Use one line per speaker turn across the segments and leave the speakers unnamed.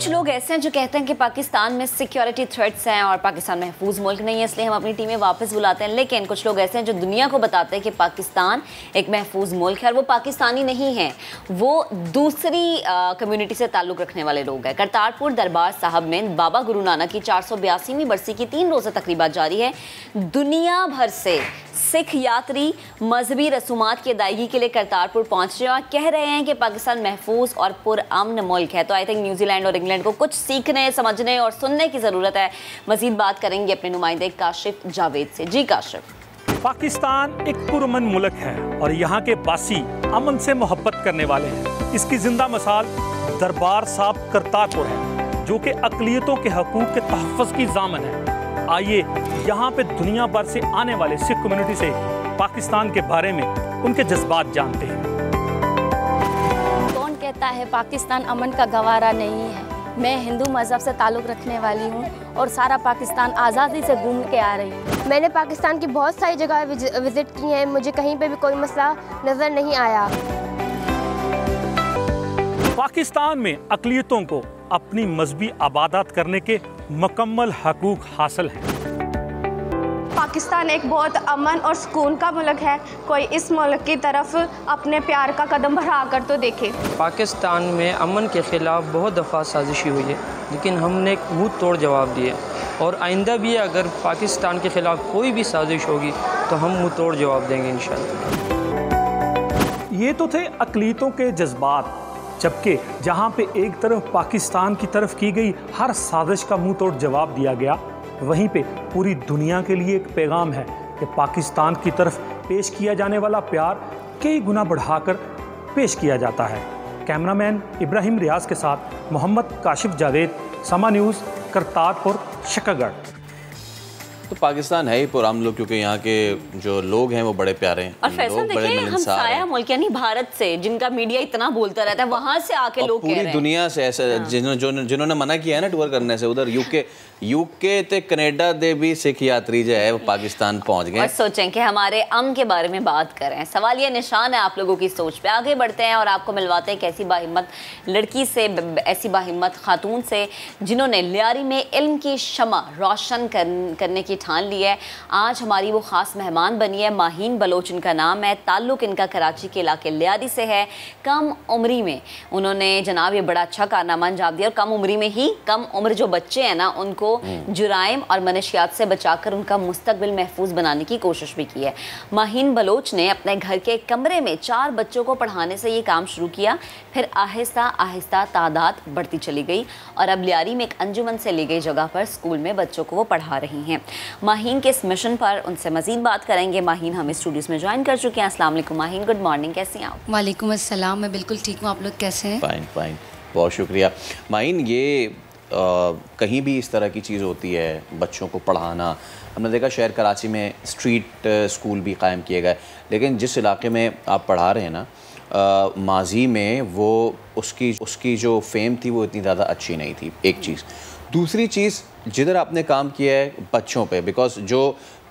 कुछ लोग ऐसे हैं जो कहते हैं कि पाकिस्तान में सिक्योरिटी थ्रेट्स हैं और पाकिस्तान महफूज मुल्क नहीं है, इसलिए हम अपनी टीमें वापस बुलाते हैं। लेकिन कुछ लोग ऐसे हैं जो दुनिया को बताते हैं कि पाकिस्तान एक महफूज मुल्क है और वो पाकिस्तानी नहीं है, वो दूसरी कम्युनिटी से ताल्लुक़ रखने वाले लोग हैं। करतारपुर दरबार साहब में बाबा गुरु नानक की 482वीं बरसी की 3 रोज़ा तकरीबात जारी है। दुनिया भर से सिख यात्री मजहबी रसूमात की अदायगी के लिए करतारपुर पहुंच रहे हैं और कह रहे हैं कि पाकिस्तान महफूज और पुरअमन मुल्क है। तो आई थिंक न्यूजीलैंड और इंग्लैंड को कुछ सीखने, समझने और सुनने की ज़रूरत है। मजीद बात करेंगे अपने नुमाइंदे काशिफ जावेद से। जी काशिफ।
पाकिस्तान एक पुरअमन मुल्क है और यहाँ के बासी अमन से मोहब्बत करने वाले हैं। इसकी जिंदा मिसाल दरबार साहब करतारपुर है, जो कि अक़लियतों के हकूक़ के तहफ़्फ़ुज़ की ज़ामन है। आइए यहाँ पे दुनिया भर से आने वाले सिख कम्युनिटी से पाकिस्तान के बारे में उनके जज्बात जानते हैं।
कौन कहता है पाकिस्तान अमन का गवारा नहीं है। मैं हिंदू मज़हब से ताल्लुक़ रखने वाली हूँ और सारा पाकिस्तान आज़ादी से घूम के आ रही हूँ।
मैंने पाकिस्तान की बहुत सारी जगह विज़िट की हैं, मुझे कहीं पे भी कोई मसला नज़र नहीं आया।
पाकिस्तान में अक़लियतों को अपनी मजहबी इबादत करने के मुकम्मल हकूक़ हासिल हैं।
पाकिस्तान एक बहुत अमन और सुकून का मुल्क है। कोई इस मुल्क की तरफ अपने प्यार का कदम बढ़ा कर तो देखे।
पाकिस्तान में अमन के ख़िलाफ़ बहुत दफ़ा साजिशी हुई है, लेकिन हमने मुँह तोड़ जवाब दिए और आइंदा भी अगर पाकिस्तान के ख़िलाफ़ कोई भी साजिश होगी तो हम मुँह तोड़ जवाब देंगे इंशाअल्लाह।
ये तो थे अक़लियतों के जज्बात, जबकि जहाँ पे एक तरफ पाकिस्तान की तरफ की गई हर साजिश का मुंह तोड़ जवाब दिया गया, वहीं पे पूरी दुनिया के लिए एक पैगाम है कि पाकिस्तान की तरफ पेश किया जाने वाला प्यार कई गुना बढ़ाकर पेश किया जाता है। कैमरामैन इब्राहिम रियाज के साथ मोहम्मद काशिफ जावेद, समा न्यूज़, करतारपुर, शकरगढ़।
तो पाकिस्तान है ही पुरअमन लोग, क्योंकि यहाँ के जो लोग हैं वो बड़े प्यारे हैं
और फैसल देखिए, हम साया मुल्क यानी भारत से, जिनका मीडिया इतना बोलता रहता है, वहाँ से आके लोग कह रहे हैं।
पूरी दुनिया से ऐसे जिन्होंने मना किया है ना टूर करने से, उधर यूके ते कनाडा दे भी सिख यात्री जो है वो पाकिस्तान पहुँच गए और
सोचें कि हमारे अमन के बारे में बात करें। सवाल ये निशान है आप लोगों की सोच पे। आगे बढ़ते हैं और आपको मिलवाते हैं एक ऐसी बाहिम्मत लड़की से, ऐसी बाहिम्मत खातून से जिन्होंने लियारी में इल्म की शमा रोशन करने की ठान ली है। आज हमारी वो ख़ास मेहमान बनी है। माहीन बलोच इनका नाम है। ताल्लुक़ इनका कराची के इलाके लियारी से है। कम उम्री में उन्होंने जनाब ये बड़ा अच्छा कारनामा अंजाम दिया और कम उम्री में ही कम उम्र जो बच्चे हैं ना उनको जुराइम और मनशियात से बचाकर उनका मुस्तकबिल महफूज बनाने की कोशिश भी की है। माहीन बलोच ने अपने घर के कमरे में 4 बच्चों को पढ़ाने से ये काम शुरू किया, फिर आहिस्ता आहिस्ता तादाद बढ़ती चली गई और अब लियारी में एक अंजुमन से ली गई जगह पर स्कूल में बच्चों को वो पढ़ा रही हैं। माहीन के इस मिशन पर उनसे मजीद बात करेंगे। माहीन हमें स्टूडियोज में ज्वाइन कर चुके हैं। अस्सलाम वालेकुम माहीन, गुड मॉर्निंग, कैसी हैं आप?
वालेकुम अस्सलाम, मैं बिल्कुल ठीक हूँ, आप लोग कैसे हैं?
फाइन फाइन, बहुत शुक्रिया। माहीन, ये कहीं भी इस तरह की चीज़ होती है, बच्चों को पढ़ाना, हमने देखा शहर कराची में स्ट्रीट स्कूल भी कायम किए गए, लेकिन जिस इलाके में आप पढ़ा रहे हैं ना, माजी में वो उसकी जो फेम थी वो इतनी ज़्यादा अच्छी नहीं थी, एक चीज़। दूसरी चीज़, जिधर आपने काम किया है बच्चों पे, बिकॉज जो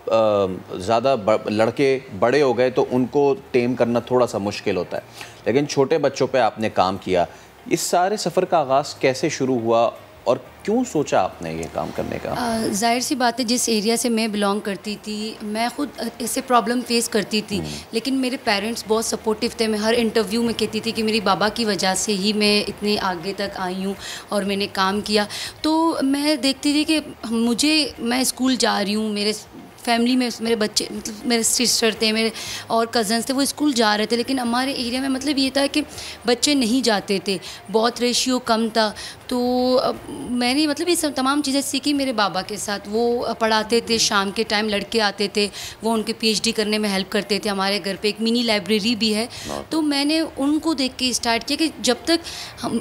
ज़्यादा लड़के बड़े हो गए तो उनको टेम करना थोड़ा सा मुश्किल होता है, लेकिन छोटे बच्चों पे आपने काम किया। इस सारे सफ़र का आगाज़ कैसे शुरू हुआ और क्यों सोचा आपने ये काम करने का?
जाहिर सी बात है, जिस एरिया से मैं बिलोंग करती थी, मैं खुद ऐसे प्रॉब्लम फेस करती थी, लेकिन मेरे पेरेंट्स बहुत सपोर्टिव थे। मैं हर इंटरव्यू में कहती थी कि मेरी बाबा की वजह से ही मैं इतने आगे तक आई हूँ और मैंने काम किया। तो मैं देखती थी कि मैं स्कूल जा रही हूँ, मेरे फैमिली में मेरे बच्चे, मतलब मेरे सिस्टर थे, मेरे और कज़न्स थे, वो स्कूल जा रहे थे, लेकिन हमारे एरिया में मतलब ये था कि बच्चे नहीं जाते थे, बहुत रेशियो कम था। तो मैंने मतलब ये सब तमाम चीज़ें सीखी मेरे बाबा के साथ। वो पढ़ाते थे, शाम के टाइम लड़के आते थे, वो उनके PhD करने में हेल्प करते थे। हमारे घर पे एक मिनी लाइब्रेरी भी है, तो मैंने उनको देख के स्टार्ट किया कि जब तक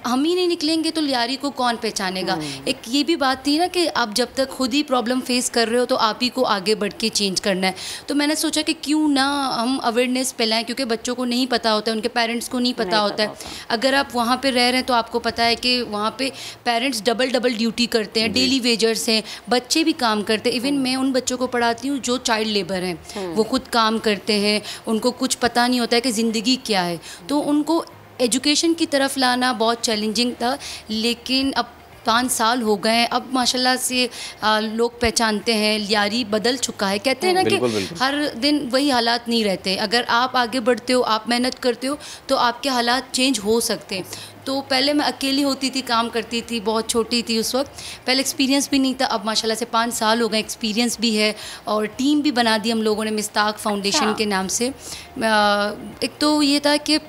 हम ही नहीं निकलेंगे तो लियारी को कौन पहचानेगा। एक ये भी बात थी ना कि आप जब तक खुद ही प्रॉब्लम फेस कर रहे हो तो आप ही को आगे बढ़ के चेंज करना है। तो मैंने सोचा कि क्यों ना हम अवेयरनेस फैलाएं, क्योंकि बच्चों को नहीं पता होता है, उनके पेरेंट्स को नहीं पता होता है। अगर आप वहाँ पे रह रहे हैं तो आपको पता है कि वहाँ पे पेरेंट्स डबल ड्यूटी करते हैं, डेली वेजर्स हैं, बच्चे भी काम करते हैं। इवन मैं उन बच्चों को पढ़ाती हूँ जो चाइल्ड लेबर हैं, वो खुद काम करते हैं, उनको कुछ पता नहीं होता है कि ज़िंदगी क्या है। तो उनको एजुकेशन की तरफ लाना बहुत चैलेंजिंग था, लेकिन अब 5 साल हो गए हैं, अब माशाल्लाह से लोग पहचानते हैं, लियारी बदल चुका है। कहते हैं ना कि हर दिन वही हालात नहीं रहते, अगर आप आगे बढ़ते हो, आप मेहनत करते हो तो आपके हालात चेंज हो सकते हैं। तो पहले मैं अकेली होती थी, काम करती थी, बहुत छोटी थी उस वक्त, पहले एक्सपीरियंस भी नहीं था। अब माशाल्लाह से 5 साल हो गए, एक्सपीरियंस भी है और टीम भी बना दी हम लोगों ने मिस्ताक फाउंडेशन के नाम से। एक तो ये था कि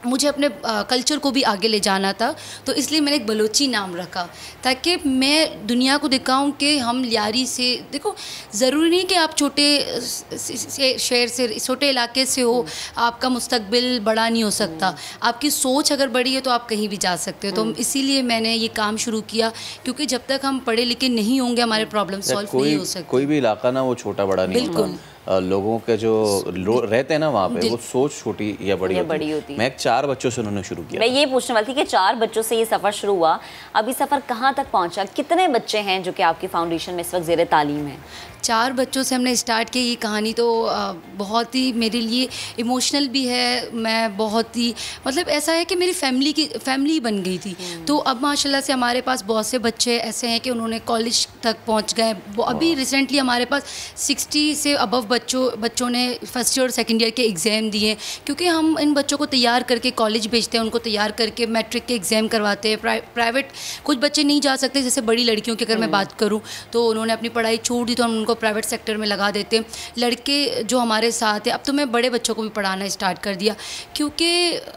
मुझे अपने कल्चर को भी आगे ले जाना था, तो इसलिए मैंने एक बलोची नाम रखा ताकि मैं दुनिया को दिखाऊं कि हम लियारी से, देखो ज़रूरी नहीं कि आप छोटे शहर से, छोटे इलाके से हो, आपका मुस्तकबिल बड़ा नहीं हो सकता। आपकी सोच अगर बड़ी है तो आप कहीं भी जा सकते हो। तो इसीलिए मैंने ये काम शुरू किया, क्योंकि जब तक हम पढ़े लिखे नहीं होंगे हमारे प्रॉब्लम सॉल्व नहीं हो सकते।
कोई भी इलाका ना वो छोटा बड़ा नहीं होता, लोगों के जो रहते हैं ना वहाँ पे, वो सोच छोटी या बड़ी होती है। मैं 4 बच्चों से उन्होंने शुरू किया।
मैं ये पूछने वाली थी कि 4 बच्चों से ये सफ़र शुरू हुआ, अभी सफ़र कहाँ तक पहुँचा? कितने बच्चे हैं जो कि आपकी फाउंडेशन में इस वक्त ज़ेर तालीम है?
4 बच्चों से हमने स्टार्ट की। ये कहानी तो बहुत ही मेरे लिए इमोशनल भी है। मैं बहुत ही, मतलब ऐसा है कि मेरी फैमिली बन गई थी। तो अब माशाल्लाह से हमारे पास बहुत से बच्चे ऐसे हैं कि उन्होंने कॉलेज तक पहुंच गए। अभी रिसेंटली हमारे पास 60 से अबव बच्चों ने फर्स्ट ईयर और सेकेंड ईयर के एग्ज़ाम दिए, क्योंकि हम इन बच्चों को तैयार करके कॉलेज भेजते हैं, उनको तैयार करके मैट्रिक के एग्ज़ाम करवाते हैं। प्राइवेट कुछ बच्चे नहीं जा सकते, जैसे बड़ी लड़कियों की अगर मैं बात करूँ तो उन्होंने अपनी पढ़ाई छोड़ दी, तो हम उनको प्राइवेट सेक्टर में लगा देते हैं। लड़के जो हमारे साथ हैं, अब तो मैं बड़े बच्चों को भी पढ़ाना स्टार्ट कर दिया, क्योंकि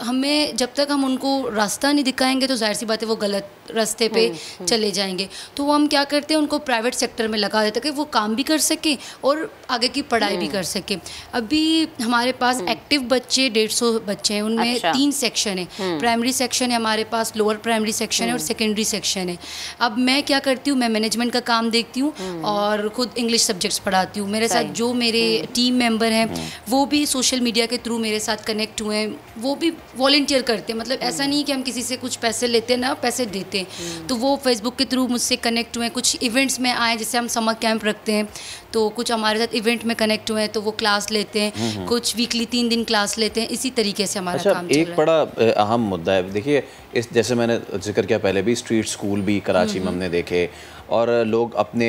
हमें जब तक हम उनको रास्ता नहीं दिखाएंगे तो जाहिर सी बात है वो गलत रास्ते पे चले जाएंगे। तो वो हम क्या करते हैं, उनको प्राइवेट सेक्टर में लगा देते हैं कि वो काम भी कर सके और आगे की पढ़ाई भी कर सके। अभी हमारे पास एक्टिव बच्चे 150 बच्चे हैं, उनमें 3 सेक्शन है। प्राइमरी सेक्शन है हमारे पास, लोअर प्राइमरी सेक्शन है और सेकेंडरी सेक्शन है। अब मैं क्या करती हूँ, मैं मैनेजमेंट का काम देखती हूँ और खुद इंग्लिश सब्जेक्ट्स पढ़ाती हूँ। मेरे साथ जो मेरे टीम मेंबर हैं वो भी सोशल मीडिया के थ्रू मेरे साथ कनेक्ट हुए हैं, वो भी वॉलंटियर करते हैं। मतलब ऐसा नहीं कि हम किसी से कुछ पैसे लेते हैं, ना पैसे देते हैं। तो वो फेसबुक के थ्रू मुझसे कनेक्ट हुए हैं। कुछ इवेंट्स में आए, जैसे हम समर कैंप रखते हैं तो कुछ हमारे साथ इवेंट में कनेक्ट हुए हैं, तो वो क्लास लेते हैं। कुछ वीकली 3 दिन क्लास लेते हैं। इसी तरीके से हमारा काम चल रहा है।
एक बड़ा अहम मुद्दा है, देखिए इस जैसे मैंने जिक्र किया पहले भी, स्ट्रीट स्कूल भी कराची में हमने देखे, और लोग अपने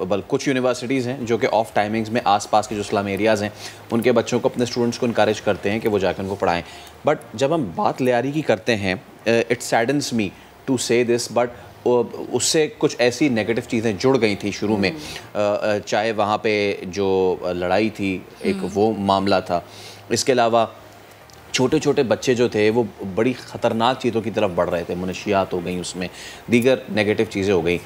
कुछ यूनिवर्सिटीज़ हैं जो कि ऑफ टाइमिंग्स में आसपास के जो स्लम एरियाज़ हैं उनके बच्चों को, अपने स्टूडेंट्स को इनकरेज करते हैं कि वो जाकर उनको पढ़ाएं। बट जब हम बात लियारी की करते हैं, इट सैडन्स मी टू से दिस, बट उससे कुछ ऐसी नेगेटिव चीज़ें जुड़ गई थी शुरू में, चाहे वहाँ पे जो लड़ाई थी एक वो मामला था, इसके अलावा छोटे छोटे बच्चे जो थे वो बड़ी ख़तरनाक चीज़ों की तरफ बढ़ रहे थे, मनशियात हो गई, उसमें दीगर नेगेटिव चीज़ें हो गई।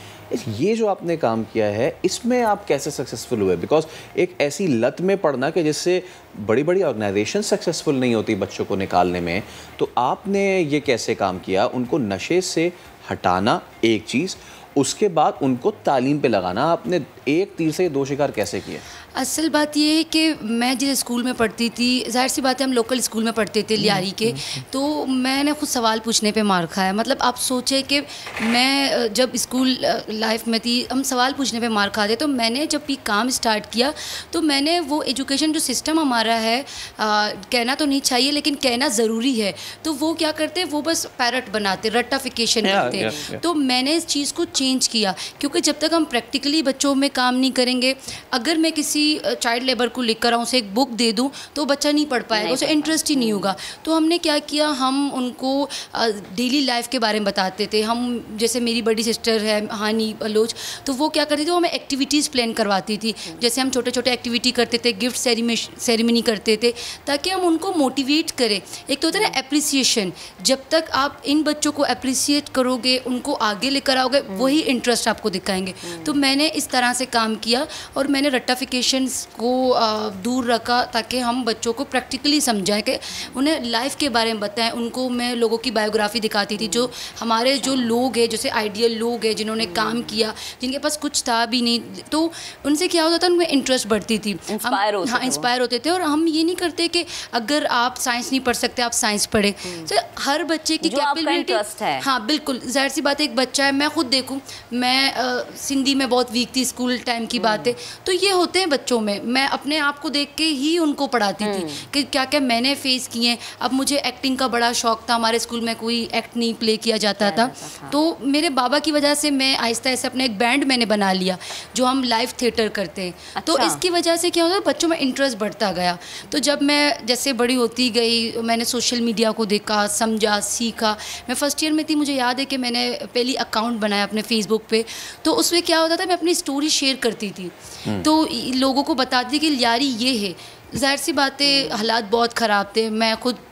ये जो आपने काम किया है इसमें आप कैसे सक्सेसफुल हुए? बिकॉज एक ऐसी लत में पड़ना कि जिससे बड़ी बड़ी ऑर्गेनाइजेशन सक्सेसफुल नहीं होती बच्चों को निकालने में, तो आपने ये कैसे काम किया? उनको नशे से हटाना एक चीज़, उसके बाद उनको तालीम पे लगाना, आपने एक तीर से 2 शिकार कैसे किए?
असल बात ये है कि मैं जिस स्कूल में पढ़ती थी, जाहिर सी बात है हम लोकल स्कूल में पढ़ते थे लियारी के, तो मैंने खुद सवाल पूछने पे मार खाया। मतलब आप सोचे कि मैं जब स्कूल लाइफ में थी हम सवाल पूछने पे मार खाते। तो मैंने जब ये काम स्टार्ट किया तो मैंने वो एजुकेशन जो सिस्टम हमारा है, कहना तो नहीं चाहिए लेकिन कहना ज़रूरी है, तो वो क्या करते वो बस पैरट बनाते, रट्टाफिकेशन करते। तो मैंने इस चीज़ को चेंज किया, क्योंकि जब तक हम प्रैक्टिकली बच्चों में काम नहीं करेंगे, अगर मैं किसी चाइल्ड लेबर को लिख कर आऊँ, उसे एक बुक दे दूँ तो बच्चा नहीं पढ़ पाएगा, उसे इंटरेस्ट ही नहीं होगा। तो हमने क्या किया, हम उनको डेली लाइफ के बारे में बताते थे। हम जैसे मेरी बड़ी सिस्टर है हानी बलोच, तो वो क्या करती थी, वो हमें एक्टिविटीज़ प्लान करवाती थी। जैसे हम छोटे छोटे एक्टिविटी करते थे, गिफ्ट सेरेमनी करते थे, ताकि हम उनको मोटिवेट करें। एक तो होता है ना एप्रिसिएशन, जब तक आप इन बच्चों को एप्रिसिएट करोगे, उनको आगे लेकर आओगे, वही इंटरेस्ट आपको दिखाएंगे। तो मैंने इस तरह से काम किया और मैंने रट्टाफिकेशन को दूर रखा, ताकि हम बच्चों को प्रैक्टिकली समझाएं, कि उन्हें लाइफ के बारे में बताएं। उनको मैं लोगों की बायोग्राफी दिखाती थी, जो हमारे जो लोग हैं, जैसे आइडियल लोग हैं जिन्होंने काम किया, जिनके पास कुछ था भी नहीं, तो उनसे क्या होता था, उनमें इंटरेस्ट बढ़ती थी, इंस्पायर होते थे। और हम ये नहीं करते कि अगर आप साइंस नहीं पढ़ सकते आप साइंस पढ़े। तो हर बच्चे की कैपेबिलिटी है। हाँ बिल्कुल, जाहिर सी बात है, एक बच्चा है, मैं खुद देखूँ, मैं सिंधी में बहुत वीक थी, स्कूल स्कूल टाइम की बात है। तो ये होते हैं बच्चों में, मैं अपने आप को देख के ही उनको पढ़ाती थी कि क्या क्या मैंने फेस किए हैं। अब मुझे एक्टिंग का बड़ा शौक था, हमारे स्कूल में कोई एक्ट नहीं प्ले किया जाता था, तो मेरे बाबा की वजह से मैं आहिस्ता आहिस्ता अपना एक बैंड मैंने बना लिया जो हम लाइव थिएटर करते हैं। अच्छा। तो इसकी वजह से क्या होता है, बच्चों में इंटरेस्ट बढ़ता गया। तो जब मैं जैसे बड़ी होती गई, मैंने सोशल मीडिया को देखा, समझा, सीखा। मैं फर्स्ट ईयर में थी, मुझे याद है कि मैंने पहली अकाउंट बनाया अपने फेसबुक पे। तो उसमें क्या होता था, मैं अपनी स्टोरी शेयर करती थी, तो लोगों को बताती थी कि लियारी ये है। ज़ाहिर सी बातें, हालात बहुत ख़राब थे। मैं खुद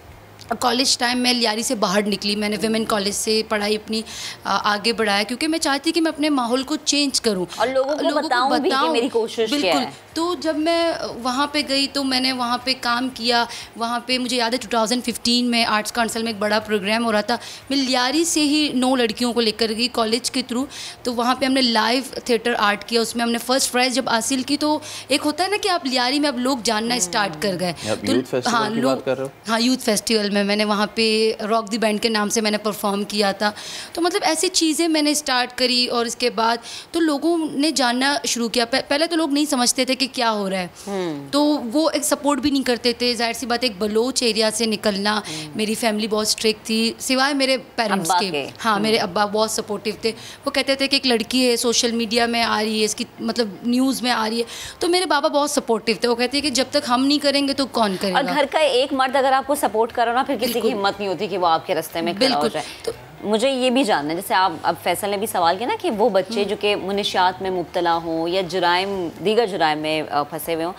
कॉलेज टाइम में लियारी से बाहर निकली, मैंने विमेन कॉलेज से पढ़ाई अपनी आगे बढ़ाया, क्योंकि मैं चाहती कि मैं अपने माहौल को चेंज करूं
और लोगों को बताऊं भी कि मेरी कोशिश क्या है।
तो जब मैं वहाँ पे गई तो मैंने वहाँ पे काम किया। वहाँ पे मुझे याद है 2015 में आर्ट्स काउंसिल में एक बड़ा प्रोग्राम हो रहा था, मैं लियारी से ही 9 लड़कियों को लेकर गई कॉलेज के थ्रू। तो वहाँ पे हमने लाइव थिएटर आर्ट किया, उसमें हमने फर्स्ट प्राइज़ जब हासिल की। तो एक होता है ना कि आप लियारी में अब लोग जानना स्टार्ट कर गए। तो हाँ, लोग, हाँ, यूथ फेस्टिवल में मैंने वहाँ पे रॉक दी बैंड के नाम से मैंने परफॉर्म किया था। तो मतलब ऐसी चीज़ें मैंने स्टार्ट करी और इसके बाद तो लोगों ने जानना शुरू किया। पहले तो लोग नहीं समझते थे कि क्या हो रहा है, तो वो एक सपोर्ट भी नहीं करते थे। जाहिर सी बात है, एक बलोच एरिया से निकलना, मेरी फैमिली बहुत स्ट्रिक्ट थी सिवाय मेरे पेरेंट्स के। हाँ, मेरे अब्बा बहुत सपोर्टिव थे। वो कहते थे कि एक लड़की है, सोशल मीडिया में आ रही है, इसकी मतलब न्यूज़ में आ रही है। तो मेरे बाबा बहुत सपोर्टिव थे, वो कहते हैं कि जब तक हम नहीं करेंगे तो कौन करेगा।
और घर का एक मर्द अगर आपको सपोर्ट करो ना, फिर किसी की हिम्मत नहीं होती कि वो आपके रास्ते में खड़ा हो जाए। तो मुझे ये भी जानना है, जैसे आप अब फैसल ने भी सवाल किया ना कि वो बच्चे जो कि मुनशियात में मुब्तला हों या जुराइम, दीगर जुराइम में फंसे हुए हों,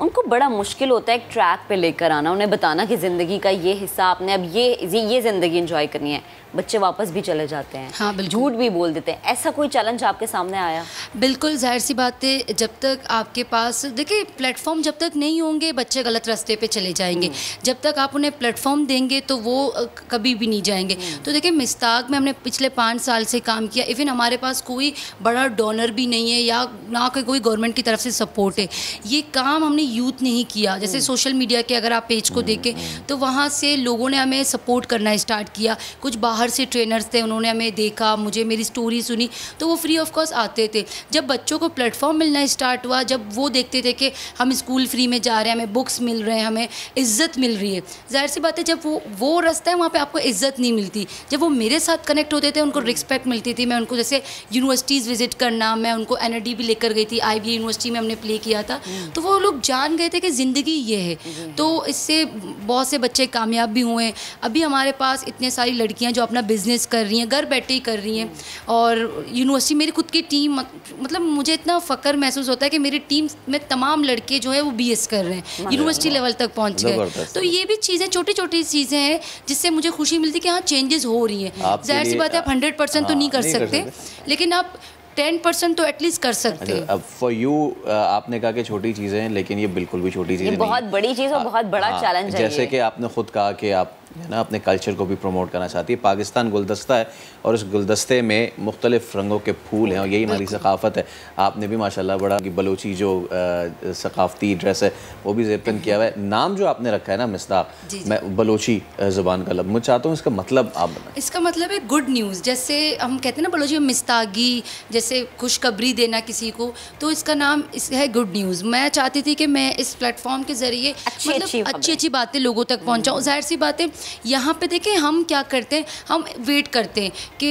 उनको बड़ा मुश्किल होता है एक ट्रैक पे लेकर आना, उन्हें बताना कि ज़िंदगी का ये हिस्सा आपने अब ये ज़िंदगी एंजॉय करनी है। बच्चे वापस भी चले जाते हैं,
हाँ,
झूठ भी बोल देते हैं। ऐसा कोई चैलेंज आपके सामने आया?
बिल्कुल, जाहिर सी बात है, जब तक आपके पास देखिए प्लेटफॉर्म जब तक नहीं होंगे बच्चे गलत रास्ते पे चले जाएंगे। जब तक आप उन्हें प्लेटफॉर्म देंगे तो वो कभी भी नहीं जाएंगे। तो देखिए मिस्ताक में हमने पिछले 5 साल से काम किया। इवन हमारे पास कोई बड़ा डोनर भी नहीं है या ना कोई गवर्नमेंट की तरफ से सपोर्ट है। ये काम हमने यूथ ने ही किया। जैसे सोशल मीडिया के अगर आप पेज को देखें तो वहाँ से लोगों ने हमें सपोर्ट करना स्टार्ट किया। कुछ बाहर से ट्रेनर्स थे, उन्होंने हमें देखा, मुझे मेरी स्टोरी सुनी, तो वो फ्री ऑफ कॉस्ट आते थे। जब बच्चों को प्लेटफॉर्म मिलना स्टार्ट हुआ, जब वो देखते थे कि हम स्कूल फ्री में जा रहे हैं, हमें बुक्स मिल रहे हैं, हमें इज़्ज़त मिल रही है। जाहिर सी बात है, जब वो रास्ता है वहाँ पे आपको इज़्ज़त नहीं मिलती। जब वो मेरे साथ कनेक्ट होते थे उनको रिस्पेक्ट मिलती थी। मैं उनको जैसे यूनिवर्सिटीज़ विजिट करना, मैं उनको NID भी लेकर गई थी, IBA यूनिवर्सिटी में हमने प्ले किया था। तो वो लोग जान गए थे कि ज़िंदगी ये है। तो इससे बहुत से बच्चे कामयाब भी हुए। अभी हमारे पास इतने सारी लड़कियाँ जो अपना बिजनेस कर रही हैं, घर बैठे ही कर रही हैं। और यूनिवर्सिटी मेरी खुद की टीम, मतलब मुझे इतना फ़ख्र महसूस होता है कि मेरी टीम में तमाम लड़के जो है वो BS कर रहे हैं, यूनिवर्सिटी लेवल तक पहुंच गए। तो ये भी चीज़ें, छोटी छोटी चीज़ें हैं जिससे मुझे खुशी मिलती है कि हाँ चेंजेस हो रही हैं। जाहिर सी बात है, आप 100% तो नहीं कर सकते, लेकिन आप 10% तो एटलीस्ट कर सकते हैं।
अब फॉर यू आपने कहा कि छोटी चीज़ें हैं, लेकिन ये बिल्कुल भी छोटी चीज़ें नहीं,
बहुत बड़ी चीज़ और बहुत बड़ा चैलेंज है।
जैसे कि आपने खुद कहा कि आप ना अपने कल्चर को भी प्रमोट करना चाहती है। पाकिस्तान गुलदस्ता है और उस गुलदस्ते में मुख्तलिफ रंगों के फूल हैं और यही हमारी सकाफ़त है। आपने भी माशाल्लाह बड़ा बलोची जो सकाफ़ती ड्रेस है वो भी ज़ेबतन किया हुआ है। नाम जो आपने रखा है ना मिस्ताक, मैं बलोची ज़ुबान का मैं चाहता हूँ इसका मतलब आप बताएं।
इसका मतलब है गुड न्यूज़। जैसे हम कहते हैं ना बलोची में मिस्तागी, जैसे खुशखबरी देना किसी को, तो इसका नाम है गुड न्यूज़। मैं चाहती थी कि मैं इस प्लेटफॉर्म के ज़रिए मतलब अच्छी बातें लोगों तक पहुँचाऊँ। जाहिर सी बात है, यहाँ पे देखें हम क्या करते हैं, हम वेट करते हैं कि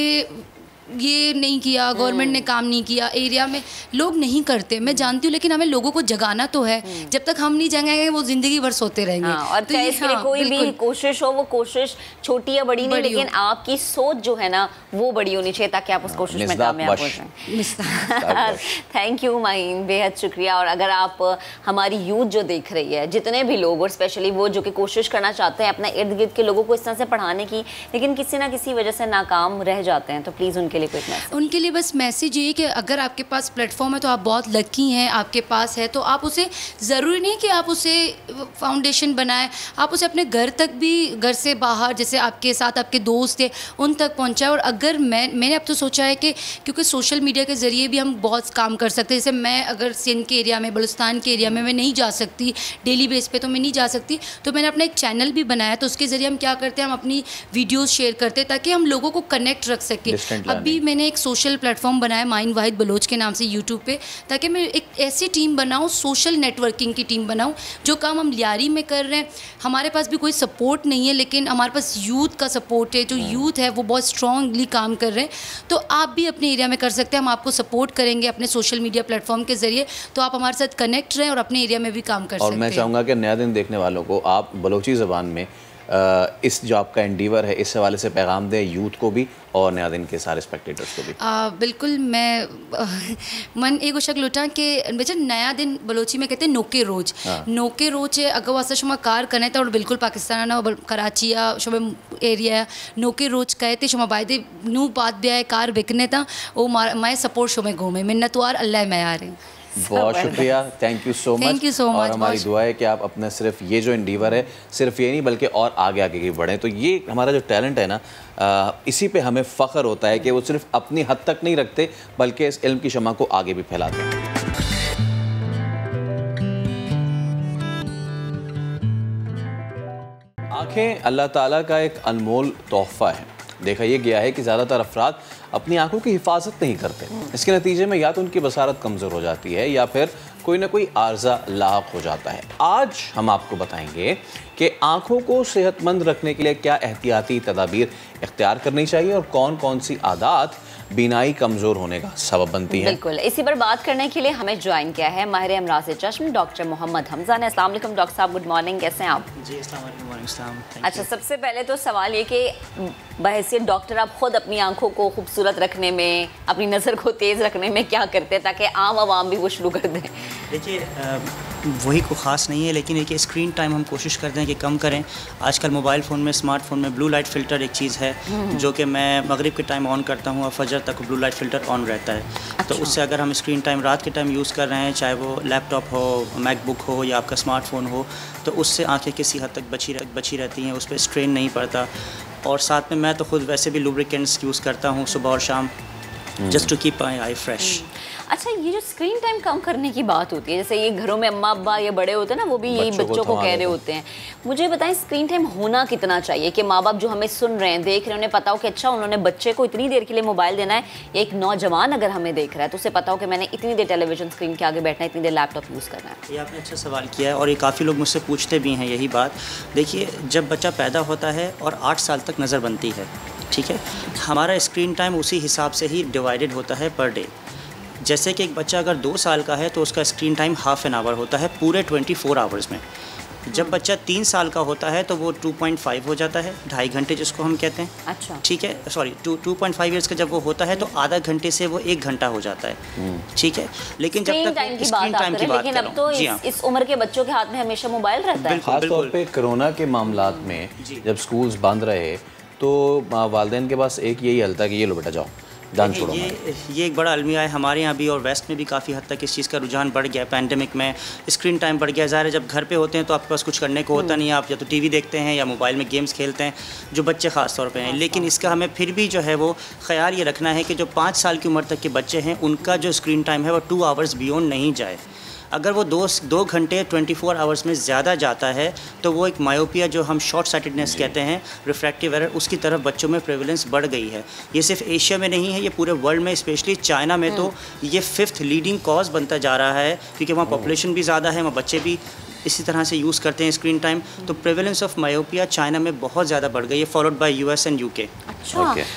ये नहीं किया, गवर्नमेंट ने काम नहीं किया, एरिया में लोग नहीं करते, मैं जानती हूँ, लेकिन हमें लोगों को जगाना तो है। जब तक हम नहीं जगाएंगे वो ज़िंदगी भर सोते रहेंगे।
और
तो
चाहे इसके लिए कोई भी कोशिश हो, वो कोशिश छोटी या बड़ी नहीं, लेकिन आपकी सोच जो है ना वो बड़ी होनी चाहिए ताकि आप उस कोशिश में कामयाब हो जाएं। थैंक यू माहीन, बेहद शुक्रिया। और अगर आप हमारी यूथ जो देख रही है, जितने भी लोग, और स्पेशली वो जो कि कोशिश करना चाहते हैं अपना इर्द गिर्द के लोगों को इस तरह से पढ़ाने की, लेकिन किसी ना किसी वजह से नाकाम रह जाते हैं, तो प्लीज़
उनके लिए बस मैसेज ये कि अगर आपके पास प्लेटफॉर्म है तो आप बहुत लकी हैं, आपके पास है तो आप उसे, ज़रूरी नहीं कि आप उसे फाउंडेशन बनाएं, आप उसे अपने घर तक भी, घर से बाहर जैसे आपके साथ आपके दोस्त हैं उन तक पहुंचाएं। और अगर मैंने अब तो सोचा है कि क्योंकि सोशल मीडिया के ज़रिए भी हम बहुत काम कर सकते हैं। जैसे मैं अगर सिंध के एरिया में, बलुस्तान के एरिया में मैं नहीं जा सकती, डेली बेस पे तो मैं नहीं जा सकती, तो मैंने अपना एक चैनल भी बनाया। तो उसके ज़रिए हम क्या करते हैं, हम अपनी वीडियोज़ शेयर करते हैं ताकि हम लोगों को कनेक्ट रख सकें। अब अभी मैंने एक सोशल प्लेटफॉर्म बनाया माइन वाहिद बलोच के नाम से यूट्यूब पे, ताकि मैं एक ऐसी टीम बनाऊँ, सोशल नेटवर्किंग की टीम बनाऊँ। जो काम हम लियारी में कर रहे हैं, हमारे पास भी कोई सपोर्ट नहीं है, लेकिन हमारे पास यूथ का सपोर्ट है। जो यूथ है वो बहुत स्ट्रांगली काम कर रहे हैं। तो आप भी अपने एरिया में कर सकते हैं, हम आपको सपोर्ट करेंगे अपने सोशल मीडिया प्लेटफॉर्म के ज़रिए। तो आप हमारे साथ कनेक्ट रहें और अपने एरिया में भी काम कर सकते हैं।
और मैं चाहूँगा कि नया दिन देखने वालों को आप बलोची ज़बान में इस जो आपका एंडीवर है इस हवाले से पैगाम दें यूथ को भी और नया दिन के सारे स्पेक्टेटर्स को भी।
बिल्कुल, मैं मन एक शक लुटा कि बेचा नया दिन बलोची में कहते हैं नोके रोज। नोके रोज है अगर वास्ता शुमा कार करने था और बिल्कुल पाकिस्तान ना कराची या शुमा एरिया नोके रोज कहे थे शुमा बायदे नू बात भी आए कार बिकने था वो मैं सपोर्ट शुमे घूमे मिन्नतवार अल्लाह मैं आ रही।
बहुत शुक्रिया, थैंक यू सो मच। और हमारी दुआ है कि आप अपना सिर्फ ये जो एंडीवर है सिर्फ ये नहीं बल्कि और आगे आगे की बढ़ें। तो ये हमारा जो टैलेंट है ना, इसी पे हमें फ़ख्र होता है कि वो सिर्फ अपनी हद तक नहीं रखते बल्कि इस इल्म की शमा को आगे भी फैलाते हैं। आँखें अल्लाह ताला का एक अनमोल तोहफ़ा है। देखा यह गया है कि ज़्यादातर अफराद अपनी आंखों की हिफाजत नहीं करते। इसके नतीजे में या तो उनकी बसारत कमज़ोर हो जाती है या फिर कोई ना कोई आर्जा लाक हो जाता है। आज हम आपको बताएंगे कि आंखों को सेहतमंद रखने के लिए क्या एहतियाती तदाबीर इख्तियार करनी चाहिए और कौन कौन सी आदत बीनाई कमज़ोर होने का सबब बनती है।
बिल्कुल, इसी पर बात करने के लिए हमें ज्वाइन किया है माहिर अमराज़ चश्म डॉक्टर मोहम्मद हमजा ने। अस्सलाम वालेकुम डॉक्टर साहब, गुड मॉर्निंग, कैसे हैं आप?
जी अस्सलाम वालेकुम।
अच्छा, सबसे पहले तो सवाल ये कि बहैसियत डॉक्टर आप ख़ुद अपनी आंखों को खूबसूरत रखने में, अपनी नज़र को तेज़ रखने में क्या करते हैं ताकि आम आवाम भी वो शुरू कर दें?
देखिए वही को ख़ास नहीं है, लेकिन एक स्क्रीन टाइम हम कोशिश करते हैं कि कम करें। आजकल मोबाइल फ़ोन में, स्मार्टफोन में ब्लू लाइट फ़िल्टर एक चीज़ है जो कि मैं मगरिब के टाइम ऑन करता हूँ और फजर तक ब्लू लाइट फ़िल्टर ऑन रहता है। अच्छा। तो उससे अगर हम स्क्रीन टाइम रात के टाइम यूज़ कर रहे हैं, चाहे वो लैपटॉप हो, मैकबुक हो या आपका स्मार्टफोन हो, तो उससे आँखें किसी हद तक बची रहती हैं, उस पर स्ट्रेन नहीं पड़ता। और साथ में मैं तो खुद वैसे भी लुब्रिकेंट्स यूज़ करता हूँ सुबह और शाम, just to keep my eye fresh.
अच्छा, ये जो स्क्रीन टाइम कम करने की बात होती है, जैसे ये घरों में अम्मा अब्बा या बड़े होते हैं ना, वो भी यही बच्चों को कह रहे होते हैं। मुझे बताएं स्क्रीन टाइम होना कितना चाहिए कि माँ बाप जो हमें सुन रहे हैं, देख रहे हैं, उन्हें पता हो कि अच्छा उन्होंने बच्चे को इतनी देर के लिए मोबाइल देना है, या एक नौजवान अगर हमें देख रहा है तो उसे पता हो कि मैंने इतनी देर टेलीविजन स्क्रीन के आगे बैठना है, इतनी देर लैपटॉप यूज़ करना है।
ये आपने अच्छा सवाल किया है और ये काफ़ी लोग मुझसे पूछते भी हैं यही बात। देखिए, जब बच्चा पैदा होता है और 8 साल तक नज़र बनती है, ठीक है, हमारा स्क्रीन टाइम उसी हिसाब से ही डिवाइडेड होता है पर डे। जैसे कि एक बच्चा अगर 2 साल का है तो उसका screen time half an hour होता है पूरे 24 आवर्स में। जब बच्चा 3 साल का होता है तो वो 2.5 हो जाता है, 2.5 घंटे जिसको हम कहते हैं।
अच्छा, ठीक
है, सॉरी 2.5 ईयर्स का जब वो होता है तो आधा घंटे से वो 1 घंटा हो जाता है, ठीक है। लेकिन जब तक स्क्रीन टाइम की बात,
लेकिन अब तो इस उम्र के बच्चों के हाथ में हमेशा मोबाइल रहता है।
खासतौर पे कोरोना के मामलात में जब स्कूल्स बंद रहे तो वालिदैन के पास एक यही हल था कि ये लो बेटा जाओ,
ये एक बड़ा अलमिया है हमारे यहाँ भी और वेस्ट में भी काफ़ी हद तक इस चीज़ का रुझान बढ़ गया। पैंडेमिक में स्क्रीन टाइम बढ़ गया। ज़ाहिर है जब घर पे होते हैं तो आपके पास कुछ करने को होता नहीं है, आप या तो टीवी देखते हैं या मोबाइल में गेम्स खेलते हैं, जो बच्चे ख़ास तौर पे हैं। लेकिन इसका हमें फिर भी जो है वो ख्याल ये रखना है कि जो 5 साल की उम्र तक के बच्चे हैं उनका जो स्क्रीन टाइम है वो 2 आवर्स बियॉन्ड नहीं जाए। अगर वो 2 घंटे 24 आवर्स में ज़्यादा जाता है तो वो एक मायोपिया जो हम शॉर्ट साइटेडनेस कहते हैं, रिफ्रैक्टिव एरर, उसकी तरफ बच्चों में प्रेवलेंस बढ़ गई है। ये सिर्फ एशिया में नहीं है, ये पूरे वर्ल्ड में, स्पेशली चाइना में तो ये 5th लीडिंग कॉज बनता जा रहा है, क्योंकि वहाँ पॉपुलेशन भी ज़्यादा है, वहाँ बच्चे भी इसी तरह से यूज़ करते हैं स्क्रीन टाइम। तो प्रेवलेंस ऑफ मायोपिया चाइना में बहुत ज़्यादा बढ़ गई है, followed by US and UK।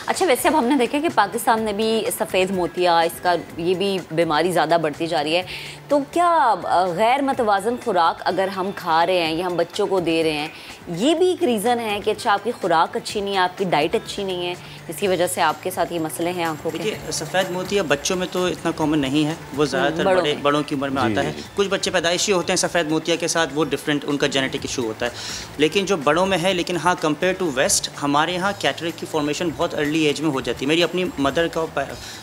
अच्छा, वैसे अब हमने देखा कि पाकिस्तान में भी सफ़ेद मोतिया, इसका ये भी बीमारी ज़्यादा बढ़ती जा रही है। तो क्या गैर मतवाज़न खुराक अगर हम खा रहे हैं या हम बच्चों को दे रहे हैं, ये भी एक रीज़न है कि अच्छा आपकी खुराक अच्छी नहीं है, आपकी डाइट अच्छी नहीं है, जिसकी वजह से आपके साथ ये मसले हैं आंखों के?
देखिए, सफ़ेद मोतिया बच्चों में तो इतना कॉमन नहीं है, वो ज़्यादातर बड़ों की उम्र में आता है। कुछ बच्चे पैदाइशी होते हैं सफ़ेद मोतिया के साथ, वो डिफरेंट, उनका जेनेटिक इशू होता है। लेकिन जो बड़ों में है, लेकिन हाँ कंपेयर टू वेस्ट, हमारे यहाँ कैटरेक्ट की फॉर्मेशन बहुत अर्ली एज में हो जाती है। मेरी अपनी मदर का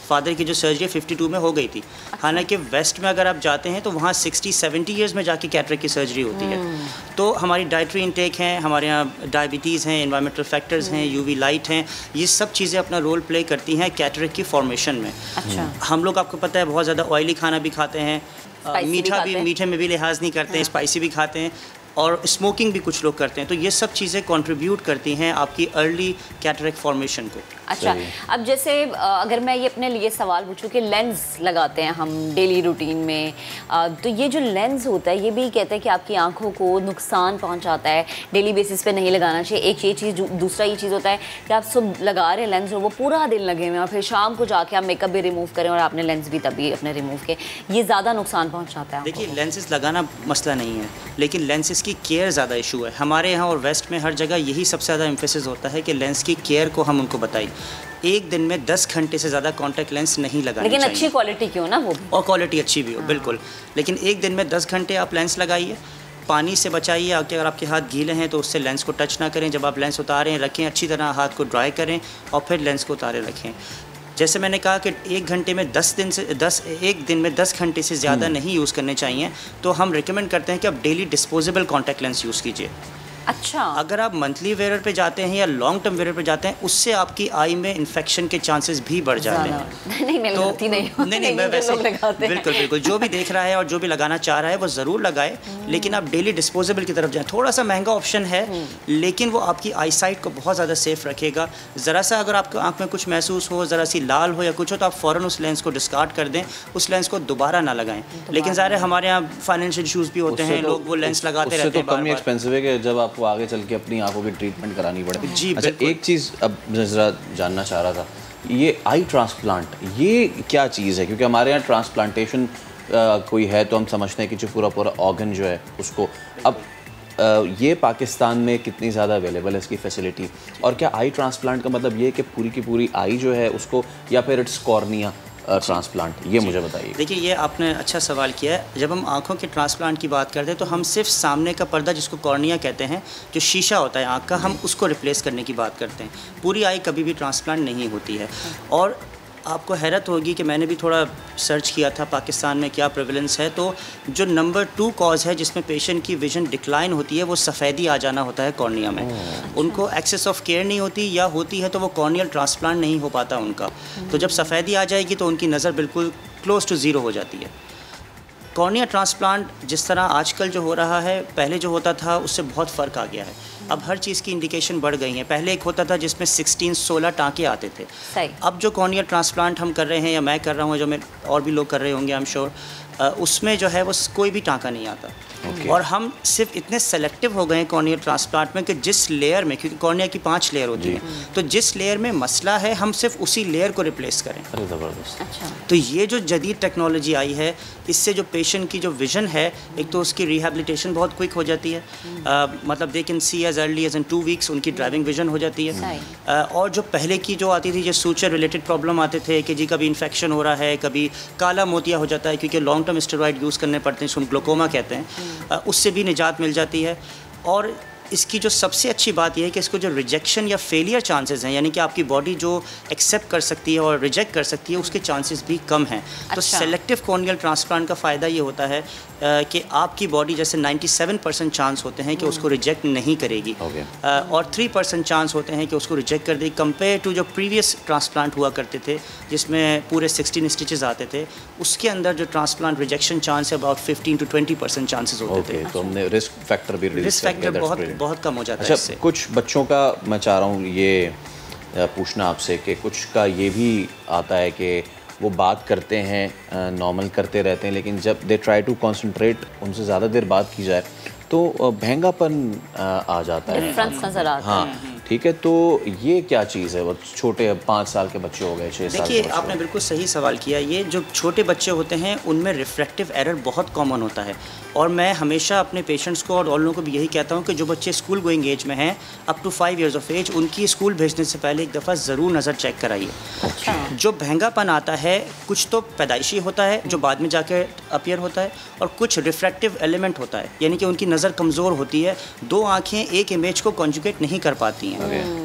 फादर की जो सर्जरी 52 में हो गई थी। हालांकि वेस्ट में अगर आप जाते हैं तो वहाँ 60-70 ईयर्स में जाके कैटरेक्ट की सर्जरी होती है। तो हमारी डाइटरी इंटेक हैं, हमारे यहाँ डायबिटीज़ हैं, एनवायरमेंटल फैक्टर्स हैं, UV लाइट हैं, ये सब चीज़ें अपना रोल प्ले करती हैं कैटरेक्ट की फॉर्मेशन में। अच्छा। हम लोग, आपको पता है, बहुत ज़्यादा ऑयली खाना भी खाते हैं, मीठा भी, मीठे में भी लिहाज नहीं करते हैं, स्पाइसी भी खाते हैं। और स्मोकिंग भी कुछ लोग करते हैं, तो ये सब चीज़ें कंट्रीब्यूट करती हैं आपकी अर्ली कैटरेक्ट फॉर्मेशन को।
अच्छा, अब जैसे अगर मैं ये अपने लिए सवाल पूछूं कि लेंस लगाते हैं हम डेली रूटीन में, तो ये जो लेंस होता है ये भी कहते हैं कि आपकी आंखों को नुकसान पहुंचाता है, डेली बेसिस पे नहीं लगाना चाहिए। एक ये चीज़, दूसरा ये चीज़ होता है कि आप सब लगा रहे हैं लेंस और वो पूरा दिन लगे हुए हैं और फिर शाम को जाके आप मेकअप भी रिमूव करें और आपने लेंस भी तभी अपने रिमूव के, ये ज़्यादा नुकसान पहुँचाता है।
देखिए, लेंसेज लगाना मसला नहीं है, लेकिन लेंसेज की केयर ज़्यादा इशू है। हमारे यहाँ और वेस्ट में हर जगह यही सबसे ज़्यादा एम्फेसिस होता है कि लेंस की केयर को हम उनको बताएं। एक दिन में 10 घंटे से ज़्यादा कॉन्टैक्ट लेंस नहीं लगाना चाहिए,
लेकिन अच्छी क्वालिटी की हो ना वो भी,
और क्वालिटी अच्छी भी हो। बिल्कुल, लेकिन एक दिन में 10 घंटे आप लेंस लगाइए। पानी से बचाइए, अगर आपके हाथ गीले हैं तो उससे लेंस को टच ना करें। जब आप लेंस उतारें रखें, अच्छी तरह हाथ को ड्राई करें और फिर लेंस को उतारे रखें। जैसे मैंने कहा कि एक दिन में 10 घंटे से ज़्यादा नहीं यूज़ करने चाहिए, तो हम रिकमेंड करते हैं कि आप daily disposable contact lens use कीजिए।
अच्छा,
अगर आप मंथली वेयर पे जाते हैं या लॉन्ग टर्म वेयर पे जाते हैं, उससे आपकी आई में इन्फेक्शन के चांसेस भी बढ़ जाते हैं।
नहीं, मैं लगाती नहीं,
मैं वैसे बिल्कुल जो भी देख रहा है और जो भी लगाना चाह रहा है वो ज़रूर लगाए, लेकिन आप डेली डिस्पोजेबल की तरफ जाएं। थोड़ा सा महंगा ऑप्शन है, लेकिन वो आपकी आई साइट को बहुत ज़्यादा सेफ रखेगा। ज़रा सा अगर आपको आँख में कुछ महसूस हो, ज़रा सी लाल हो या कुछ हो, तो आप फ़ौरन उस लेंस को डिस्कार्ड कर दें, उस लेंस को दोबारा ना लगाएं। लेकिन ज़ाहिर है हमारे यहाँ फाइनेंशियल इशूज़ भी होते हैं, लोग वो लेंस लगाते रहते हैं।
तो कम एक्सपेंसिव है कि जब आपको आगे चल के अपनी आंखों की ट्रीटमेंट करानी पड़े।
जी,
अच्छा, एक चीज़ अब ज़रा जानना चाह रहा था, ये आई ट्रांसप्लांट ये क्या चीज़ है? क्योंकि हमारे यहाँ ट्रांसप्लांटेशन कोई है तो हम समझते हैं कि जो पूरा ऑर्गन जो है उसको, अब ये पाकिस्तान में कितनी ज़्यादा अवेलेबल है इसकी फैसिलिटी, और क्या आई ट्रांसप्लांट का मतलब ये है कि पूरी की पूरी आई जो है उसको, या फिर इट्स कॉर्निया ट्रांसप्लांट? ये मुझे बताइए।
देखिए, ये आपने अच्छा सवाल किया है। जब हम आंखों के ट्रांसप्लांट की बात करते हैं तो हम सिर्फ सामने का पर्दा, जिसको कॉर्निया कहते हैं, जो शीशा होता है आंख का, हम उसको रिप्लेस करने की बात करते हैं। पूरी आई कभी भी ट्रांसप्लांट नहीं होती है। और आपको हैरत होगी कि मैंने भी थोड़ा सर्च किया था पाकिस्तान में क्या प्रेवलेंस है, तो जो नंबर 2 कॉज है जिसमें पेशेंट की विजन डिक्लाइन होती है, वो सफ़ेदी आ जाना होता है कॉर्निया में। उनको एक्सेस ऑफ केयर नहीं होती, या होती है तो वो कॉर्नियल ट्रांसप्लांट नहीं हो पाता उनका। तो जब सफ़ेदी आ जाएगी तो उनकी नज़र बिल्कुल क्लोज टू ज़ीरो हो जाती है। कॉर्निया ट्रांसप्लांट जिस तरह आजकल जो हो रहा है, पहले जो होता था उससे बहुत फ़र्क आ गया है। अब हर चीज़ की इंडिकेशन बढ़ गई है। पहले एक होता था जिसमें 16 टाँके आते थे। अब जो कॉर्निया ट्रांसप्लांट हम कर रहे हैं या मैं कर रहा हूँ, जो मैं और भी लोग कर रहे होंगे आई एम श्योर, उसमें जो है वो कोई भी टाँका नहीं आता। और हम सिर्फ इतने सेलेक्टिव हो गए हैं कॉर्निया ट्रांसप्लांट में कि जिस लेयर में, क्योंकि कॉर्निया की 5 लेयर होती है, तो जिस लेयर में मसला है हम सिर्फ उसी लेयर को रिप्लेस करें।
अरे ज़बरदस्त।
अच्छा,
तो ये जो जदीद टेक्नोलॉजी आई है, इससे जो पेशेंट की जो विजन है, एक तो उसकी रिहैबिलिटेशन बहुत क्विक हो जाती है। मतलब they can see as early as in 2 weeks उनकी ड्राइविंग विजन हो जाती है। और जो पहले की जो आती थी, जो सूचर रिलेटेड प्रॉब्लम आते थे कि जी कभी इन्फेक्शन हो रहा है, कभी काला मोतिया हो जाता है, क्योंकि लॉन्ग टर्म स्टेरॉइड यूज़ करने पड़ते हैं, जिसको ग्लूकोमा कहते हैं, उससे भी निजात मिल जाती है। और इसकी जो सबसे अच्छी बात यह है कि इसको जो रिजेक्शन या फेलियर चांसेस हैं, यानी कि आपकी बॉडी जो एक्सेप्ट कर सकती है और रिजेक्ट कर सकती है, उसके चांसेस भी कम हैं। तो सेलेक्टिव कॉर्नियल ट्रांसप्लांट का फ़ायदा ये होता है कि आपकी बॉडी जैसे 97% चांस होते हैं कि उसको रिजेक्ट नहीं करेगी, और 3% चांस होते हैं कि उसको रिजेक्ट कर देगी, कंपेयर टू जो प्रीवियस ट्रांसप्लांट हुआ करते थे जिसमें पूरे 16 स्टिचेस आते थे। उसके अंदर जो ट्रांसप्लांट रिजेक्शन चांस है अबाउट 15 to 20% चांसेस होते थे।
तो हमने रिस्क फैक्टर भी
रिस्क फैक्टर बहुत कम हो जाता है इससे।
कुछ बच्चों का मैं चाह रहा हूँ ये पूछना आपसे कि कुछ का ये भी आता है कि वो बात करते हैं, नॉर्मल करते रहते हैं, लेकिन जब दे ट्राई टू कंसंट्रेट, उनसे ज़्यादा देर बात की जाए तो भैंगापन आ जाता है,
डिफरेंस नजर आता है।
हाँ, ठीक है। तो ये क्या चीज़ है? वो छोटे 5 साल के बच्चे हो गए, 6 साल के।
देखिए, आपने बिल्कुल सही सवाल किया। ये जो छोटे बच्चे होते हैं उनमें रिफ्रैक्टिव एरर बहुत कॉमन होता है, और मैं हमेशा अपने पेशेंट्स को और लोगों को भी यही कहता हूँ कि जो बच्चे स्कूल गोइंग एज में हैं, up to 5 years of age, उनकी स्कूल भेजने से पहले एक दफ़ा ज़रूर नज़र चेक कराइए।
अच्छा।
जो भैंगापन आता है, कुछ तो पैदाइशी होता है जो बाद में जाकर अपीयर होता है, और कुछ रिफ्रैक्टिव एलिमेंट होता है, यानी कि उनकी नज़र कमज़ोर होती है, 2 आँखें एक इमेज को कॉन्जुगेट नहीं कर पाती हैं।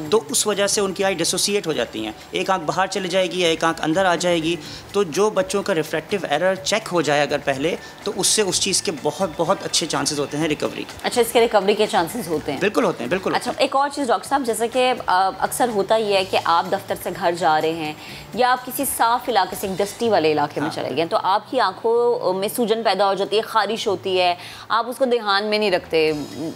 तो उस वजह से उनकी आई डिसोसिएट हो जाती हैं, एक आंख बाहर चली जाएगी या एक आंख अंदर आ जाएगी। तो जो बच्चों का रिफ्रैक्टिव एरर चेक हो जाए अगर पहले, तो उससे उस चीज़ के बहुत बहुत अच्छे चांसेस होते हैं रिकवरी के।
अच्छा, इसके रिकवरी के चांसेस होते हैं?
बिल्कुल होते हैं, बिल्कुल।
अच्छा, एक और चीज़ डॉक्टर साहब, जैसे कि अक्सर होता ही है कि आप दफ्तर से घर जा रहे हैं या आप किसी साफ इलाके से डस्टी वाले इलाके में चले गए, तो आपकी आंखों में सूजन पैदा हो जाती है, खारिश होती है, आप उसको ध्यान में नहीं रखते,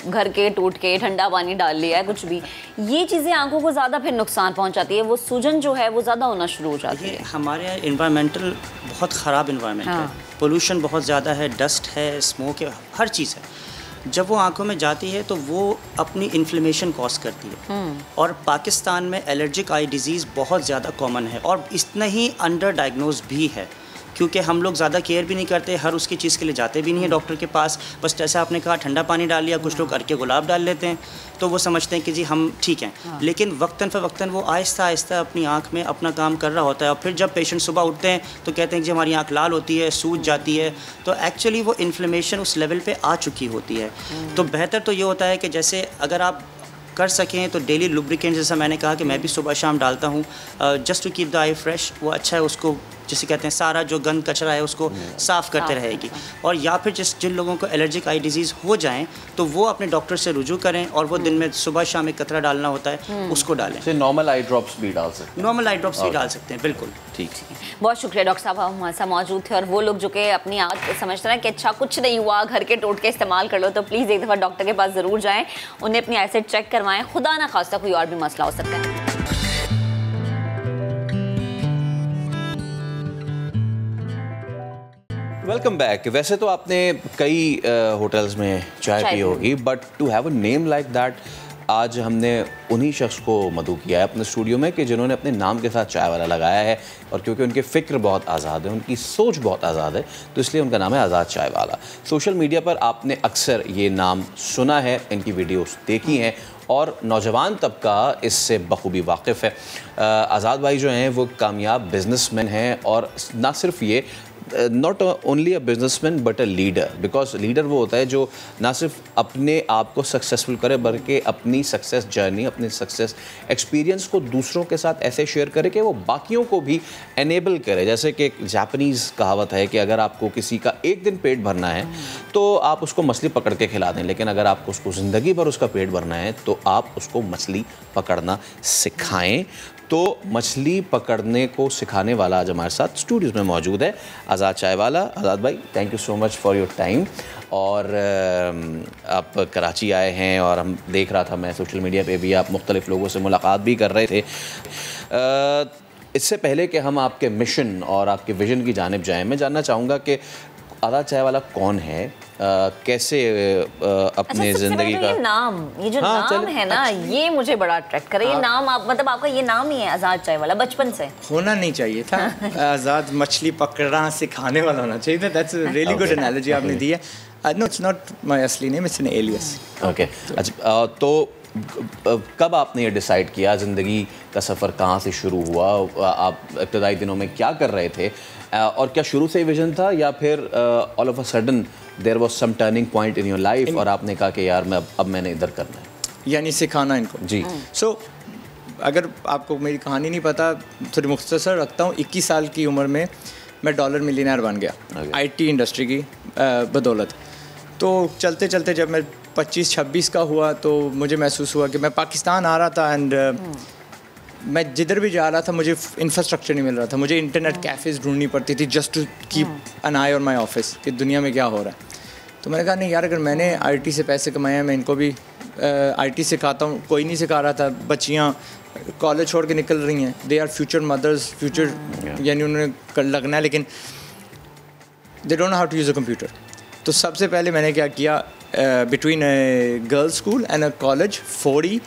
घर के टूट के ठंडा पानी डाल लिया है, कुछ भी, ये चीज़ें आंखों को ज़्यादा फिर नुकसान पहुंचाती है, वो सूजन जो है वो ज़्यादा होना शुरू हो जाती है।
हमारे यहाँ इन्वायरमेंटल बहुत ख़राब इन्वायरमेंट है, पोल्यूशन बहुत ज़्यादा है, डस्ट है, स्मोक है, हर चीज़ है। जब वो आंखों में जाती है तो वो अपनी इन्फ्लेमेशन कॉज करती है। और पाकिस्तान में एलर्जिक आई डिज़ीज़ बहुत ज़्यादा कॉमन है और इतना ही अंडर डायग्नोज भी है, क्योंकि हम लोग ज़्यादा केयर भी नहीं करते, हर उसकी चीज़ के लिए जाते भी नहीं है डॉक्टर के पास। बस जैसे आपने कहा ठंडा पानी डाल लिया, कुछ लोग अर्के गुलाब डाल लेते हैं, तो वो समझते हैं कि जी हम ठीक हैं। लेकिन वक्तन फ़वक्तन वो आहिस्ता आहिस्ता अपनी आँख में अपना काम कर रहा होता है। और फिर जब पेशेंट सुबह उठते हैं तो कहते हैं कि हमारी आँख लाल होती है, सूज जाती है, तो एक्चुअली वो इन्फ्लेमेशन उस लेवल पे आ चुकी होती है। तो बेहतर तो ये होता है कि जैसे अगर आप कर सकें तो डेली लुब्रिकेंट, जैसा मैंने कहा कि मैं भी सुबह शाम डालता हूँ, just to keep the eye fresh, वो अच्छा है, उसको जिसे कहते हैं सारा जो गंद कचरा है उसको साफ़ करते रहेगी। और या फिर जिन लोगों को एलर्जिक आई डिज़ीज़ हो जाएं तो वो अपने डॉक्टर से रुजू करें और वो दिन में सुबह शाम एक कतरा डालना होता है, उसको डालें।
नॉर्मल आई ड्रॉप्स भी डाल सकते हैं?
नॉर्मल आई ड्रॉप्स भी डाल सकते हैं, बिल्कुल।
ठीक।
बहुत शुक्रिया डॉक्टर साहब, आप हमारे साथ मौजूद थे। और वो लोग जो कि अपनी आँख समझते हैं कि अच्छा कुछ नहीं हुआ, घर के टोटके इस्तेमाल कर लो, तो प्लीज़ एक दफ़ा डॉक्टर के पास ज़रूर जाएँ, उन्हें अपनी आईसाइट चेक करवाएं, खुदा ना खास्ता कोई और भी मसला हो सकता है।
Welcome back. वैसे तो आपने कई होटल्स में चाय पी होगी, but to have a name like that, आज हमने उन्हीं शख्स को मदऊ किया है अपने स्टूडियो में कि जिन्होंने अपने नाम के साथ चाय वाला लगाया है। और क्योंकि उनके फ़िक्र बहुत आज़ाद है, उनकी सोच बहुत आज़ाद है, तो इसलिए उनका नाम है आज़ाद चाय वाला। सोशल मीडिया पर आपने अक्सर ये नाम सुना है, इनकी वीडियोस देखी हैं और नौजवान तबका इससे बखूबी वाकिफ़ है। आज़ाद भाई जो हैं वो कामयाब बिजनेसमैन हैं, और ना सिर्फ ये, not only a businessman but a leader, because leader वो होता है जो ना सिर्फ अपने आप को सक्सेसफुल करे बल्कि अपनी सक्सेस जर्नी, अपनी सक्सेस एक्सपीरियंस को दूसरों के साथ ऐसे शेयर करे कि वो बाकियों को भी एनेबल करे। जैसे कि एक जापानीज़ कहावत है कि अगर आपको किसी का एक दिन पेट भरना है तो आप उसको मछली पकड़ के खिला दें, लेकिन अगर आपको उसको ज़िंदगी भर उसका पेट भरना है तो आप उसको मछली पकड़ना सिखाएं। तो मछली पकड़ने को सिखाने वाला आज हमारे साथ स्टूडियोज़ में मौजूद है आज़ाद चाय वाला। आज़ाद भाई, thank you so much for your time. और आप कराची आए हैं और हम देख रहा था मैं सोशल मीडिया पे भी, आप मुख्तलिफ़ लोगों से मुलाकात भी कर रहे थे। इससे पहले कि हम आपके मिशन और आपके विज़न की जानिब जाएँ, मैं जानना चाहूँगा कि आज़ाद चाय वाला कौन है, कैसे अपने ज़िंदगी का
नाम, ये जो नाम है ना, ये मुझे बड़ा अट्रैक्ट करे। ये नाम आप, मतलब आपका ये नाम ही है आज़ाद चाय वाला, बचपन से होना
नहीं चाहिए था। आज़ाद मछली पकड़ना सिखाने वाला होना चाहिए था। That's a really good analogy आपने दी है। नो, इट्स नॉट माय असली name, it's an alias.
Okay, अच्छा, तो कब आपने ये डिसाइड किया, ज़िंदगी का सफ़र कहाँ से शुरू हुआ, आप इब्तदाई दिनों में क्या कर रहे थे, और क्या शुरू से ही विजन था या फिर all of a sudden there was some turning point in your life और आपने कहा कि यार मैं अब मैंने इधर करना है,
यानी सिखाना इनको? जी। सो अगर आपको मेरी कहानी नहीं पता, थोड़ी मुख्तसर रखता हूँ। 21 साल की उम्र में मैं डॉलर मिलियनेयर बन गया, IT इंडस्ट्री की बदौलत। तो चलते चलते जब मैं 25-26 का हुआ तो मुझे महसूस हुआ कि मैं पाकिस्तान आ रहा था एंड मैं जिधर भी जा रहा था मुझे इंफ्रास्ट्रक्चर नहीं मिल रहा था। मुझे इंटरनेट कैफ़ेज़ ढूंढनी पड़ती थी just to keep an eye on my office कि दुनिया में क्या हो रहा है। तो मैंने कहा नहीं यार, अगर मैंने IT से पैसे कमाए हैं, मैं इनको भी IT सिखाता हूँ। कोई नहीं सिखा रहा था। बच्चियाँ कॉलेज छोड़ के निकल रही हैं, they are future mothers, future यानी उन्होंने लगना है, लेकिन they don't know how to use a computer. तो सबसे पहले मैंने क्या किया, between girls school and a college 40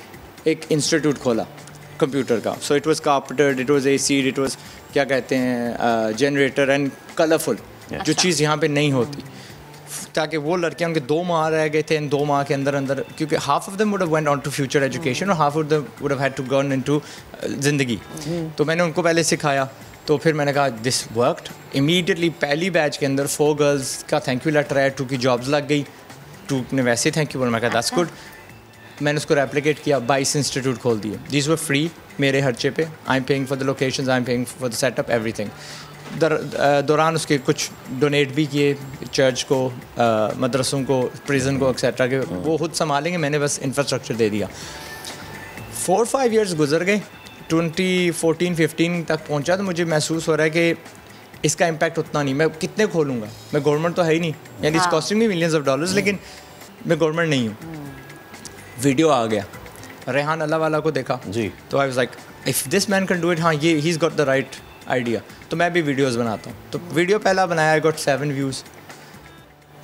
एक इंस्टीट्यूट खोला कंप्यूटर का। So it was carpeted, it was ACed, it was क्या कहते हैं जनरेटर एंड कलरफुल, जो चीज़ यहाँ पे नहीं होती, ताकि वो लड़कियाँ, उनके 2 माह रह गए थे। इन 2 माह के अंदर अंदर, क्योंकि half of them would have went on to future education और half of them would have had to gone into ज़िंदगी। तो मैंने उनको पहले सिखाया। तो फिर मैंने कहा दिस वर्कड इमीडिएटली। पहली बैच के अंदर 4 गर्ल्स का थैंक यू लेटर आया, 2 की जॉब्स लग गई, 2 ने वैसे थैंक यू बोला। मैं कहा दैट्स गुड। मैंने उसको रेप्लिकेट किया, 22 इंस्टीट्यूट खोल दिए। दीज वर फ्री मेरे खर्चे पे। I am paying for the locations, I am paying for the setup, everything. दौरान उसके कुछ डोनेट भी किए चर्च को, मदरसों को, प्रिजन को एक्सेट्रा के, वो खुद संभालेंगे, मैंने बस इंफ्रास्ट्रक्चर दे दिया। 4-5 इयर्स गुजर गए, 2014-15 तक पहुंचा, तो मुझे महसूस हो रहा है कि इसका इम्पैक्ट उतना नहीं, मैं कितने खोलूँगा, मैं गवर्नमेंट तो है ही नहीं, यानी it's costing me millions of dollars, लेकिन मैं गवर्नमेंट नहीं हूँ। वीडियो आ गया, रेहान अल्लाह वाला को देखा
जी,
तो I was like if this man can do it, हाँ ये he is got the right idea, तो मैं भी वीडियोस बनाता हूँ। तो वीडियो पहला बनाया, आई गॉट 7 व्यूज़।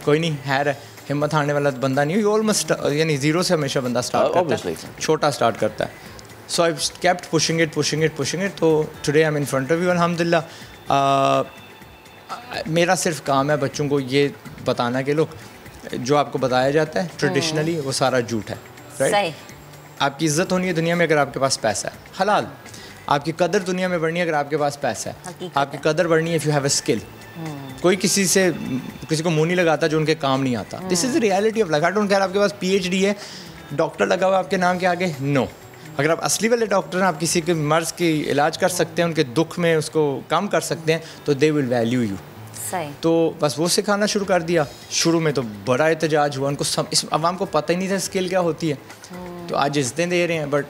कोई नहीं, है हिम्मत हारने वाला बंदा नहीं, ऑलमोस्ट यानी ज़ीरो से हमेशा बंदा स्टार्ट करता है, छोटा स्टार्ट करता है। सो आई केप्ट पुशिंग इट, तो today I am in front of you अल्हम्दुलिल्लाह। मेरा सिर्फ काम है बच्चों को ये बताना कि लोग जो आपको बताया जाता है ट्रेडिशनली वो सारा झूठ है, राइट? आपकी इज्जत होनी है दुनिया में अगर आपके पास पैसा है, हलाल। आपकी कदर दुनिया में बढ़नी है अगर आपके पास पैसा है। आपकी कदर बढ़नी है if you have a skill. कोई किसी को मुंह नहीं लगाता जो उनके काम नहीं आता। This is the reality of life. I don't care आपके पास PhD है, डॉक्टर लगा हुआ आपके नाम के आगे, नो। अगर आप असली वाले डॉक्टर हैं, आप किसी के मर्ज़ की इलाज कर सकते हैं, उनके दुख में उसको कम कर सकते हैं, तो दे विल वैल्यू यू। तो बस वो सिखाना शुरू कर दिया। शुरू में तो बड़ा एहतजाज हुआ, उनको इस अवाम को पता ही नहीं था स्किल क्या होती है, तो आज इज्जतें दे रहे हैं, बट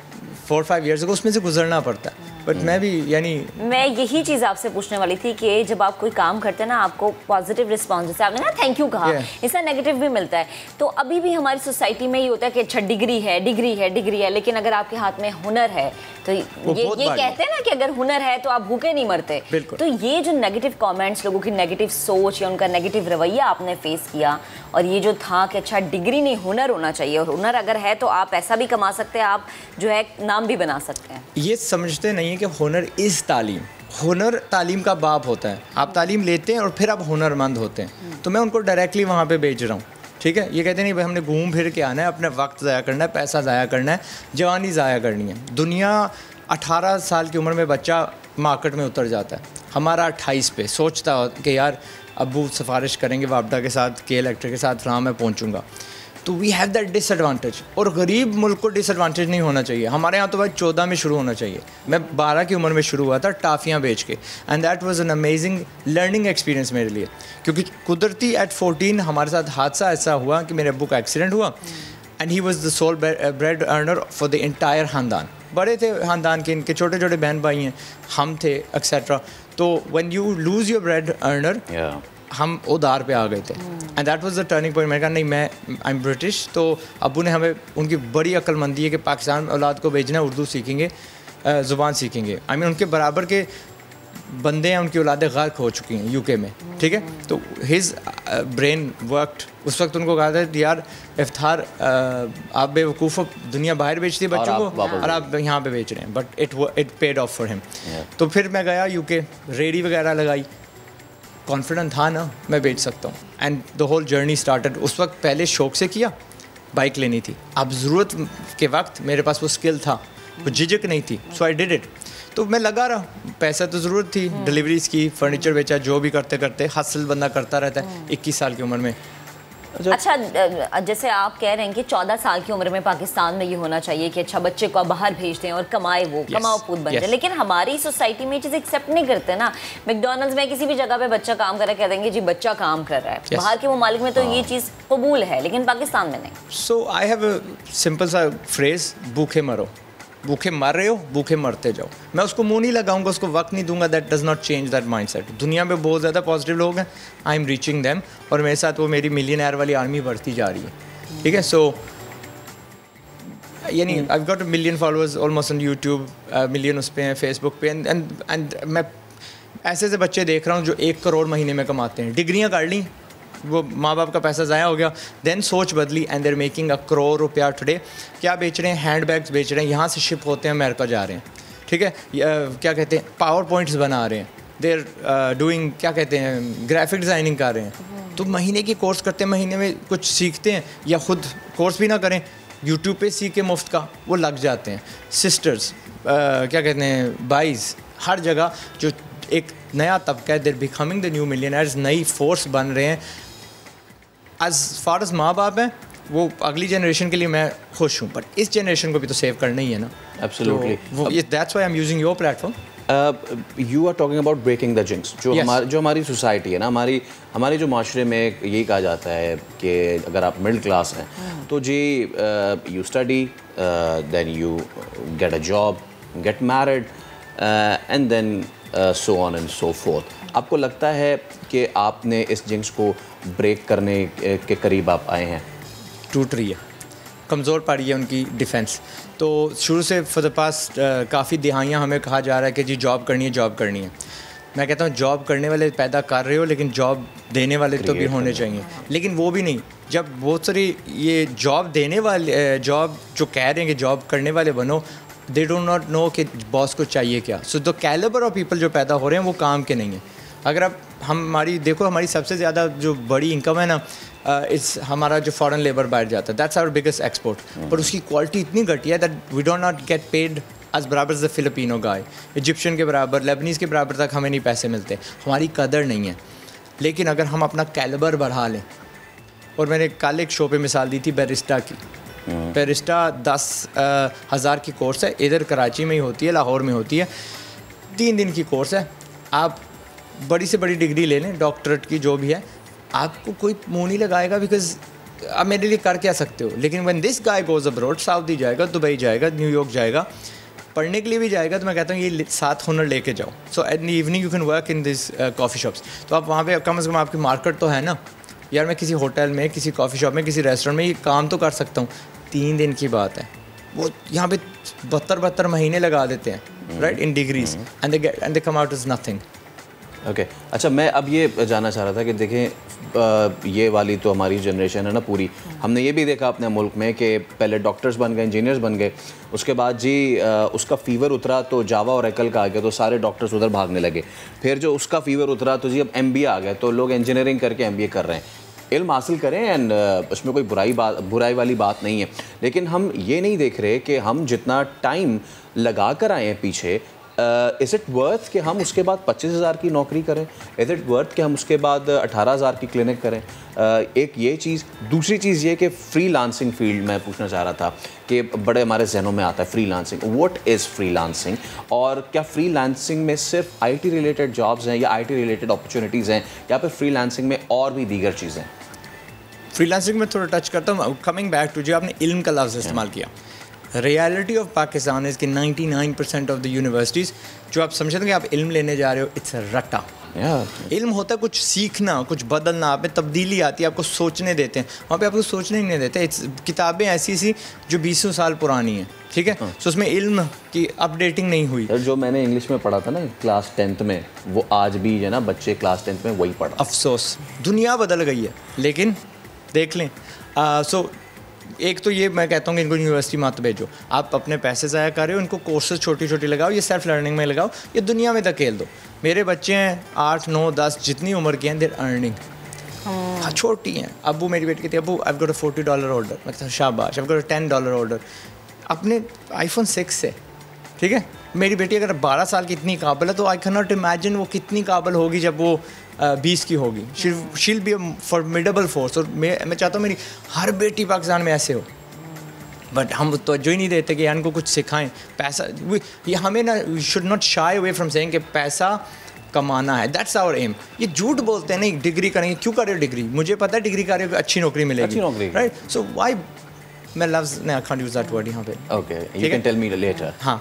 4-5 ईयर्स को उसमें से गुजरना पड़ता है। बट मैं भी यानी
मैं यही चीज़ आपसे पूछने वाली थी कि जब आप कोई काम करते हैं ना, आपको पॉजिटिव रिस्पॉन्स, जैसे आपने ना थैंक यू कहा, इसका नेगेटिव भी मिलता है। तो अभी भी हमारी सोसाइटी में ये होता है कि अच्छा डिग्री है, लेकिन अगर आपके हाथ में हुनर है तो ये कहते हैं ना कि अगर हुनर है तो आप भूखे नहीं मरते। तो ये जो नेगेटिव कमेंट्स, लोगों की नेगेटिव सोच या उनका नेगेटिव रवैया आपने फेस किया, और ये जो था कि अच्छा डिग्री नहीं हुनर होना चाहिए, और हुनर अगर है तो आप पैसा भी कमा सकते हैं, आप जो है नाम भी बना सकते हैं,
ये समझते नहीं है कि हुनर इज़ तालीम। हुनर तालीम का बाप होता है। आप तालीम लेते हैं और फिर आप हुनरमंद होते हैं। तो मैं उनको डायरेक्टली वहाँ पे बेच रहा हूँ, ठीक है? ये कहते नहीं भाई हमने घूम फिर के आना है, अपना वक्त ज़ाया करना है, पैसा ज़ाया करना है, जवानी ज़ाया करनी है। दुनिया 18 साल की उम्र में बच्चा मार्केट में उतर जाता है, हमारा 28 पे सोचता हो कि यार अब्बू सिफारिश करेंगे वापडा के साथ, के इलेक्ट्रिक के साथ, फ़लाँ मैं पहुँचूँगा। तो वी हैव दैट डिसएडवांटेज। और गरीब मुल्क को डिसएडवांटेज नहीं होना चाहिए। हमारे यहाँ तो भाई 14 में शुरू होना चाहिए। मैं 12 की उम्र में शुरू हुआ था टाफ़ियाँ बेच के, and that was an amazing learning experience मेरे लिए, क्योंकि कुदरती एट 14 हमारे साथ हादसा ऐसा हुआ कि मेरे अब्बू का एक्सीडेंट हुआ, and he was the sole bread earner for the entire ख़ानदान। बड़े थे ख़ानदान के, इनके छोटे छोटे बहन भाई हैं, हम थे एक्सेट्रा। तो when you lose your bread earner, हम उधार पे आ गए थे, and that was the turning point. मैंने कहा नहीं, मैं आई एम ब्रिटिश। तो अब्बू ने हमें, उनकी बड़ी अक्लमंदी है कि पाकिस्तान औलाद को भेजना है, उर्दू सीखेंगे, ज़ुबान सीखेंगे। आई मीन उनके बराबर के बंदे हैं, उनकी औलादें गर्क हो चुकी हैं UK में, ठीक है? तो हिज ब्रेन वर्कड। उस वक्त उनको कहा था यार इफ्तार आप बेवकूफ़, दुनिया बाहर बेचती है बच्चों को और आप यहाँ पे बेच रहे हैं, but it paid of for him. तो फिर मैं गया UK, रेडी वगैरह लगाई, कॉन्फिडेंट था ना मैं बेच सकता हूँ, and the whole journey started. उस वक्त पहले शौक से किया, बाइक लेनी थी, अब ज़रूरत के वक्त मेरे पास वो स्किल था, वो झिझक नहीं थी, सो आई डिड इट। तो मैं लगा रहा, पैसा तो ज़रूरत थी, डिलीवरीज की, फर्नीचर बेचा, जो भी करते करते हसल बंदा करता रहता है 21 साल की उम्र में।
अच्छा, जैसे आप कह रहे हैं कि 14 साल की उम्र में पाकिस्तान में ये होना चाहिए कि अच्छा बच्चे को बाहर भेज दें और कमाए, वो कमाओ पूत बन जाए, लेकिन हमारी सोसाइटी में ये चीज़ एक्सेप्ट नहीं करते ना। मैकडॉनल्ड्स में किसी भी जगह पे बच्चा काम कर रहा है, कह देंगे जी बच्चा काम कर रहा है। बाहर के ममालिक में तो ये चीज़ कबूल है, लेकिन पाकिस्तान में नहीं।
सो आई हैव अ सिंपल सा फ्रेज, भूखे मरो। भूखे मर रहे हो, भूखे मरते जाओ। मैं उसको मुंह नहीं लगाऊंगा, उसको वक्त नहीं दूंगा। That does not change that mindset. दुनिया में बहुत ज़्यादा पॉजिटिव लोग हैं, आई एम रीचिंग देम, और मेरे साथ वो मेरी मिलियनेयर वाली आर्मी बढ़ती जा रही है, ठीक है? सो यानी I got 1 million followers almost on YouTube, million उस पर हैं फेसबुक पे, एंड मैं ऐसे ऐसे बच्चे देख रहा हूँ जो 1 करोड़ महीने में कमाते हैं, डिग्रियाँ कर ली, वो माँ बाप का पैसा ज़ाया हो गया, देन सोच बदली, एंड देर मेकिंग 1 करोड़ रुपया टुडे। क्या बेच रहे हैं? हैंड बैग्स बेच रहे हैं, यहाँ से शिप होते हैं, अमेरिका जा रहे हैं, ठीक है? क्या कहते हैं, पावर पॉइंट्स बना रहे हैं, देर डूइंग, क्या कहते हैं, ग्राफिक डिज़ाइनिंग कर रहे हैं। तो महीने की कोर्स करते हैं, महीने में कुछ सीखते हैं, या ख़ुद कोर्स भी ना करें, यूट्यूब पे सीख के मुफ्त का वो लग जाते हैं। सिस्टर्स, क्या कहते हैं, बाइज, हर जगह जो एक नया तबका है, देर बिकमिंग द न्यू मिलियनर्स, नई फोर्स बन रहे हैं। एज फार एज माँ बाप हैं, वो अगली जनरेशन के लिए मैं खुश हूँ, बट इस जनरेशन को भी तो सेव करना ही है ना।
Absolutely,
that's why I am using your platform.
You are talking about breaking the jinx, जो हमारी सोसाइटी है ना, हमारी जो माशरे में यही कहा जाता है कि अगर आप मिडिल क्लास हैं तो जी you study, then you get a job, get married and then so on and so forth. आपको लगता है कि आपने इस जिंक्स को ब्रेक करने के करीब आप आए हैं?
टूट रही है, कमज़ोर पड़ी है उनकी डिफेंस। तो शुरू से फॉर द पास्ट काफ़ी दिहाइयाँ हमें कहा जा रहा है कि जी जॉब करनी है, जॉब करनी है। मैं कहता हूँ जॉब करने वाले पैदा कर रहे हो, लेकिन जॉब देने वाले तो भी होने चाहिए। लेकिन वो भी नहीं, जब बहुत सारी ये जॉब देने वाले, जॉब जो कह रहे हैं कि जॉब करने वाले बनो, दे डोंट नॉट नो कि बॉस को चाहिए क्या। So the calibre of people जो पैदा हो रहे हैं वो काम के नहीं है। अगर आप हमारी देखो, हमारी सबसे ज़्यादा जो बड़ी इनकम है ना, इस हमारा जो फॉरेन लेबर बाहर जाता है, दैट्स आवर बिगेस्ट एक्सपोर्ट। पर उसकी क्वालिटी इतनी घटिया है that we don't not get paid as बराबर द फिलिपिनो गाय। इजिप्शियन के बराबर, लेबनीज़ के बराबर तक हमें नहीं पैसे मिलते, हमारी कदर नहीं है। लेकिन अगर हम अपना कैलिबर बढ़ा लें, और मैंने कल एक शो पे मिसाल दी थी बैरिस्टा की। बैरिस्टा 10,000 की कोर्स है, इधर कराची में ही होती है, लाहौर में होती है, 3 दिन की कोर्स है। आप बड़ी से बड़ी डिग्री ले लें, डॉक्टरेट की जो भी है, आपको कोई मुँह नहीं लगाएगा, बिकॉज आप मेरे लिए कर क्या सकते हो। लेकिन when this guy goes abroad, Saudi जाएगा, दुबई जाएगा, न्यूयॉर्क जाएगा, पढ़ने के लिए भी जाएगा, तो मैं कहता हूँ ये 7 हुनर लेके जाओ। So at the evening you can work in this coffee shops. तो आप वहाँ पे कम से कम आपकी मार्केट तो है ना यार। मैं किसी होटल में, किसी कॉफ़ी शॉप में, किसी रेस्टोरेंट में ये काम तो कर सकता हूँ। 3 दिन की बात है, वो यहाँ पे 72 महीने लगा देते हैं, right, in degrees, and they come out is nothing.
Okay, अच्छा, मैं अब ये जानना चाह रहा था कि देखें, ये वाली तो हमारी जनरेशन है ना पूरी, हमने ये भी देखा अपने मुल्क में कि पहले डॉक्टर्स बन गए, इंजीनियर्स बन गए, उसके बाद जी उसका फ़ीवर उतरा तो जावा और एकल का आ गया, तो सारे डॉक्टर्स उधर भागने लगे। फिर जो उसका फ़ीवर उतरा तो जी अब MBA आ गए, तो लोग इंजीनियरिंग करके MBA कर रहे हैं। इल्म हासिल करें एंड उसमें कोई बुराई वाली बात नहीं है, लेकिन हम ये नहीं देख रहे कि हम जितना टाइम लगा कर आए हैं पीछे, इज़ इट वर्थ कि हम उसके बाद 25,000 की नौकरी करें? इज़ इट वर्थ कि हम उसके बाद 18,000 की क्लिनिक करें? एक ये चीज़। दूसरी चीज़ ये कि फ्रीलांसिंग फील्ड मैं पूछना चाह रहा था कि बड़े हमारे जहनों में आता है फ्रीलांसिंग। व्हाट इज़ फ्रीलांसिंग, और क्या फ्रीलांसिंग में सिर्फ IT रिलेटेड जॉब्स हैं या IT रिलेटेड अपॉर्चुनिटीज़ हैं, या फिर फ्रीलांसिंग में और भी दीगर चीज़ें?
फ्रीलांसिंग में थोड़ा टच करता हूँ। कमिंग बैक टू जो आपने इल्म का लफ्ज़ इस्तेमाल किया, रियलिटी ऑफ पाकिस्तान इज़ कि 99% ऑफ द यूनिवर्सिटीज़ जो आप समझते हैं कि आप इल्म लेने जा रहे हो, इट्स अ रट्टा। इल्म होता है कुछ सीखना, कुछ बदलना, आप में तब्दीली आती है, आपको सोचने देते हैं। वहाँ पे आपको सोचने ही नहीं देते। इट्स किताबें ऐसी जो 20 साल पुरानी हैं, ठीक है, तो उसमें इल्म की अपडेटिंग नहीं हुई।
जो मैंने इंग्लिश में पढ़ा था ना क्लास 10th में, वो आज भी है ना, बच्चे क्लास 10th में वही पढ़ा।
अफसोस, दुनिया बदल गई है, लेकिन देख लें। सो एक तो ये मैं कहता हूँ कि इनको यूनिवर्सिटी मत भेजो, आप अपने पैसे ज़ाया कर रहे हो, इनको कोर्सेज छोटी लगाओ, ये सेल्फ लर्निंग में लगाओ, ये दुनिया में धकेल दो। मेरे बच्चे हैं 8, 9, 10 जितनी उम्र के हैं, देर अर्निंग, हाँ छोटी हैं। अबू मेरी बेटी कहती है, Abu I got a $40 order. मैं कहता हूँ शाबाश, आई गॉट अ $10 ऑर्डर अपने iPhone 6 से, ठीक है। मेरी बेटी अगर 12 साल की इतनी काबिल है, तो आई कैन नॉट इमेजिन वो कितनी काबिल होगी जब वो 20 की होगी। She'll be a formidable force. और मैं चाहता हूँ मेरी हर बेटी पाकिस्तान में ऐसे हो, बट हम तवज्जो ही नहीं देते कि इनको कुछ सिखाएं। पैसा, ये हमें ना, we should not shy away from saying कि पैसा कमाना है, दैट्स आवर एम। ये झूठ बोलते हैं, नहीं डिग्री करेंगे, क्यों कर रहे हो डिग्री? मुझे पता है डिग्री करेंगे अच्छी नौकरी मिलेगी, राइट। सो वाई, मैं लफ्ज़ नहीं, I can't use that word यहाँ पे।
Okay, you can tell me later.
हाँ,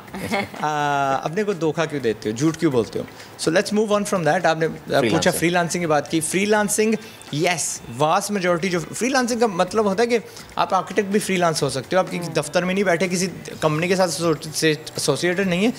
अपने को धोखा क्यों देते हो, झूठ क्यों बोलते हो? So let's move on from that. आपने पूछा फ्रीलांसिंग की बात की। फ्रीलांसिंग, यस, वास्ट मेजॉरिटी जो फ्रीलांसिंग का मतलब होता है कि आप आर्किटेक्ट भी फ्रीलांस हो सकते हो। आप किसी दफ्तर में नहीं बैठे, किसी कंपनी के साथ एसोसिएटेड नहीं है,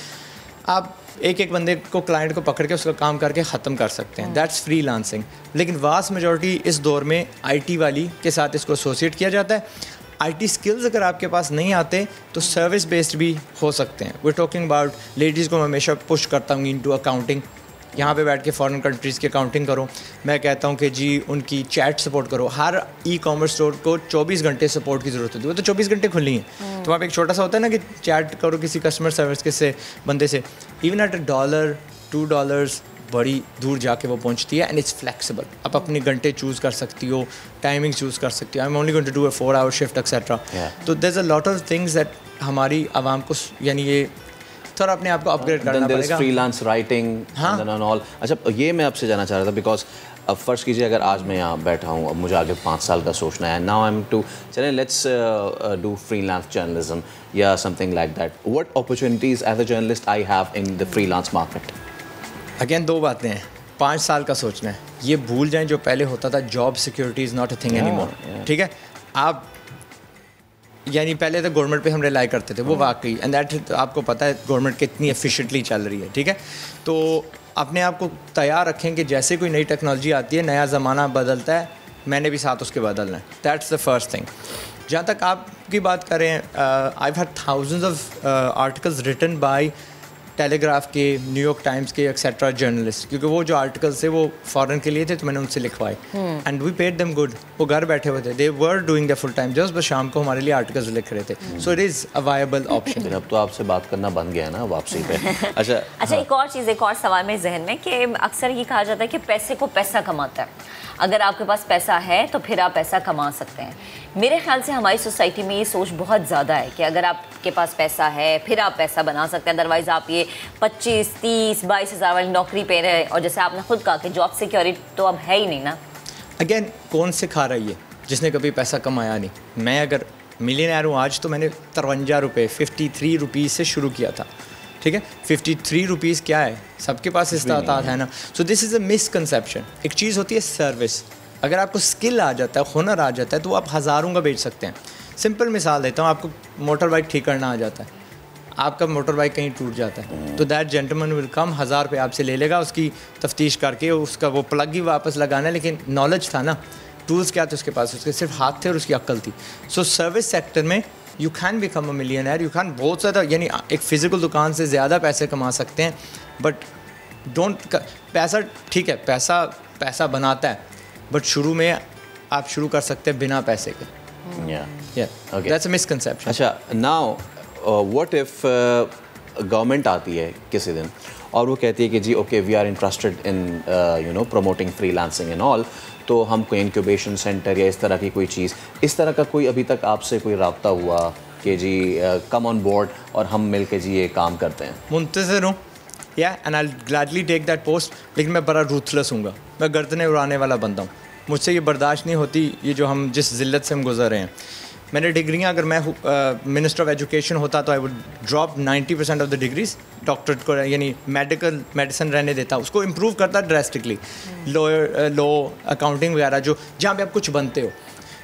आप एक बंदे को, क्लाइंट को पकड़ के उसका काम करके ख़त्म कर सकते हैं, दैट्स फ्रीलांसिंग। लेकिन वास्ट मेजॉरिटी इस दौर में IT वाली के साथ इसको एसोसिएट किया जाता है। IT स्किल्स अगर आपके पास नहीं आते तो सर्विस बेस्ड भी हो सकते हैं। वी टॉकिंग अबाउट लेडीज़ को मैं हमेशा पुश करता हूँ इनटू अकाउंटिंग। यहाँ पे बैठ के फॉरेन कंट्रीज़ की अकाउंटिंग करो। मैं कहता हूँ कि जी उनकी चैट सपोर्ट करो। हर ई-कॉमर्स स्टोर को 24 घंटे सपोर्ट की ज़रूरत होती है, वो तो 24 घंटे खुली हैं। तो वहाँ पे एक छोटा सा होता है ना कि चैट करो किसी कस्टमर सर्विस के से बंदे से, इवन एट $1, $2, बड़ी दूर जाके वो पहुंचती है, एंड इट्स फ्लेक्सिबल। आप अपने घंटे चूज़ कर सकती हो, टाइमिंग चूज़ कर सकती हो। I am only going to do a 4 hour shift etcetera. तो there is a lot of things that हमारी आवाम को यानी ये थोड़ा अपने आप को अपग्रेड करना पड़ेगा।
Freelance writing and all. अच्छा, ये मैं आपसे जानना चाह रहा था, बिकॉज अब फ़र्ज़ कीजिए अगर आज मैं यहाँ बैठा हूँ, अब मुझे आगे 5 साल का सोचना है, नाउ आई एम टू चलें let's do freelance journalism or something like that, what opportunities as a journalist I have in the freelance market?
Again 2 बातें हैं, 5 साल का सोचना है, ये भूल जाएं जो पहले होता था, job security is not a thing anymore. ठीक है, आप यानी पहले तो गवर्नमेंट पे हम रिलाई करते थे, वो वाकई, एंड दैट आपको पता है गवर्नमेंट कितनी एफिशिएंटली चल रही है। ठीक है, तो अपने आप को तैयार रखें कि जैसे कोई नई टेक्नोलॉजी आती है, नया ज़माना बदलता है, मैंने भी साथ उसके बदलना है। That's the first thing. जहाँ तक आपकी बात करें, I have had thousands of articles written by Telegraph के, न्यूयॉर्क टाइम्स के एक्सेट्रा जर्नलिस्ट, क्योंकि वो जो आर्टिकल्स थे वो फॉरेन के लिए थे, तो मैंने उनसे लिखवाए, and we paid them good. वो घर बैठे हुए थे, they were doing the full time jobs, बस शाम को हमारे लिए आर्टिकल्स लिख रहे थे। So it is a viable option.
अब तो आपसे बात करना बन गया है ना वापसी पे। अच्छा,
एक और चीज़, एक और सवाल मेरे जहन में कि अक्सर ये कहा जाता है कि पैसे को पैसा कमाता है। अगर आपके पास पैसा है तो फिर आप पैसा कमा सकते हैं। मेरे ख्याल से हमारी सोसाइटी में ये सोच बहुत ज़्यादा है कि अगर आपके पास पैसा है फिर आप पैसा बना सकते हैं, अदरवाइज़ आप ये 25, 30, 22 हज़ार वाली नौकरी पे रहे, और जैसे आपने खुद कहा कि जॉब सिक्योरिटी तो अब है ही नहीं ना।
अगेन, कौन सिखा रही है जिसने कभी पैसा कमाया नहीं? मैं अगर मिलियनर हूँ आज, तो मैंने 53 रुपये 53 रुपीज़ से शुरू किया था। ठीक है, 53 रुपीज़ क्या है? सबके पास इस्तात है ना। So this is a misconception. एक चीज़ होती है सर्विस, अगर आपको स्किल आ जाता है, हुनर आ जाता है, तो आप हज़ारों का बेच सकते हैं। सिंपल मिसाल देता हूँ, आपको मोटर बाइक ठीक करना आ जाता है, आपका मोटर बाइक कहीं टूट जाता है, तो दैट जेंटलमैन विल कम, 1000 रुपये आपसे ले लेगा, उसकी तफ्तीश करके उसका वो प्लग ही वापस लगाना है, लेकिन नॉलेज था ना, टूल्स क्या थे उसके पास, उसके सिर्फ हाथ थे और उसकी अक्ल थी। सो सर्विस सेक्टर में you can become a millionaire, you can बहुत ज़्यादा, यानी एक फ़िज़िकल दुकान से ज़्यादा पैसे कमा सकते हैं, बट डोंट पैसा, ठीक है पैसा बनाता है, बट शुरू में आप शुरू कर सकते हैं बिना पैसे के। That's a misconception.
अच्छा, नाउ व्हाट इफ़ गवर्नमेंट आती है किसी दिन और वो कहती है कि जी okay we are interested in you know promoting freelancing and all, तो हम कोई इंक्यूबेशन सेंटर या इस तरह की कोई चीज़, इस तरह का कोई अभी तक आपसे कोई राब्ता हुआ कि जी कम ऑन बोर्ड और हम मिल के जी ये काम करते हैं?
मुंतज़िर हूँ, या and I gladly take that post, लेकिन मैं बड़ा रूथलेस हूँगा, मैं गर्दनें उड़ाने वाला बंदा हूँ, मुझसे ये बर्दाश्त नहीं होती, ये जो हम जिस ज़िल्लत से हम गुजर रहे हैं। मैंने डिग्रियाँ, अगर मैं मिनिस्टर ऑफ एजुकेशन होता तो I would drop 90% of the degrees, doctorate को यानी मेडिसिन रहने देता, उसको इम्प्रूव करता ड्रेस्टिकली, लॉ अकाउंटिंग वगैरह जो जहाँ पे आप कुछ बनते हो,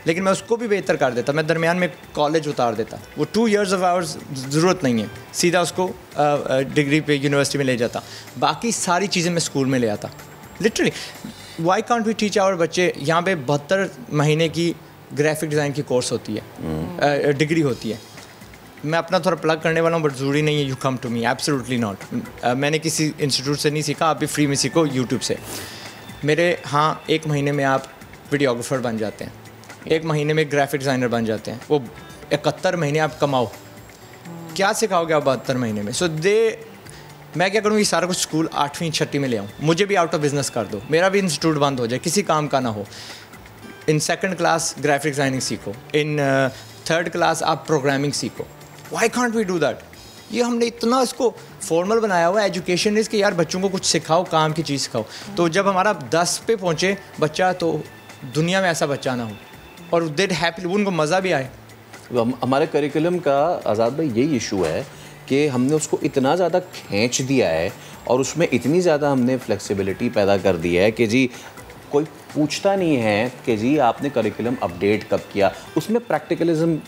लेकिन मैं उसको भी बेहतर कर देता, मैं दरमियान में कॉलेज उतार देता, वो 2 years ऑफ आवर्स ज़रूरत नहीं है, सीधा उसको डिग्री पे यूनिवर्सिटी में ले जाता, बाकी सारी चीज़ें मैं स्कूल में ले आता। Literally why can't we teach our बच्चे? यहाँ पे 72 महीने की ग्राफिक डिज़ाइन की कोर्स होती है, डिग्री होती है। मैं अपना थोड़ा प्लग करने वाला हूँ, बट ज़रूरी नहीं है you come to me, absolutely not. मैंने किसी इंस्टीट्यूट से नहीं सीखा, आप भी फ्री में सीखो यूट्यूब से। मेरे हाँ 1 महीने में आप वीडियोग्राफर बन जाते हैं, 1 महीने में ग्राफिक डिज़ाइनर बन जाते हैं, वो 71 महीने आप कमाओ, क्या सिखाओगे आप 72 महीने में? सो मैं क्या करूँ, ये सारा कुछ स्कूल 8वीं 6वीं में ले आऊँ, मुझे भी आउट ऑफ बिजनेस कर दो, मेरा भी इंस्टीट्यूट बंद हो जाए, किसी काम का ना हो। इन 2nd क्लास ग्राफिक डिज़ाइनिंग सीखो, इन 3rd क्लास आप प्रोग्रामिंग सीखो। Why can't we do that? ये हमने इतना इसको फॉर्मल बनाया हुआ है एजुकेशन इस कि यार बच्चों को कुछ सिखाओ, काम की चीज़ सिखाओ। तो जब हमारा 10 पे पहुँचे बच्चा, तो दुनिया में ऐसा बच्चा ना हो और डेड हैप्पी, उनको मज़ा भी आए।
हमारे करिकुलम का आज़ाद भाई यही इशू है कि हमने उसको इतना ज़्यादा खींच दिया है और उसमें इतनी ज़्यादा हमने फ्लेक्सिबिलिटी पैदा कर दी है कि जी कोई पूछता नहीं है कि जी आपने करिकुलम अपडेट कब किया, उसमें प्रैक्टिकलिज्म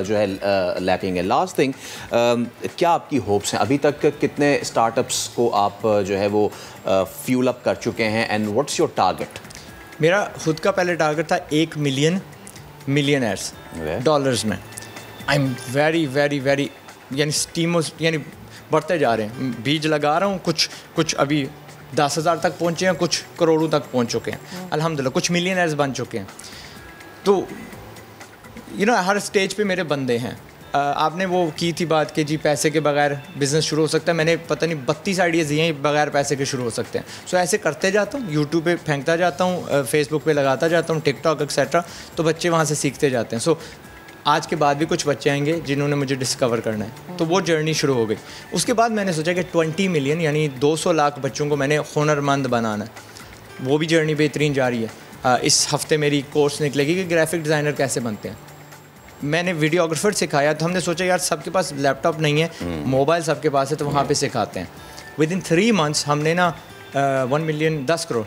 जो है लैकिंग है। लास्ट थिंग, क्या आपकी होप्स हैं? अभी तक कितने स्टार्टअप्स को आप जो है वो फ्यूल अप कर चुके हैं, एंड व्हाट्स योर टारगेट?
मेरा खुद का पहले टारगेट था 1 मिलियन मिलियनर्स डॉलर्स में। I am very very very यानी बढ़ते जा रहे हैं, बीज लगा रहा हूँ, कुछ अभी 10,000 तक पहुँचे हैं, कुछ करोड़ों तक पहुँच चुके हैं अल्हम्दुलिल्लाह, कुछ मिलियनर्स बन चुके हैं। तो हर स्टेज पे मेरे बंदे हैं, आपने वो की थी बात कि जी पैसे के बगैर बिज़नेस शुरू हो सकता है। मैंने पता नहीं 32 आइडियाज़ दिए हैं बगैर पैसे के शुरू हो सकते हैं। सो ऐसे करते जाता हूँ, यूट्यूब पे फेंकता जाता हूँ, फेसबुक पे लगाता जाता हूँ, टिकटॉक एक्सेट्रा, तो बच्चे वहाँ से सीखते जाते हैं। सो आज के बाद भी कुछ बच्चे आएंगे जिन्होंने मुझे डिस्कवर करना है, तो वो जर्नी शुरू हो गई। उसके बाद मैंने सोचा कि 20 मिलियन यानी 200 लाख बच्चों को मैंने हुनरमंद बनाना है। वो भी जर्नी बेहतरीन जा रही है। इस हफ्ते मेरी कोर्स निकलेगी कि ग्राफिक डिज़ाइनर कैसे बनते हैं। मैंने वीडियोग्राफर सिखाया, तो हमने सोचा यार सबके पास लैपटॉप नहीं है, मोबाइल सबके पास है, तो वहाँ पे सिखाते हैं। विदिन 3 मंथ्स हमने ना 1 मिलियन 10 करोड़,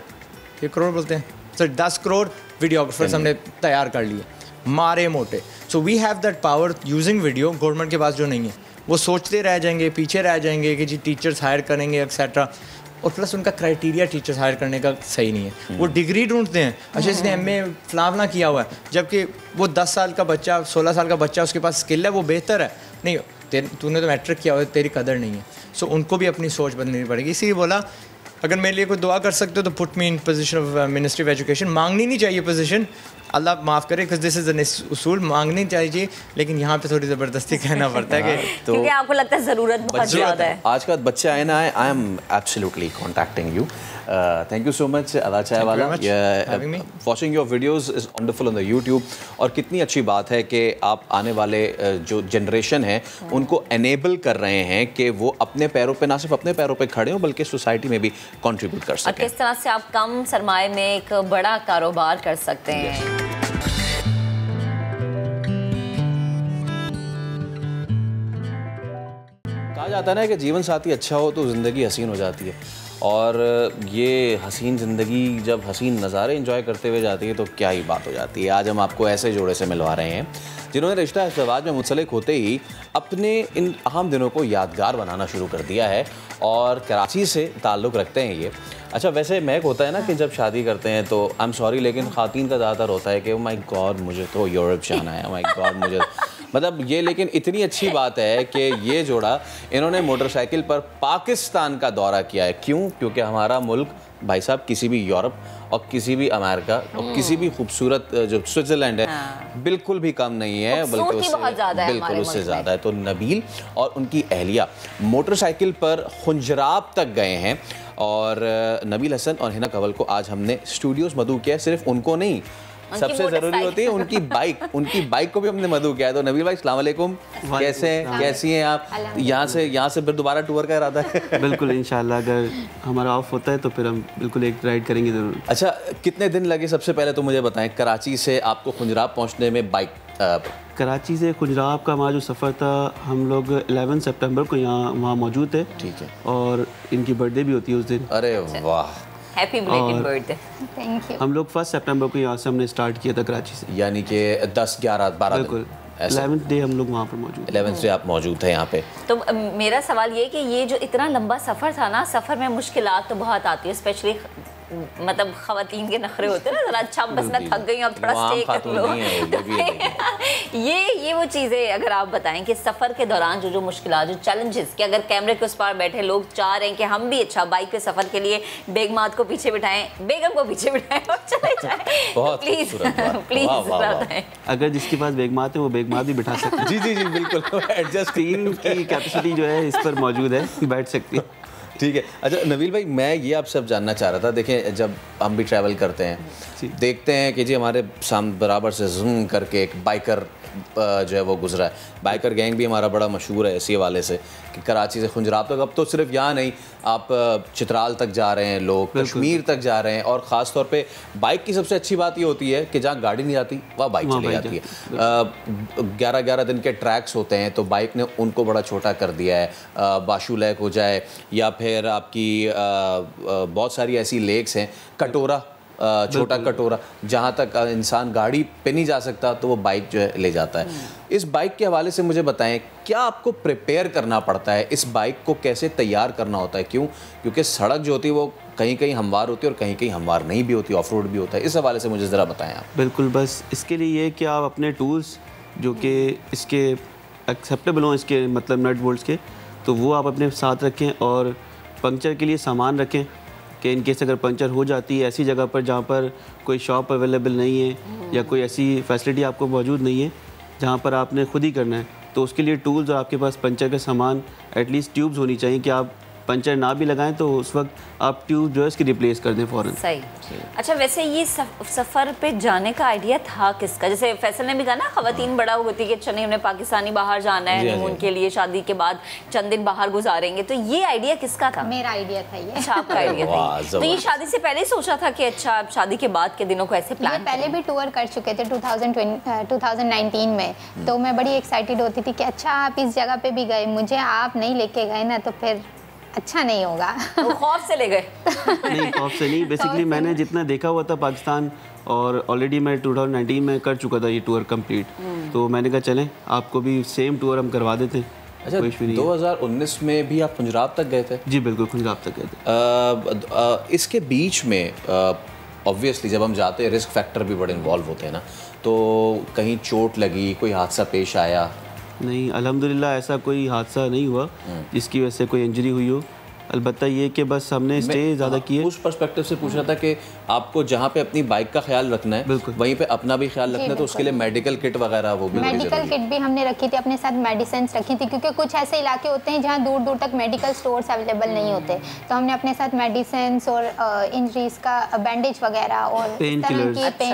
ये करोड़ बोलते हैं सर, 10 करोड़ वीडियोग्राफर्स हमने तैयार कर लिए, मारे मोटे। So we have that power using video. Government के पास जो नहीं है, वो सोचते रह जाएंगे, पीछे रह जाएंगे कि जी टीचर्स हायर करेंगे एक्सेट्रा। और प्लस उनका क्राइटेरिया टीचर्स हायर करने का सही नहीं है। वो डिग्री ढूंढते हैं, अच्छा इसने MA फलाना किया हुआ है, जबकि वो 10 साल का बच्चा, 16 साल का बच्चा, उसके पास स्किल है, वो बेहतर है। नहीं, तूने तो मैट्रिक किया हुआ है, तेरी कदर नहीं है। सो उनको भी अपनी सोच बदलनी पड़ेगी। इसीलिए बोला अगर मेरे लिए कोई दुआ कर सकते हो तो put me in position of ministry of education. मांगनी नहीं चाहिए पोजीशन, अल्लाह माफ़ करे, बिकॉज दिस इज़ एन उसूल, मांगनी चाहिए, लेकिन यहाँ पे थोड़ी ज़बरदस्ती कहना पड़ता है कि
तो क्योंकि आपको लगता है ज़रूरत बहुत ज़्यादा है।
आज का बच्चे आए ना आए, I am absolutely contacting you. Thank you so much अदा चाय वाला। Watching your videos is wonderful on the YouTube. और कितनी अच्छी बात है कि आप आने वाले जो जनरेशन है उनको एनेबल कर रहे हैं कि वो अपने पैरों पे, ना सिर्फ अपने पैरों पे खड़े हों बल्कि सोसाइटी में भी कंट्रीब्यूट कर सकें।
किस तरह से आप कम सरमाए में एक बड़ा कारोबार कर सकते हैं।
कहा जाता है ना कि जीवन साथी अच्छा हो तो ज़िंदगी हसीन हो जाती है, और ये हसीन ज़िंदगी जब हसीन नज़ारे एंजॉय करते हुए जाती है तो क्या ही बात हो जाती है। आज हम आपको ऐसे जोड़े से मिलवा रहे हैं जिन्होंने रिश्ता इज़्दिवाज में मुंसलिक होते ही अपने इन अहम दिनों को यादगार बनाना शुरू कर दिया है, और कराची से ताल्लुक़ रखते हैं ये। अच्छा, वैसे महक होता है ना कि जब शादी करते हैं तो आई एम सॉरी, लेकिन ख़ातीन का ज़्यादातर होता है कि माय गॉड मुझे तो यूरोप जाना है, माय गॉड मुझे मतलब ये। लेकिन इतनी अच्छी बात है कि ये जोड़ा इन्होंने मोटरसाइकिल पर पाकिस्तान का दौरा किया है। क्यों? क्योंकि हमारा मुल्क भाई साहब किसी भी यूरोप और किसी भी अमेरिका और किसी भी खूबसूरत जो स्विट्ज़रलैंड है बिल्कुल भी कम नहीं है, बल्कि उससे ज़्यादा है। तो नबील और उनकी अहलिया मोटरसाइकिल पर खुंजराब तक गए हैं, और नबील हसन और हिना कंवल को आज हमने स्टूडियोज़ मदऊ किया। सिर्फ उनको नहीं, सबसे ज़रूरी होती है उनकी बाइक को भी हमने मदऊ किया है। तो नबील भाई अस्सलाम वालेकुम, कैसी हैं आप? यहाँ से फिर दोबारा टूर का इरादा है?
बिल्कुल, इंशाल्लाह अगर हमारा ऑफ होता है तो फिर हम बिल्कुल एक राइड करेंगे ज़रूर।
अच्छा, कितने दिन लगे सबसे पहले तो मुझे बताएं, कराची से आपको खुंजराब पहुँचने में बाइक?
कराची से खुंजराब का हमारा जो सफ़र था, हम लोग 11 सितंबर को वहाँ मौजूद थे।
ठीक है।
और इनकी बर्थडे भी होती है उस दिन।
अरे वाह,
happy belated birthday.
Thank you.
हम लोग 1 सितंबर को यहाँ से हमने स्टार्ट किया था कराची से,
यानी कि 10, 11, 12
बिल्कुल 11th डे हम लोग वहाँ पर मौजूद।
11th डे आप मौजूद थे यहाँ पे।
तो मेरा सवाल ये कि ये जो इतना लंबा सफ़र था ना, सफ़र में मुश्किलात तो बहुत आती है, स्पेशली मतलब ख़वातीन के नखरे होते हैं ना, ज़रा अच्छा बस ना थक गई अब थोड़ा स्टे कर लो। ये वो चीज़ें अगर आप बताएं कि सफ़र के दौरान जो मुश्किलात, जो चैलेंजेस, कि अगर कैमरे के उस पार बैठे लोग चाह रहे हैं कि हम भी अच्छा बाइक पे सफ़र के लिए बेगमात को पीछे बिठाएं, बेगम को पीछे बिठाएं और चले जाएं, तो प्लीज़ बताएं।
अगर जिसके पास बेगमात है वो बेगमात भी बिठा सकते हैं।
जी बिल्कुल, एडजस्ट
टीम की कैपेसिटी जो है इस पर मौजूद है, बैठ सकती है।
ठीक है। अच्छा नबील भाई, मैं ये आपसे अब जानना चाह रहा था, देखें जब हम भी ट्रैवल करते हैं देखते हैं कि जी हमारे सामने बराबर से जूम करके एक बाइकर जो है वो गुजरा है। बाइकर गैंग भी हमारा बड़ा मशहूर है इसी हवाले से कि कराची से खुंजराब तक, अब तो सिर्फ यहाँ नहीं, आप चित्राल तक जा रहे हैं लोग, कश्मीर तक जा रहे हैं, और ख़ास तौर पे बाइक की सबसे अच्छी बात ये होती है कि जहाँ गाड़ी नहीं जाती वहाँ बाइक चली जाती है। 11-11 दिन के ट्रैक्स होते हैं, तो बाइक ने उनको बड़ा छोटा कर दिया है। बाशू लेक हो जाए या फिर आपकी बहुत सारी ऐसी लेक्स हैं, कटोरा, छोटा कटोरा, जहाँ तक इंसान गाड़ी पे नहीं जा सकता तो वो बाइक जो है ले जाता है। इस बाइक के हवाले से मुझे बताएं, क्या आपको प्रिपेयर करना पड़ता है, इस बाइक को कैसे तैयार करना होता है? क्यों? क्योंकि सड़क जो होती है वो कहीं कहीं हमवार होती है और कहीं कहीं हमवार नहीं भी होती, ऑफ रोड भी होता है। इस हवाले से मुझे ज़रा बताएं आप।
बिल्कुल, बस इसके लिए ये कि आप अपने टूल्स जो कि इसके एक्सेप्टेबल हों, इसके मतलब नट बोल्ट्स के, तो वो आप अपने साथ रखें, और पंक्चर के लिए सामान रखें कि इन केस अगर पंचर हो जाती है ऐसी जगह पर जहाँ पर कोई शॉप अवेलेबल नहीं है या कोई ऐसी फैसिलिटी आपको मौजूद नहीं है जहाँ पर आपने खुद ही करना है, तो उसके लिए टूल्स और आपके पास पंचर का सामान, एटलीस्ट ट्यूब्स होनी चाहिए कि आप पंचर ना भी लगाएं तो उस वक्त आप ट्यूब जो है इसकी रिप्लेस कर दें फ़ौरन।
सही। अच्छा, वैसे ये सफ़र पे जाने का आइडिया था किसका? जैसे फैसल ने भी कहा ना, ख़वातीन बड़ा होती है कि अच्छा नहीं हमने पाकिस्तानी बाहर जाना है हनीमून के लिए, शादी के बाद चंद दिन बाहर गुजारेंगे, तो ये आइडिया किसका था?
मेरा आइडिया था ये।
अच्छा, आपका आइडिया था। तो ये शादी से पहले ही सोचा था कि अच्छा आप शादी के बाद के दिनों को ऐसे प्लान?
पहले भी टूर कर चुके थे 2019 में, तो मैं बड़ी एक्साइटेड होती थी कि अच्छा आप इस जगह पे भी गए, मुझे आप नहीं लेके गए ना तो फिर अच्छा नहीं होगा।
तो खौफ से ले गए?
नहीं, खौफ से नहीं, बेसिकली मैंने जितना देखा हुआ था पाकिस्तान, और ऑलरेडी मैं 2019 में कर चुका था ये टूर कंप्लीट, तो मैंने कहा चलें आपको भी सेम टूर हम करवा देते हैं।
अच्छा, 2019 में भी आप खुंजराब तक गए थे?
जी बिल्कुल, खुंजराब तक गए थे।
इसके बीच में ऑब्वियसली जब हम जाते हैं रिस्क फैक्टर भी बड़े इन्वॉल्व होते हैं ना, तो कहीं चोट लगी, कोई हादसा पेश आया?
नहीं, अल्हम्दुलिल्लाह ऐसा कोई हादसा नहीं हुआ जिसकी वजह से कोई इंजरी हुई हो। अलबत्ता ये कि बस हमने स्टे ज़्यादा की है।
उस पर्सपेक्टिव से पूछ रहा था कि आपको जहाँ पे अपनी बाइक का ख्याल रखना है वहीं पे अपना भी ख्याल रखना है, तो उसके लिए मेडिकल किट वगैरह वो भी
मेडिकल किट भी हमने रखी थी, अपने साथ मेडिसिन रखी थी, क्योंकि कुछ ऐसे इलाके होते हैं जहाँ दूर दूर तक मेडिकल स्टोर्स अवेलेबल नहीं होते, तो हमने अपने साथ मेडिसिन और इंजरीज का बैंडेज वगैरह और पेन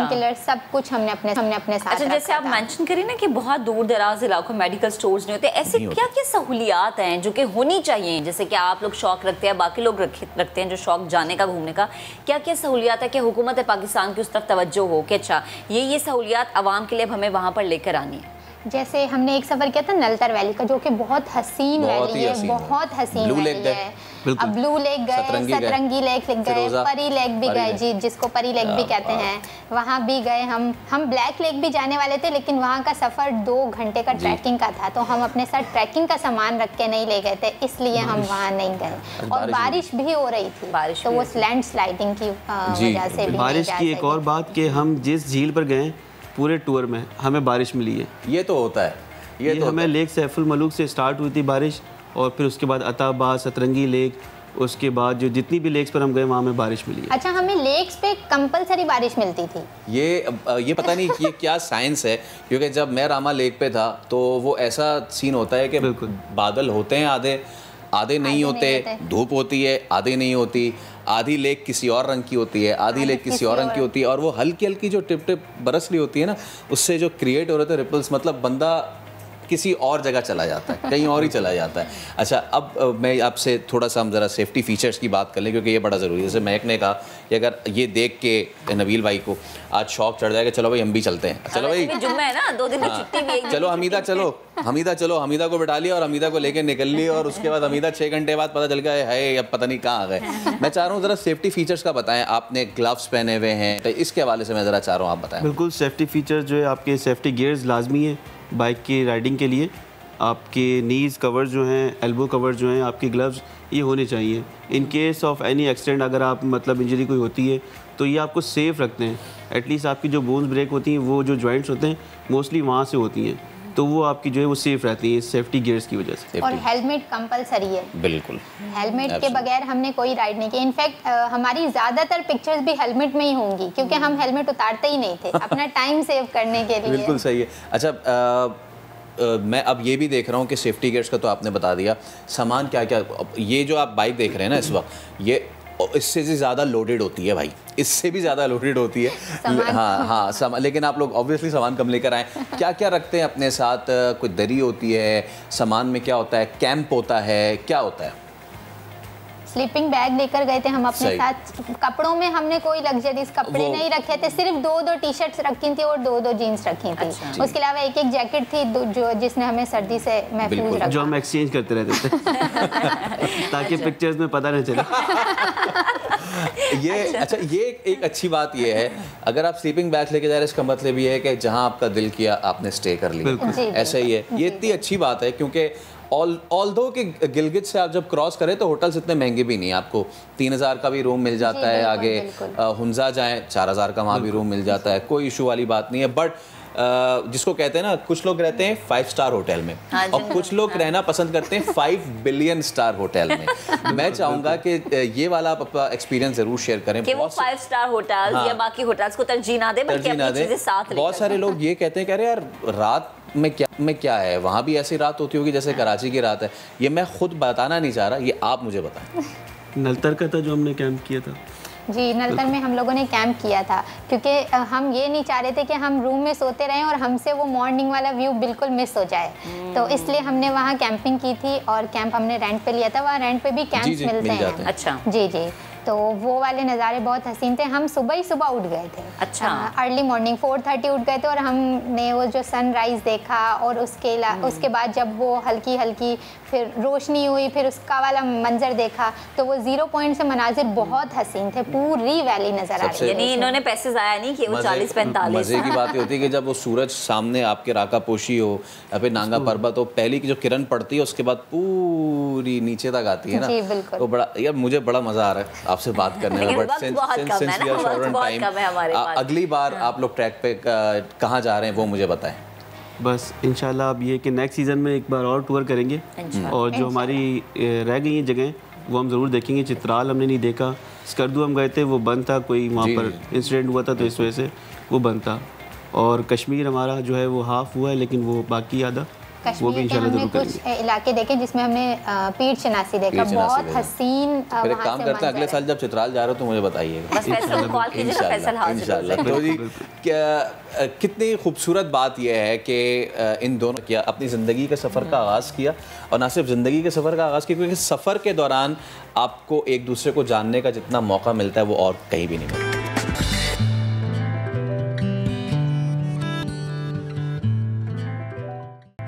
किलर सब कुछ हमने अपने साथ।
अच्छा, जैसे आप मेंशन करिए ना कि बहुत दूर दराज इलाकों में मेडिकल स्टोर्स नहीं होते, ऐसे क्या क्या सहूलियात हैं जो कि होनी चाहिए? जैसे कि आप लोग शौक रखते हैं, बाकी लोग रखते हैं जो शौक जाने का, घूमने का, क्या क्या सहूलियात है कि हुकूमत पाकिस्तान की उस तरफ तवज्जो हो कि अच्छा ये सहूलियात आवाम के लिए हमें वहाँ पर लेकर आनी है?
जैसे हमने एक सफ़र किया था नलतर वैली का, जो कि बहुत हसीन वैली है, बहुत हसीन वैली है। अब ब्लू लेक गए, सतरंगी लेक गए, परी लेक भी गए, जी जिसको परी लेक भी कहते हैं, वहाँ भी गए। हम ब्लैक लेक भी जाने वाले थे, लेकिन वहाँ का सफ़र 2 घंटे का ट्रैकिंग का था, तो हम अपने साथ ट्रैकिंग का सामान रख के नहीं ले गए थे, इसलिए हम वहाँ नहीं गए। और बारिश भी हो रही थी, तो वो लैंड स्लाइडिंग की वजह से भी।
बारिश की एक और बात कि हम जिस झील पर गए पूरे टूर में हमें बारिश मिली है।
ये तो होता है, ये तो
हमें लेक सैफुल मलूक से स्टार्ट हुई थी बारिश, और फिर उसके बाद अताबाद, सतरंगी लेक, उसके बाद जो जितनी भी लेक्स पर हम गए वहाँ में बारिश मिली है।
अच्छा, हमें लेक्स पे कंपलसरी बारिश मिलती थी।
ये पता नहीं ये क्या साइंस है, क्योंकि जब मैं रामा लेक पे था तो वो ऐसा सीन होता है कि बादल होते हैं, आधे नहीं होते, धूप होती है, आधे नहीं होती, आधी लेक किसी और रंग की होती है, आधी लेक किसी और रंग की होती है, और वो हल्की हल्की जो टिप टिप बरस रही होती है ना, उससे जो क्रिएट हो रहे थे रिपल्स, मतलब बंदा किसी और जगह चला जाता है, कहीं और ही चला जाता है। अच्छा, अब मैं आपसे थोड़ा सा हम ज़रा सेफ्टी फीचर्स की बात कर लें, क्योंकि ये बड़ा ज़रूरी है। जैसे महक ने कहा कि अगर ये देख के नबील भाई को आज शौक चढ़ जाएगा, चलो भाई हम भी चलते हैं, चलो भाई
जुम्मा है ना, 2 दिन की छुट्टी भी है,
चलो हमीदा, चलो हमीदा को बिठा लिया और हमीदा को लेकर निकल ली, और उसके बाद हमीदा 6 घंटे बाद पता चल गया है अब पता नहीं कहाँ आ गए। मैं चाह रहा हूँ ज़रा सेफ्टी फीचर्स का बताएं, आपने ग्लव्स पहने हुए हैं, तो इसके हवाले से मैं ज़रा चाह रहा हूँ आप बताएं।
बिल्कुल, सेफ्टी फीचर्स जो है आपके सेफ्टी गियर्स लाजमी है बाइक की राइडिंग के लिए, आपके नीज़ कवर जो हैं, एल्बो कवर जो हैं, आपके ग्लव्स ये होने चाहिए। In case of any accident अगर आप मतलब इंजरी कोई होती है तो ये आपको सेफ़ रखते हैं। एटलीस्ट आपकी जो बोन्स ब्रेक होती हैं, वो जो जॉइंट्स होते हैं मोस्टली वहाँ से होती हैं, तो वो आपकी जो है वो सेफ़ रहती है सेफ्टी गियर्स की वजह से।
और हेलमेट कंपलसरी है,
बिल्कुल,
हेलमेट के बगैर हमने कोई राइड नहीं की। इनफैक्ट हमारी ज़्यादातर पिक्चर्स भी हेलमेट में ही होंगी, क्योंकि हम हेलमेट उतारते ही नहीं थे अपना टाइम सेव करने के लिए।
बिल्कुल सही है। अच्छा, मैं अब ये भी देख रहा हूँ कि सेफ्टी गियर्स का तो आपने बता दिया, सामान क्या क्या, ये जो आप बाइक देख रहे हैं ना इस वक्त, ये इससे भी ज़्यादा लोडेड होती है भाई, इससे भी ज़्यादा लोडेड होती है। हाँ, लेकिन आप लोग ऑब्वियसली सामान कम लेकर आएँ। क्या क्या रखते हैं अपने साथ? कोई दरी होती है, सामान में क्या होता है, कैंप होता है, क्या होता है?
स्लीपिंग बैग लेकर गए थे हम अपने साथ। कपड़ों में हमने कोई लग्जरीज कपड़े नहीं रखे थे, सिर्फ 2-2 टी शर्ट्स रखी थी और 2-2 जीन्स रखी थी। उसके अलावा एक जैकेट थी जो जिसने हमें सर्दी से महफूज रखा,
जो हम एक्सचेंज करते रहते थे ताकि पिक्चर्स में पता नहीं चले।
अच्छा, ये एक अच्छी बात ये है, अगर आप स्लीपिंग बैग लेके जा रहे हैं इसका मतलब ये है कि जहाँ आपका दिल किया आपने स्टे कर लिया, ऐसा ही है। ये इतनी अच्छी बात है, क्योंकि ऑल्दो कि गिलगित से आप जब क्रॉस करें तो होटल्स इतने महंगे भी नहीं है, आपको 3000 का भी रूम मिल जाता है। आगे हुंजा जाएं 4000 का वहाँ भी रूम मिल जाता है, कोई इशू वाली बात नहीं है। बट जिसको कहते हैं ना, कुछ लोग रहते हैं 5 स्टार होटल में और कुछ लोग रहना पसंद करते हैं 5 बिलियन स्टार होटल में। मैं चाहूँगा कि ये वाला आप अपना एक्सपीरियंस जरूर शेयर करें
कि वो 5 स्टार होटल या बाकी होटल्स को तरजीह ना दें, बल्कि अपनी चीजें साथ लेकर।
बहुत सारे लोग ये कहते हैं कि अरे यार रात में क्या है? वहाँ भी ऐसी रात होती होगी जैसे कराची की रात है? ये मैं खुद बताना नहीं चाह रहा, ये आप मुझे बताएं।
नलतर का था जो हमने कैंप किया था
जी, नलतर में हम लोगों ने कैंप किया था क्योंकि हम ये नहीं चाह रहे थे कि हम रूम में सोते रहें और हमसे वो मॉर्निंग वाला व्यू बिल्कुल मिस हो जाए। तो इसलिए हमने वहाँ कैंपिंग की थी और कैंप हमने रेंट पे लिया था। वहाँ रेंट पे भी कैंप्स मिलते हैं।
अच्छा
जी जी, तो वो वाले नज़ारे बहुत हसीन थे। हम सुबह ही सुबह उठ गए थे।
अच्छा,
अर्ली मॉर्निंग 4:30 उठ गए थे और हमने वो जो सनराइज़ देखा और उसके बाद जब वो हल्की हल्की फिर रोशनी हुई, फिर उसका वाला मंजर देखा, तो वो 0 पॉइंट से मनाजिर बहुत हसीन थे। पूरी वैली नज़र आ रही है।
यानी इन्होंने पैसे ज़ाया नहीं किए। वो 40-45
मज़े की बात होती है कि जब वो सूरज सामने आपके राका पोशी हो या फिर नांगा पर्वत हो, पहली की जो किरण पड़ती है उसके बाद पूरी नीचे तक आती है ना, तो बड़ा यार मुझे बड़ा मज़ा आ रहा है आपसे बात करने में। बट अगली बार आप लोग ट्रैक पे कहाँ जा रहे हैं वो मुझे बताएं।
बस इंशाल्लाह अब ये कि नेक्स्ट सीज़न में एक बार और टूर करेंगे और जो हमारी रह गई हैं जगह वो हम ज़रूर देखेंगे। चित्राल हमने नहीं देखा, स्कर्दू हम गए थे, वो बंद था, कोई वहाँ पर इंसिडेंट हुआ था तो इस वजह से वो बंद था। और कश्मीर हमारा जो है वो हाफ़ हुआ है, लेकिन वो बाकी आधा वो भी इंशाल्लाह जरूर करेंगे।
कुछ इलाके देखे जिसमें हमने पीर चनासी देखा, बहुत हसीन।
फिर एक काम करते हैं, अगले साल जब चित्राल जा रहे हो तो मुझे बताइएगा इंशाल्लाह। तो जी क्या कितनी खूबसूरत बात यह है कि इन दोनों क्या अपनी ज़िंदगी के सफ़र का आगाज़ किया, और ना सिर्फ ज़िंदगी के सफ़र का आगाज़ किया, क्योंकि सफ़र के दौरान आपको एक दूसरे को जानने का जितना मौका मिलता है वो और कहीं भी नहीं मिलता।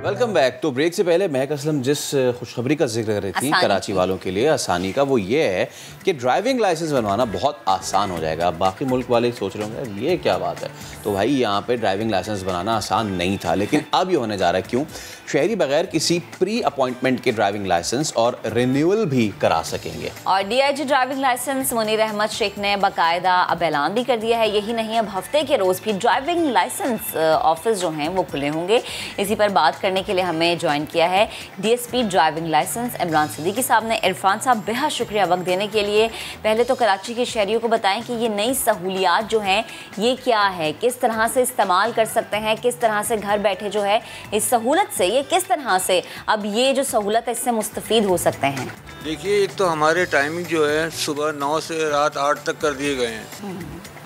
Welcome back. तो ब्रेक से पहले महक असलम जिस खुशखबरी का जिक्र कर रही थी कराची वालों के लिए, आसानी का, वो ये है कि ड्राइविंग लाइसेंस बनवाना बहुत आसान हो जाएगा। बाकी मुल्क वाले सोच रहे होंगे ये क्या बात है, तो भाई यहाँ पे ड्राइविंग लाइसेंस बनाना आसान नहीं था, लेकिन अब ये होने जा रहा है। क्यों? शहरी बगैर किसी प्री अपॉइंटमेंट के ड्राइविंग लाइसेंस और रिन्यूअल भी करा सकेंगे। और DIG driving licence Munir Ahmed Sheikh ने बाकायदा अब ऐलान भी कर दिया है। यही नहीं, अब हफ्ते के रोज़ भी ड्राइविंग लाइसेंस ऑफिस जो हैं वो खुले होंगे। इसी पर बात करने के लिए हमें ज्वाइन किया है DSP driving licence Imran Siddiqui साहब ने। इरफान साहब, बेहद शुक्रिया वक्त देने के लिए। पहले तो कराची के शहरियों को बताएं कि ये नई सहूलियात जो हैं ये क्या है, किस तरह से इस्तेमाल कर सकते हैं, किस तरह से घर बैठे जो है इस सहूलत से, ये किस तरह से अब ये जो सहूलत है इससे मुस्तफ़ीद हो सकते हैं।
देखिए, एक तो हमारे टाइमिंग जो है सुबह 9 से रात 8 तक कर दिए गए हैं,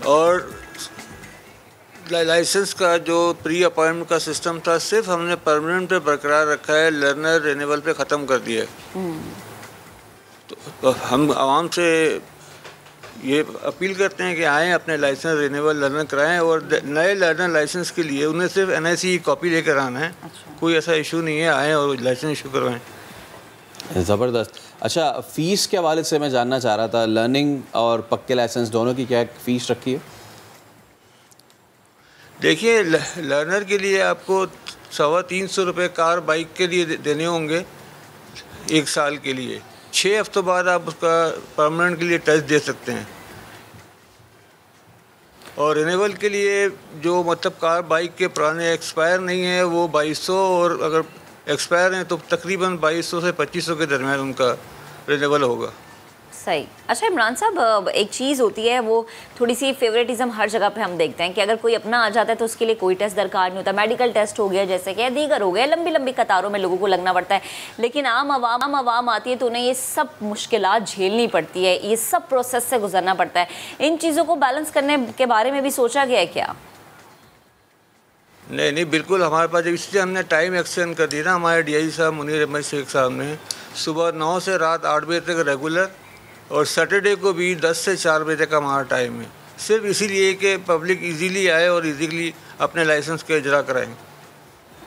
और लाइसेंस का जो प्री अपॉइंटमेंट का सिस्टम था सिर्फ हमने परमानेंट पे बरकरार रखा है, लर्नर रिन्यूअल पे ख़त्म कर दिया है। तो हम आवाम से ये अपील करते हैं कि आएँ, अपने लाइसेंस रिन्यूअल लर्नर कराएं, और नए लर्नर लाइसेंस के लिए उन्हें सिर्फ NIC की कॉपी लेकर आना है। कोई ऐसा इशू नहीं है, आएँ और लाइसेंस इशू करवाएं।
ज़बरदस्त। अच्छा, फ़ीस के हवाले से मैं जानना चाह रहा था, लर्निंग और पक्के लाइसेंस दोनों की क्या फ़ीस रखी है?
देखिए, लर्नर के लिए आपको 350 रुपये कार बाइक के लिए देने होंगे 1 साल के लिए। 6 हफ्तों बाद आप उसका परमानेंट के लिए टेस्ट दे सकते हैं। और रिन्यूअल के लिए जो मतलब कार बाइक के पुराने एक्सपायर नहीं है वो 2200, और अगर एक्सपायर हैं तो तकरीबन 2200 से 2500 के दरमियान उनका रिन्यूअल होगा।
सही। अच्छा इमरान साहब, एक चीज़ होती है वो थोड़ी सी फेवरेटिज्म हर जगह पे हम देखते हैं कि अगर कोई अपना आ जाता है तो उसके लिए कोई टेस्ट दरकार नहीं होता। मेडिकल टेस्ट हो गया, जैसे कि दीगर हो गया, लंबी लंबी कतारों में लोगों को लगना पड़ता है। लेकिन आम आवाम आती है तो उन्हें ये सब मुश्किलात झेलनी पड़ती है, ये सब प्रोसेस से गुजरना पड़ता है। इन चीज़ों को बैलेंस करने के बारे में भी सोचा गया है क्या?
नहीं, बिल्कुल हमारे पास, इसलिए हमने टाइम एक्सटेंड कर दिया ना हमारे DIG साहब मुनीर अहमद शेख साहब ने। सुबह 9 से रात 8 बजे तक रेगुलर, और सैटरडे को भी 10 से 4 बजे तक हमारा टाइम है, सिर्फ इसीलिए कि पब्लिक इजीली आए और इजीली अपने लाइसेंस के इजरा कराएं।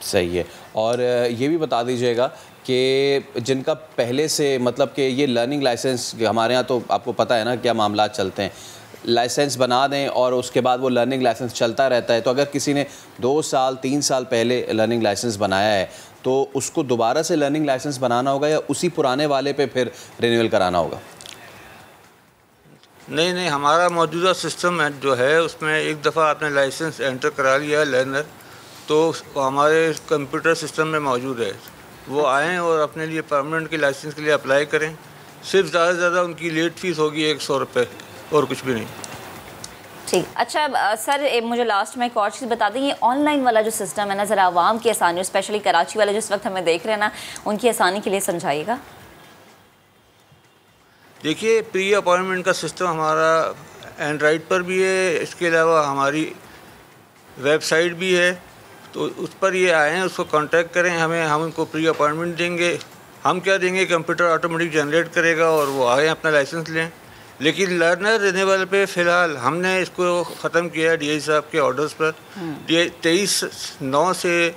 सही है। और ये भी बता दीजिएगा कि जिनका पहले से मतलब कि ये लर्निंग लाइसेंस, हमारे यहाँ तो आपको पता है ना क्या मामला चलते हैं, लाइसेंस बना दें और उसके बाद वो लर्निंग लाइसेंस चलता रहता है। तो अगर किसी ने 2 साल 3 साल पहले लर्निंग लाइसेंस बनाया है तो उसको दोबारा से लर्निंग लाइसेंस बनाना होगा या उसी पुराने वाले पे फिर रिन्यूअल कराना होगा?
नहीं, हमारा मौजूदा सिस्टम है जो है उसमें एक दफ़ा आपने लाइसेंस एंटर करा लिया है लर्नर, तो हमारे कंप्यूटर सिस्टम में मौजूद है। वो आएँ और अपने लिए परमानेंट के लाइसेंस के लिए अप्लाई करें। सिर्फ ज़्यादा से ज़्यादा उनकी लेट फ़ीस होगी 100 रुपये, और कुछ भी नहीं।
ठीक। अच्छा सर, मुझे लास्ट में एक और चीज़ बता दें, ये ऑनलाइन वाला जो सिस्टम है ना, ज़रा आवाम की आसानी, स्पेशली कराची वाले जिस वक्त हमें देख रहे हैं ना, उनकी आसानी के लिए समझाइएगा।
देखिए, प्री अपॉइंटमेंट का सिस्टम हमारा एंड्रॉइड पर भी है, इसके अलावा हमारी वेबसाइट भी है, तो उस पर ये आएँ, उसको कांटेक्ट करें हमें, हम उनको प्री अपॉइंटमेंट देंगे। हम क्या देंगे, कंप्यूटर ऑटोमेटिक जनरेट करेगा और वो आए अपना लाइसेंस लें। लेकिन लर्नर रिन्यूअल पे फ़िलहाल हमने इसको ख़त्म किया है डीआई साहब के ऑर्डर्स पर। 23/9 से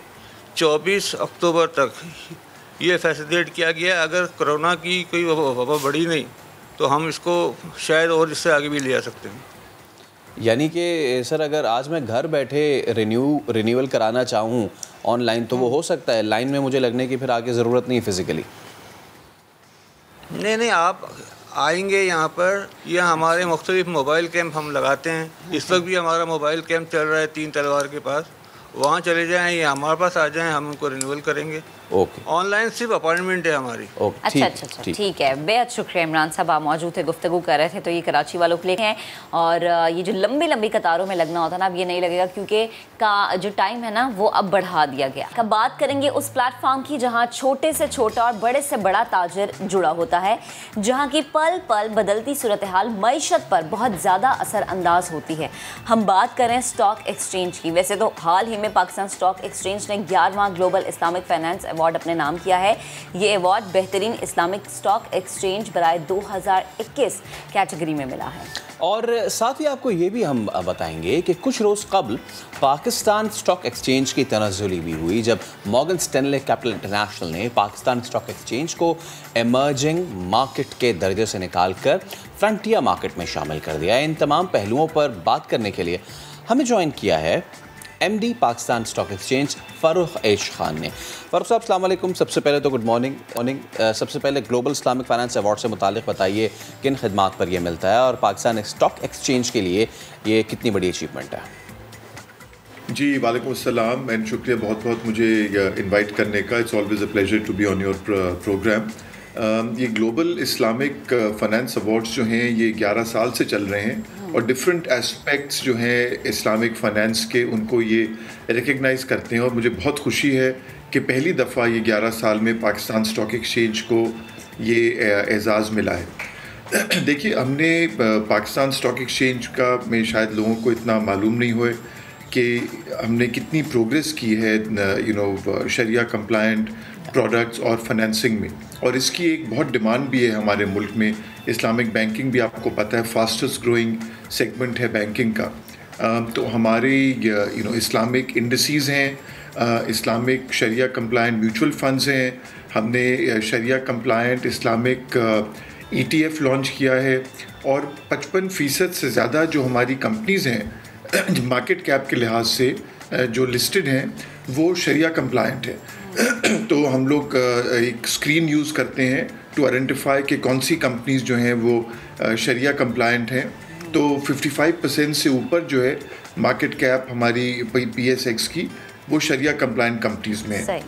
24 अक्टूबर तक ये फैसिलिटेट किया गया। अगर कोरोना की कोई वबा बढ़ी नहीं तो हम इसको शायद और इससे आगे भी ले जा सकते हैं।
यानी कि सर, अगर आज मैं घर बैठे रिन्यूअल कराना चाहूँ ऑनलाइन तो वो हो सकता है, लाइन में मुझे लगने की फिर आगे ज़रूरत नहीं फिज़िकली?
नहीं, आप आएंगे यहाँ पर, या हमारे मुख्तलिफ मोबाइल कैंप हम लगाते हैं। इस वक्त भी हमारा मोबाइल कैंप चल रहा है 3 तलवार के पास, वहाँ चले जाएं या हमारे पास आ जाएं, हम उनको रिन्यूअल करेंगे।
ओके।
ऑनलाइन सिर्फ अपॉइंटमेंट है हमारी।
अच्छा, ठीक है। बेहद शुक्रिया इमरान साहब, आप मौजूद थे, गुफ्तगू कर रहे थे। तो ये कराची वालों के लिए हैं, और ये जो लंबी लंबी कतारों में लगना होता है ना, अब ये नहीं लगेगा, क्योंकि का जो टाइम है ना वो अब बढ़ा दिया गया। अब बात करेंगे उस प्लेटफॉर्म की जहाँ छोटे से छोटा और बड़े से बड़ा ताजिर जुड़ा होता है, जहाँ की पल पल बदलती सूरत हाल मईशत पर बहुत ज़्यादा असरअंदाज होती है। हम बात करें स्टॉक एक्सचेंज की। वैसे तो हाल ही में पाकिस्तान स्टॉक एक्सचेंज ने 11वां ग्लोबल इस्लामिक फाइनेंस अवार्ड अपने नाम किया है। ये अवार्ड बेहतरीन इस्लामिक स्टॉक एक्सचेंज बराए 2021 कैटेगरी में मिला है।
और साथ ही आपको ये भी हम बताएंगे कि कुछ रोज़ कबल पाकिस्तान स्टॉक एक्सचेंज की तनज़्ज़ुली भी हुई, जब मॉर्गन स्टैनले कैपिटल इंटरनेशनल ने पाकिस्तान स्टॉक एक्सचेंज को एमर्जिंग मार्केट के दर्जे से निकालकर फ्रंटियर मार्केट में शामिल कर दिया। इन तमाम पहलुओं पर बात करने के लिए हमें ज्वाइन किया है MD Pakistan stock exchange Farooq H Khan ने। फ़ारूक साहब, अस्सलाम वालेकुम। सबसे पहले तो गुड मॉर्निंग। सबसे पहले ग्लोबल इस्लामिक फाइनेंस अवार्ड से मुतालिक बताइए, किन खिदमात पर यह मिलता है और पाकिस्तान स्टॉक एक्सचेंज के लिए ये कितनी बड़ी अचीवमेंट है?
जी, वालेकुम अस्सलाम एंड शुक्रिया बहुत बहुत मुझे इनवाइट करने का। It's always a pleasure to be on your programme. ये ग्लोबल इस्लामिक फाइनेंस अवार्ड्स जो हैं ये 11 साल से चल रहे हैं और डिफरेंट एस्पेक्ट्स जो हैं इस्लामिक फाइनेंस के उनको ये रिकग्नाइज़ करते हैं। और मुझे बहुत खुशी है कि पहली दफ़ा ये 11 साल में पाकिस्तान स्टॉक एक्सचेंज को ये एजाज़ मिला है। देखिए, हमने पाकिस्तान स्टॉक एक्सचेंज का में शायद लोगों को इतना मालूम नहीं हुए कि हमने कितनी प्रोग्रेस की है शरिया कंप्लायंट प्रोडक्ट्स और फाइनेंसिंग में, और इसकी एक बहुत डिमांड भी है हमारे मुल्क में। इस्लामिक बैंकिंग भी आपको पता है फास्टेस्ट ग्रोइंग सेगमेंट है बैंकिंग का। तो हमारे इस्लामिक इंडस्ट्रीज़ हैं, इस्लामिक शरिया कंप्लायंट म्यूचुअल फंड्स हैं, हमने शरिया कंप्लायंट इस्लामिक ETF लॉन्च किया है, और 55% से ज़्यादा जो हमारी कंपनीज़ हैं मार्केट कैप के लिहाज से जो लिस्टेड हैं वो शरिया कंप्लायंट है। तो हम लोग एक स्क्रीन यूज़ करते हैं टू आइडेंटिफाई कि कौन सी कंपनीज़ जो हैं वो शरिया कंप्लायंट हैं। तो 55% से ऊपर जो है मार्केट कैप हमारी PSX की वो शरिया कंप्लायंट कंपनीज़ में है,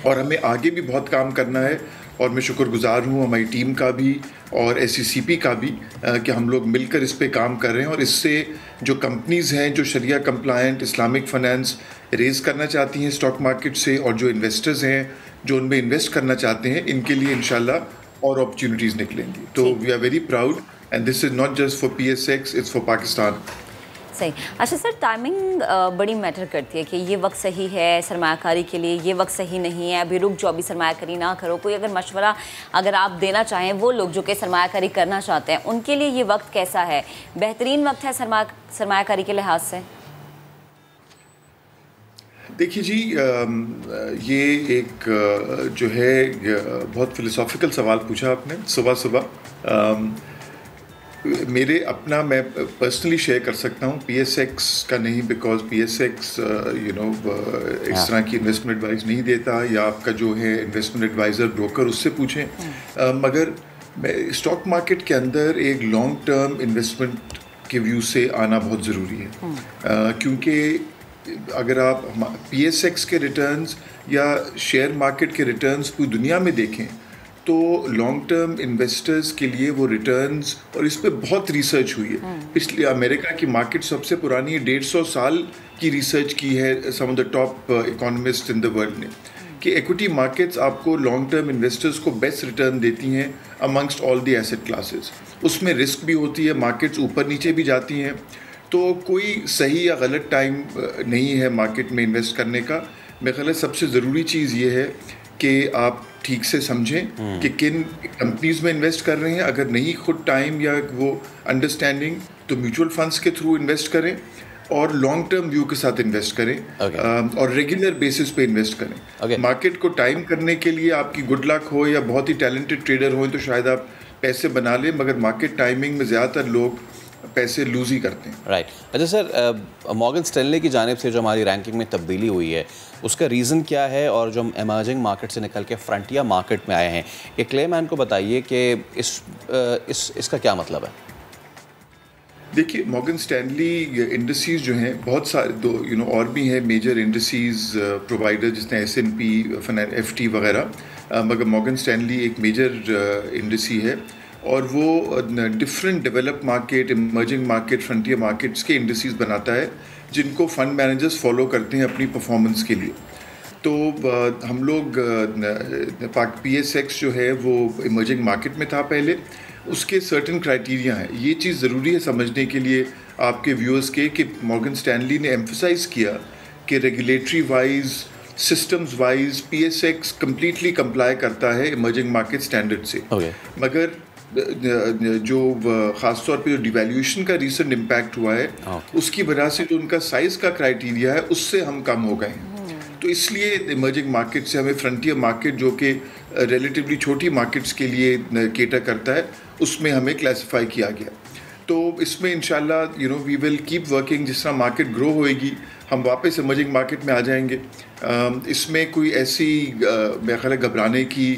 और हमें आगे भी बहुत काम करना है। और मैं शुक्रगुजार हूँ हमारी टीम का भी और SECP का भी कि हम लोग मिलकर इस पे काम कर रहे हैं, और इससे जो कंपनीज़ हैं जो शरिया कंप्लायंट इस्लामिक फाइनेंस रेज़ करना चाहती हैं स्टॉक मार्केट से, और जो इन्वेस्टर्स हैं जो उनमें इन्वेस्ट करना चाहते हैं, इनके लिए इंशाल्लाह और अपॉर्चुनिटीज़ निकलेंगी। तो we are very proud and this is not just for PSX, it's for Pakistan.
सही। अच्छा सर, टाइमिंग बड़ी मैटर करती है कि ये वक्त सही है सरमायाकारी के लिए, ये वक्त सही नहीं है, अभी रुक जाओ, अभी सरमायाकारी ना करो। कोई अगर मशवरा अगर आप देना चाहें वो लोग जो कि सरमायाकारी करना चाहते हैं, उनके लिए ये वक्त कैसा है? बेहतरीन वक्त है सरमायाकारी के लिहाज से?
देखिए जी, ये एक जो है बहुत फ़िलोसॉफ़िकल सवाल पूछा आपने सुबह सुबह। मेरे अपना मैं पर्सनली शेयर कर सकता हूँ, PSX का नहीं, बिकॉज PSX इस तरह की इन्वेस्टमेंट एडवाइस नहीं देता, या आपका जो है इन्वेस्टमेंट एडवाइज़र ब्रोकर उससे पूछें। मगर स्टॉक मार्केट के अंदर एक लॉन्ग टर्म इन्वेस्टमेंट के व्यू से आना बहुत ज़रूरी है, क्योंकि अगर आप PSX के रिटर्न्स या शेयर मार्केट के रिटर्न्स पूरी दुनिया में देखें तो लॉन्ग टर्म इन्वेस्टर्स के लिए वो रिटर्न्स, और इस पे बहुत रिसर्च हुई है। इसलिए अमेरिका की मार्केट सबसे पुरानी 150 साल की रिसर्च की है some of the top economist in the world ने, कि इक्विटी मार्केट्स आपको लॉन्ग टर्म इन्वेस्टर्स को बेस्ट रिटर्न देती हैं amongst all the asset classes. उसमें रिस्क भी होती है, मार्केट्स ऊपर नीचे भी जाती हैं, तो कोई सही या गलत टाइम नहीं है मार्केट में इन्वेस्ट करने का। मेरे ख्याल है सबसे ज़रूरी चीज़ ये है कि आप ठीक से समझें कि किन कंपनीज में इन्वेस्ट कर रहे हैं। अगर नहीं खुद टाइम या वो अंडरस्टैंडिंग, तो म्यूचुअल फंड्स के थ्रू इन्वेस्ट करें और लॉन्ग टर्म व्यू के साथ इन्वेस्ट करें और रेगुलर बेसिस पे इन्वेस्ट करें। मार्केट को टाइम करने के लिए आपकी गुड लक हो या बहुत ही टैलेंटेड ट्रेडर हो तो शायद आप पैसे बना लें, मगर मार्केट टाइमिंग में ज़्यादातर लोग पैसे लूज ही करते हैं।
राइट। अच्छा सर, मॉर्गन स्टैनली की जानिब से जो हमारी रैंकिंग में तब्दीली हुई है उसका रीज़न क्या है, और जो हम एमर्जिंग मार्केट से निकल के फ्रंटियर मार्केट में आए हैं, ये क्लेमैन को बताइए कि इसका क्या मतलब है?
देखिए, मॉर्गन स्टैनली इंडस्ट्रीज जो हैं बहुत सारे और भी हैं मेजर इंडस्ट्रीज प्रोवाइडर, जिसने S&P, FT वगैरह, मगर मॉर्गन स्टैनली एक मेजर इंडस्ट्री है और वो different develop market, emerging market, frontier markets के इंडस्ट्रीज बनाता है जिनको फंड मैनेजर्स फॉलो करते हैं अपनी परफॉर्मेंस के लिए। तो हम लोग PSX जो है वो इमर्जिंग मार्केट में था पहले, उसके सर्टेन क्राइटेरिया हैं। ये चीज़ ज़रूरी है समझने के लिए आपके व्यूअर्स के कि मॉर्गन स्टैनली ने एम्फसाइज़ किया कि regulatory wise, systems wise PSX completely comply करता है इमर्जिंग मार्केट स्टैंडर्ड से। मगर जो ख़ास तौर पे जो डिवैल्यूएशन का रिसेंट इम्पैक्ट हुआ है उसकी वजह से जो उनका साइज़ का क्राइटेरिया है उससे हम कम हो गए हैं। तो इसलिए इमर्जिंग मार्केट से हमें फ्रंटियर मार्केट, जो कि रिलेटिवली छोटी मार्केट्स के लिए केटर करता है, उसमें हमें क्लासिफाई किया गया। तो इसमें इंशाल्लाह वी विल कीप वर्किंग। जिस तरह मार्केट ग्रो होएगी हम वापस इमर्जिंग मार्केट में आ जाएंगे। इसमें कोई ऐसी मेरे ख्याल है घबराने की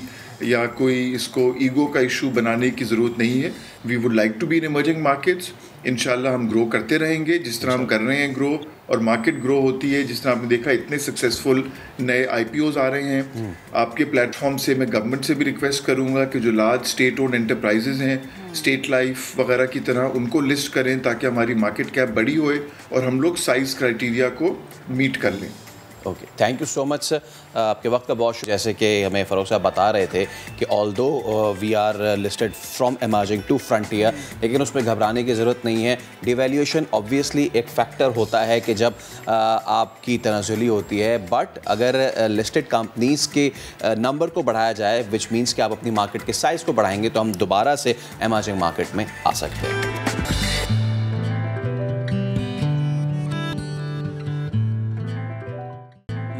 या कोई इसको ईगो का इशू बनाने की ज़रूरत नहीं है। We would like to be in emerging markets. इंशाल्लाह हम ग्रो करते रहेंगे जिस तरह हम कर रहे हैं ग्रो, और मार्केट ग्रो होती है। जिस तरह आपने देखा इतने सक्सेसफुल नए IPOs आ रहे हैं आपके प्लेटफॉर्म से। मैं गवर्नमेंट से भी रिक्वेस्ट करूंगा कि जो लार्ज स्टेट ओन्ड एंटरप्राइजेज हैं, स्टेट लाइफ वगैरह की तरह, उनको लिस्ट करें ताकि हमारी मार्केट कैप बड़ी होए और हम लोग साइज़ क्राइटेरिया को मीट कर लें।
Okay, thank you so much sir, आपके वक्त का बहुत शुक्रिया। जैसे कि हमें फ़ारूक साहब बता रहे थे कि although we are listed from emerging to frontier, लेकिन उसमें घबराने की ज़रूरत नहीं है। डिवैल्यूएशन ऑब्वियसली एक फैक्टर होता है कि जब आपकी तनाज़ुली होती है, बट अगर लिस्टेड कंपनीज़ के नंबर को बढ़ाया जाए, विच मीन्स कि आप अपनी मार्केट के साइज़ को बढ़ाएंगे, तो हम दोबारा से एमर्जिंग मार्केट में आ सकते हैं।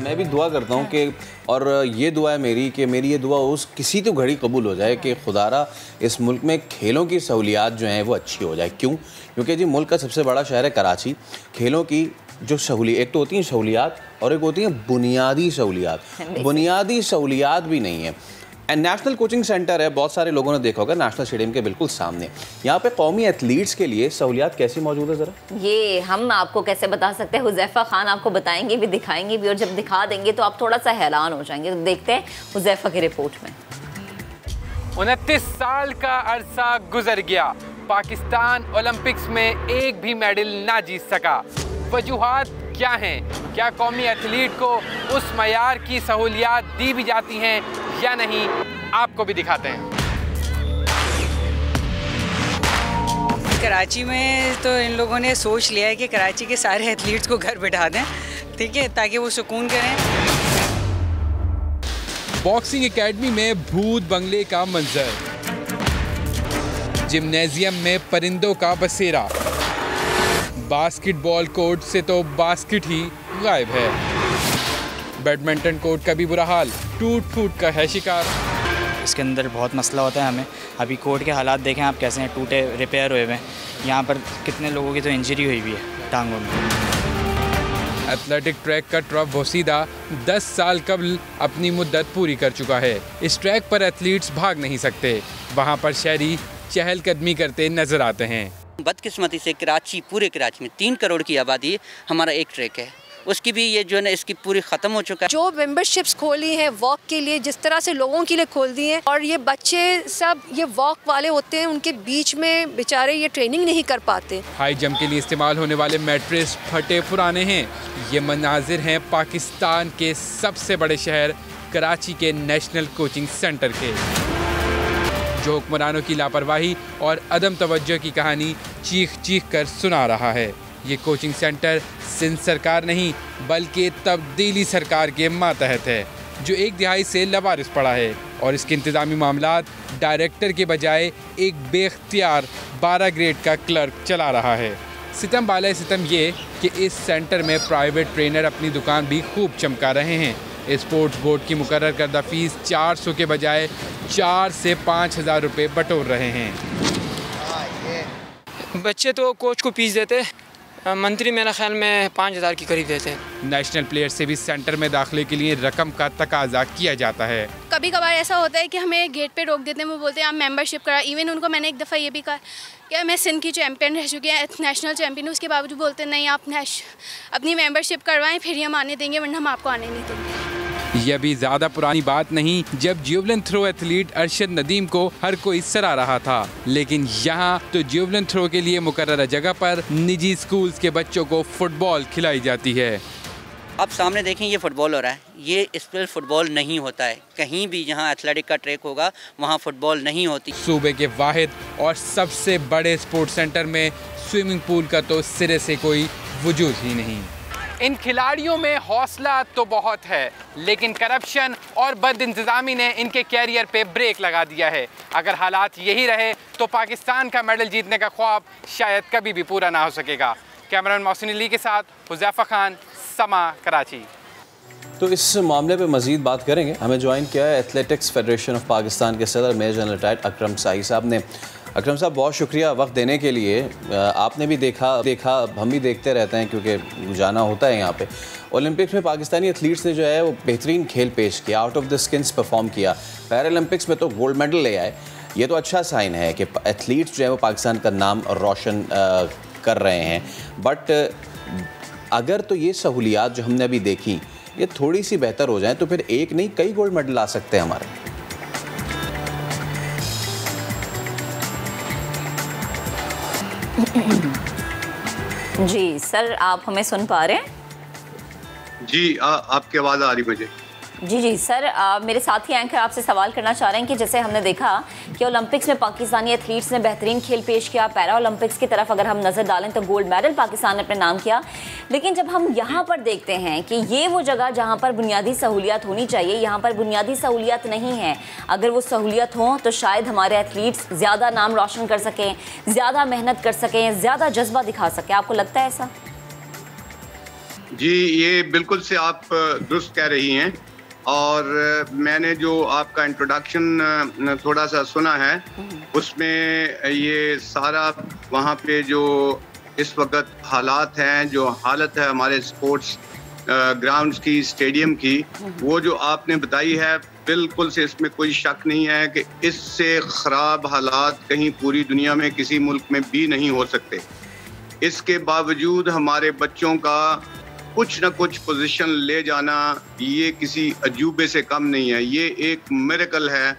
मैं भी दुआ करता हूँ कि, और ये दुआ है मेरी कि मेरी ये दुआ उस किसी तो घड़ी कबूल हो जाए कि खुदारा इस मुल्क में खेलों की सहूलियात जो हैं वो अच्छी हो जाए। क्यों? क्योंकि जी मुल्क का सबसे बड़ा शहर है कराची। खेलों की जो सहूलियत, एक तो होती हैं सहूलियात और एक होती हैं बुनियादी सहूलियात। बुनियादी सहूलियात भी नहीं है। नेशनल कोचिंग सेंटर है, बहुत सारे लोगों ने देखा होगा नेशनल स्टेडियम के बिल्कुल सामने। यहाँ पे कौमी एथलीट्स के लिए सहूलियात कैसी मौजूद है? ज़रा
ये हम आपको कैसे बता सकते हैं, हुज़ैफ़ा खान आपको बताएंगे भी, दिखाएंगे भी, और जब दिखा देंगे तो आप थोड़ा सा हैरान हो जाएंगे। तो देखते हैं हुज़ैफ़ा की रिपोर्ट में।
29 साल का अरसा गुजर गया, पाकिस्तान ओलंपिक्स में एक भी मेडल ना जीत सका। वजूहात क्या हैं? क्या कौमी एथलीट को उस मयार की सहूलियात दी भी जाती हैं या नहीं? आपको भी दिखाते हैं।
कराची में तो इन लोगों ने सोच लिया है कि कराची के सारे एथलीट्स को घर बिठा दें, ठीक है, ताकि वो सुकून करें।
बॉक्सिंग एकेडमी में भूत बंगले का मंजर, जिम्नेजियम में परिंदों का बसेरा, बास्केटबॉल कोर्ट से तो बास्केट ही गायब है। बैडमिंटन कोर्ट का भी बुरा हाल, टूट फूट का है शिकार।
इसके अंदर बहुत मसला होता है हमें। अभी कोर्ट के हालात देखें आप कैसे हैं, टूटे रिपेयर हुए हुए हैं। यहाँ पर कितने लोगों की तो इंजरी हुई भी है टांगों में।
एथलेटिक ट्रैक का ट्रफ बोसीदा 10 साल कबल अपनी मुद्दत पूरी कर चुका है। इस ट्रैक पर एथलीट्स भाग नहीं सकते, वहाँ पर शहरी चहलकदमी करते नजर आते हैं।
बदकिस्मती से कराची, पूरे कराची में 3 करोड़ की आबादी, हमारा एक ट्रैक है, उसकी भी ये जो है ना इसकी पूरी ख़त्म हो चुका है।
जो मेंबरशिप्स खोली हैं वॉक के लिए, जिस तरह से लोगों के लिए खोल दी हैं, और ये बच्चे सब ये वॉक वाले होते हैं, उनके बीच में बेचारे ये ट्रेनिंग नहीं कर पाते।
हाई जंप के लिए इस्तेमाल होने वाले मैट्रेस फटे पुराने हैं। ये मनाजिर हैं पाकिस्तान के सबसे बड़े शहर कराची के नेशनल कोचिंग सेंटर के, जो हुक्मरानों की लापरवाही और अदम तवज्जो की कहानी चीख चीख कर सुना रहा है। ये कोचिंग सेंटर सिंध सरकार नहीं बल्कि तब्दीली सरकार के मातहत है, जो एक दिहाई से लवारिस पड़ा है, और इसके इंतज़ामी मामलात डायरेक्टर के बजाय एक बेख्तियार 12 ग्रेड का क्लर्क चला रहा है। सितम बाला सितम ये कि इस सेंटर में प्राइवेट ट्रेनर अपनी दुकान भी खूब चमका रहे हैं। स्पोर्ट्स बोर्ड की मुकर्रर करदा फीस 400 के बजाय 4 से 5,000 रुपये बटोर रहे हैं।
बच्चे तो कोच को फीस देते, मंत्री मेरा ख्याल में 5,000 के करीब देते हैं।
नेशनल प्लेयर से भी सेंटर में दाखिले के लिए रकम का तकाजा किया जाता है।
कभी कभार ऐसा होता है कि हमें गेट पे रोक देते हैं, वो बोलते हैं आप मेंबरशिप करा। इवन उनको मैंने एक दफ़ा ये भी कहा कि मैं सिंध की चैम्पियन रह चुकी हैं, नेशनल चैम्पियन, उसके बावजूद बोलते हैं नहीं आप अपनी मेंबरशिप करवाएं फिर ही हम आने देंगे, वरना हम आपको आने नहीं देंगे।
यह भी ज़्यादा पुरानी बात नहीं जब javelin throw athlete Arshad Nadeem को हर कोई सराह रहा था, लेकिन यहाँ तो जेवलिन थ्रो के लिए मुकर्रर जगह पर निजी स्कूल्स के बच्चों को फुटबॉल खिलाई जाती है।
आप सामने देखें ये फुटबॉल हो रहा है, ये स्पेशल फुटबॉल नहीं होता है। कहीं भी जहाँ एथलेटिक का ट्रैक होगा वहाँ फुटबॉल नहीं होती।
सूबे के वाहिद और सबसे बड़े स्पोर्ट्स सेंटर में स्विमिंग पूल का तो सिरे से कोई वजूद ही नहीं। इन खिलाड़ियों में हौसला तो बहुत है, लेकिन करप्शन और बदइंतज़ामी ने इनके कैरियर पे ब्रेक लगा दिया है। अगर हालात यही रहे तो पाकिस्तान का मेडल जीतने का ख्वाब शायद कभी भी पूरा ना हो सकेगा। कैमरामैन मोहसिन अली के साथ हुज़ैफा खान, समा, कराची।
तो इस मामले पे मज़ीद बात करेंगे। हमें ज्वाइन किया है एथलेटिक्स फेडरेशन ऑफ पाकिस्तान के सदर मेजर जनरल रिटायर्ड अकरम साई साहब ने। अकरम साहब बहुत शुक्रिया वक्त देने के लिए। आपने भी देखा हम भी देखते रहते हैं क्योंकि जाना होता है यहाँ पे। ओलंपिक्स में पाकिस्तानी एथलीट्स ने जो है वो बेहतरीन खेल पेश किया, out of the skins perform किया। पैरालंपिक्स में तो गोल्ड मेडल ले आए। ये तो अच्छा साइन है कि एथलीट्स जो है वो पाकिस्तान का नाम रोशन कर रहे हैं। बट अगर तो ये सहूलियात जो हमने अभी देखी ये थोड़ी सी बेहतर हो जाए तो फिर एक नहीं कई गोल्ड मेडल आ सकते हैं हमारे।
जी सर, आप हमें सुन पा रहे हैं?
जी आपकी आवाज़ आ रही मुझे।
जी सर, मेरे साथी एंकर आपसे सवाल करना चाह रहे हैं कि जैसे हमने देखा कि ओलंपिक्स में पाकिस्तानी एथलीट्स ने बेहतरीन खेल पेश किया, पैरा ओलंपिक्स की तरफ अगर हम नज़र डालें तो गोल्ड मेडल पाकिस्तान ने अपने नाम किया, लेकिन जब हम यहाँ पर देखते हैं कि ये वो जगह जहाँ पर बुनियादी सहूलियत होनी चाहिए, यहाँ पर बुनियादी सहूलियत नहीं है। अगर वो सहूलियत हो तो शायद हमारे एथलीट्स ज़्यादा नाम रोशन कर सकें, ज़्यादा मेहनत कर सकें, ज़्यादा जज्बा दिखा सकें। आपको लगता है ऐसा?
जी ये बिल्कुल से आप दुरुस्त कह रही हैं, और मैंने जो आपका इंट्रोडक्शन थोड़ा सा सुना है उसमें ये सारा वहाँ पे जो इस वक्त हालात हैं, जो हालत है हमारे स्पोर्ट्स ग्राउंड्स की, स्टेडियम की, वो जो आपने बताई है बिल्कुल से इसमें कोई शक नहीं है कि इससे ख़राब हालात कहीं पूरी दुनिया में किसी मुल्क में भी नहीं हो सकते। इसके बावजूद हमारे बच्चों का कुछ न कुछ पोजीशन ले जाना ये किसी अजूबे से कम नहीं है, ये एक मिरेकल है,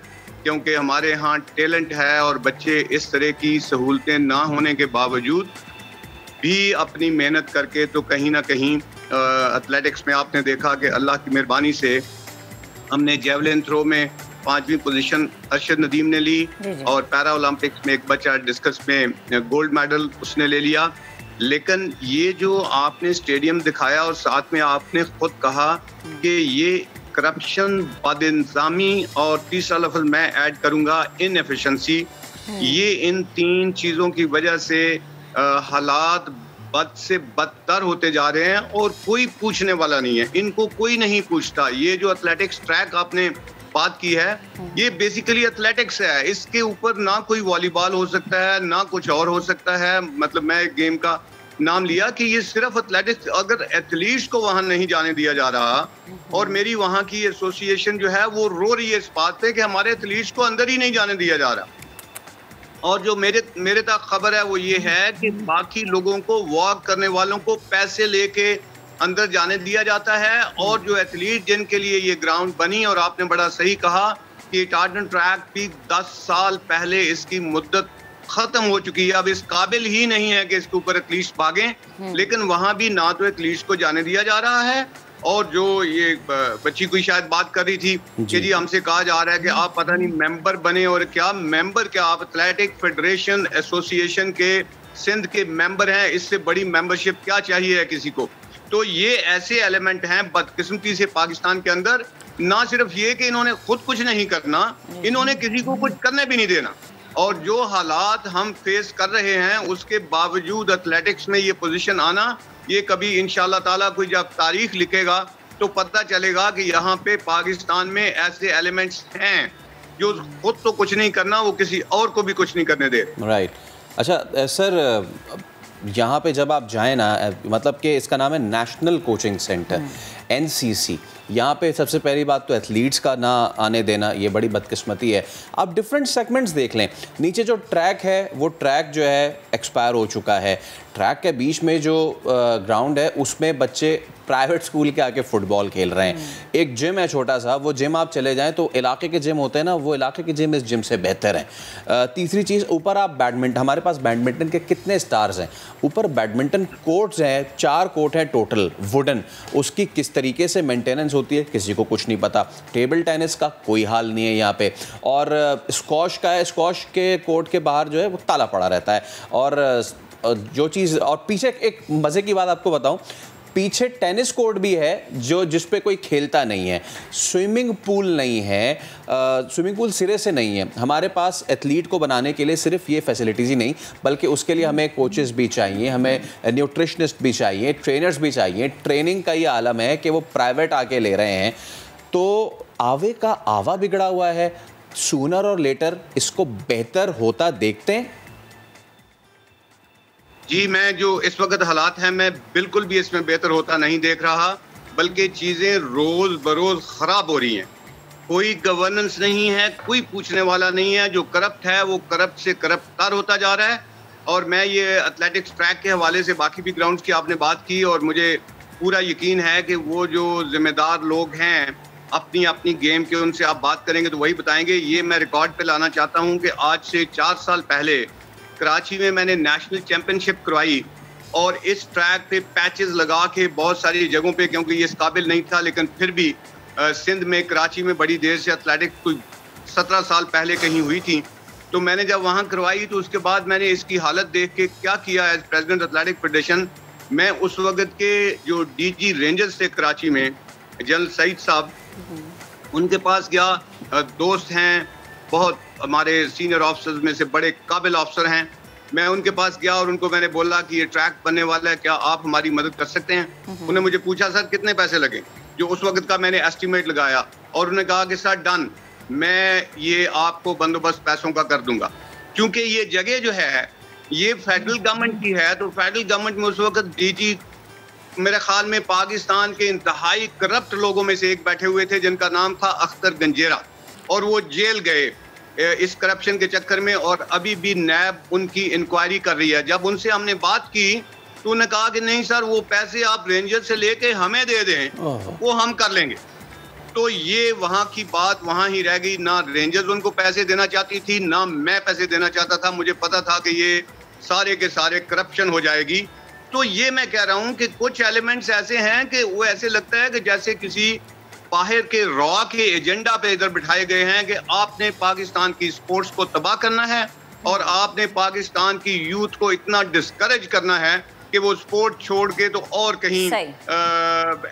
क्योंकि हमारे यहाँ टैलेंट है और बच्चे इस तरह की सहूलतें ना होने के बावजूद भी अपनी मेहनत करके तो कहीं ना कहीं एथलेटिक्स में आपने देखा कि अल्लाह की मेहरबानी से हमने जेवलिन थ्रो में 5वीं पोजीशन अरशद नदीम ने ली, और पैरा ओलंपिक्स में एक बच्चा डिस्कस में गोल्ड मेडल उसने ले लिया। लेकिन ये जो आपने स्टेडियम दिखाया और साथ में आपने खुद कहा कि ये करप्शन, बदइंतज़ामी और तीसरा लफ्ज़ मैं ऐड करूँगा इनएफिशिएंसी, ये इन 3 चीज़ों की वजह से हालात बद से बदतर होते जा रहे हैं और कोई पूछने वाला नहीं है, इनको कोई नहीं पूछता। ये जो एथलेटिक्स ट्रैक आपने बात की है ये बेसिकली एथलेटिक्स है, इसके ऊपर ना कोई वॉलीबॉल हो सकता है ना कुछ और हो सकता है। मतलब मैं एक गेम का नाम लिया कि ये सिर्फ एथलेटिक्स, अगर एथलीट्स को वहां नहीं जाने दिया जा रहा, और मेरी वहां की एसोसिएशन जो है वो रो रही है इस बात पे कि हमारे एथलीट्स को अंदर ही नहीं जाने दिया जा रहा। और जो मेरे तक खबर है वो ये है कि बाकी लोगों को वॉक करने वालों को पैसे लेके अंदर जाने दिया जाता है। और जो एथलीट जिनके लिए ये ग्राउंड बनी, और आपने बड़ा सही कहा कि टार्डन ट्रैक भी 10 साल पहले इसकी मुद्दत खत्म हो चुकी है, अब इस काबिल ही नहीं है कि इसके ऊपर एथलीट्स भागें, लेकिन वहां भी ना तो एथलीट्स को जाने दिया जा रहा है। और जो ये बच्ची कोई शायद बात कर रही थी कि जी हमसे कहा जा रहा है कि आप पता नहीं मेंबर बने, और क्या मेंबर, क्या आप एथलेटिक फेडरेशन एसोसिएशन के सिंध के मेंबर हैं, इससे बड़ी मेंबरशिप क्या चाहिए है किसी को। तो ये ऐसे एलिमेंट हैं बदकिस्मती से पाकिस्तान के अंदर, ना सिर्फ ये कि इन्होंने खुद कुछ नहीं करना, इन्होंने किसी को कुछ करने भी नहीं देना। और जो हालात हम फेस कर रहे हैं उसके बावजूद एथलेटिक्स में ये पोजीशन आना, ये कभी इंशाल्लाह ताला कोई जब तारीख लिखेगा तो पता चलेगा कि यहाँ पे पाकिस्तान में ऐसे एलिमेंट्स हैं जो खुद तो कुछ नहीं करना, वो किसी और को भी कुछ नहीं करने दे।
राइट। अच्छा सर, यहाँ पे जब आप जाएँ ना, मतलब कि इसका नाम है नेशनल कोचिंग सेंटर, NCC। यहाँ पे सबसे पहली बात तो एथलीट्स का ना आने देना, ये बड़ी बदकिस्मती है। आप डिफरेंट सेगमेंट्स देख लें, नीचे जो ट्रैक है वो ट्रैक जो है एक्सपायर हो चुका है। ट्रैक के बीच में जो ग्राउंड है उसमें बच्चे प्राइवेट स्कूल के आके फुटबॉल खेल रहे हैं। एक जिम है छोटा सा, वो जिम आप चले जाएं तो इलाके के जिम होते हैं ना, वो इलाके के जिम इस जिम से बेहतर हैं। तीसरी चीज़, ऊपर आप बैडमिंटन, हमारे पास बैडमिंटन के कितने स्टार्स हैं, ऊपर बैडमिंटन कोर्ट्स हैं, 4 कोर्ट हैं टोटल वुडन, उसकी किस तरीके से मेंटेनेंस होती है किसी को कुछ नहीं पता। टेबल टेनिस का कोई हाल नहीं है यहाँ पे। और स्क्वॉश का है, स्क्वॉश के कोर्ट के बाहर जो है वो ताला पड़ा रहता है। और जो चीज़, और पीछे एक मज़े की बात आपको बताऊं, पीछे टेनिस कोर्ट भी है जो जिस पे कोई खेलता नहीं है। स्विमिंग पूल नहीं है, स्विमिंग पूल सिरे से नहीं है। हमारे पास एथलीट को बनाने के लिए सिर्फ ये फैसिलिटीज़ ही नहीं, बल्कि उसके लिए हमें कोचेस भी चाहिए, हमें न्यूट्रिशनिस्ट भी चाहिए, ट्रेनर्स भी चाहिए। ट्रेनिंग का ये आलम है कि वो प्राइवेट आके ले रहे हैं, तो आवे का आवा बिगड़ा हुआ है। सूनर और लेटर इसको बेहतर होता देखते हैं।
जी, मैं जो इस वक्त हालात हैं, मैं बिल्कुल भी इसमें बेहतर होता नहीं देख रहा, बल्कि चीज़ें रोज़ बरोज़ ख़राब हो रही हैं। कोई गवर्नेंस नहीं है, कोई पूछने वाला नहीं है। जो करप्ट है वो करप्ट से करप्टर होता जा रहा है। और मैं ये एथलेटिक्स ट्रैक के हवाले से बाकी भी ग्राउंड्स की आपने बात की, और मुझे पूरा यकीन है कि वो जो जिम्मेदार लोग हैं अपनी अपनी गेम के, उनसे आप बात करेंगे तो वही बताएंगे। ये मैं रिकॉर्ड पे लाना चाहता हूँ कि आज से 4 साल पहले कराची में मैंने नेशनल चैंपियनशिप करवाई, और इस ट्रैक पे पैचेस लगा के बहुत सारी जगहों पे, क्योंकि ये इस काबिल नहीं था, लेकिन फिर भी सिंध में, कराची में बड़ी देर से एथलेटिक्स कोई 17 साल पहले कहीं हुई थी। तो मैंने जब वहाँ करवाई तो उसके बाद मैंने इसकी हालत देख के क्या किया एज प्रेसिडेंट एथलेटिक फेडरेशन, मैं उस वक्त के जो DG रेंजर्स थे कराची में, जनरल सईद साहब, उनके पास गया। दोस्त हैं, बहुत हमारे सीनियर ऑफिसर्स में से बड़े काबिल ऑफिसर हैं। मैं उनके पास गया और उनको मैंने बोला कि ये ट्रैक बनने वाला है, क्या आप हमारी मदद कर सकते हैं। उन्होंने मुझे पूछा सर कितने पैसे लगे, जो उस वक्त का मैंने एस्टिमेट लगाया, और उन्होंने कहा कि सर डन, मैं ये आपको बंदोबस्त पैसों का कर दूंगा। क्योंकि ये जगह जो है ये फेडरल गवर्नमेंट की है, तो फेडरल गवर्नमेंट में उस वक्त DG मेरे ख्याल में पाकिस्तान के इंतहाई करप्ट लोगों में से एक बैठे हुए थे जिनका नाम था अख्तर गंजेरा, और वो जेल गए इस करप्शन के चक्कर में, और अभी भी नैब उनकी इंक्वायरी कर रही है। जब उनसे हमने बात की तो उन्होंने कहा कि नहीं सर, वो पैसे आप रेंजर से लेके हमें दे दें, वो हम कर लेंगे। तो ये वहाँ की बात वहाँ ही रह गई। ना रेंजर्स उनको पैसे देना चाहती थी, ना मैं पैसे देना चाहता था। मुझे पता था कि ये सारे के सारे करप्शन हो जाएगी। तो ये मैं कह रहा हूँ कि कुछ एलिमेंट्स ऐसे हैं कि वो ऐसे लगता है कि जैसे किसी बाहर के रॉ के एजेंडा पे इधर बिठाए गए हैं कि आपने पाकिस्तान की स्पोर्ट्स को तबाह करना है, और आपने पाकिस्तान की यूथ को इतना डिस्करेज करना है कि वो स्पोर्ट छोड़ के तो और कहीं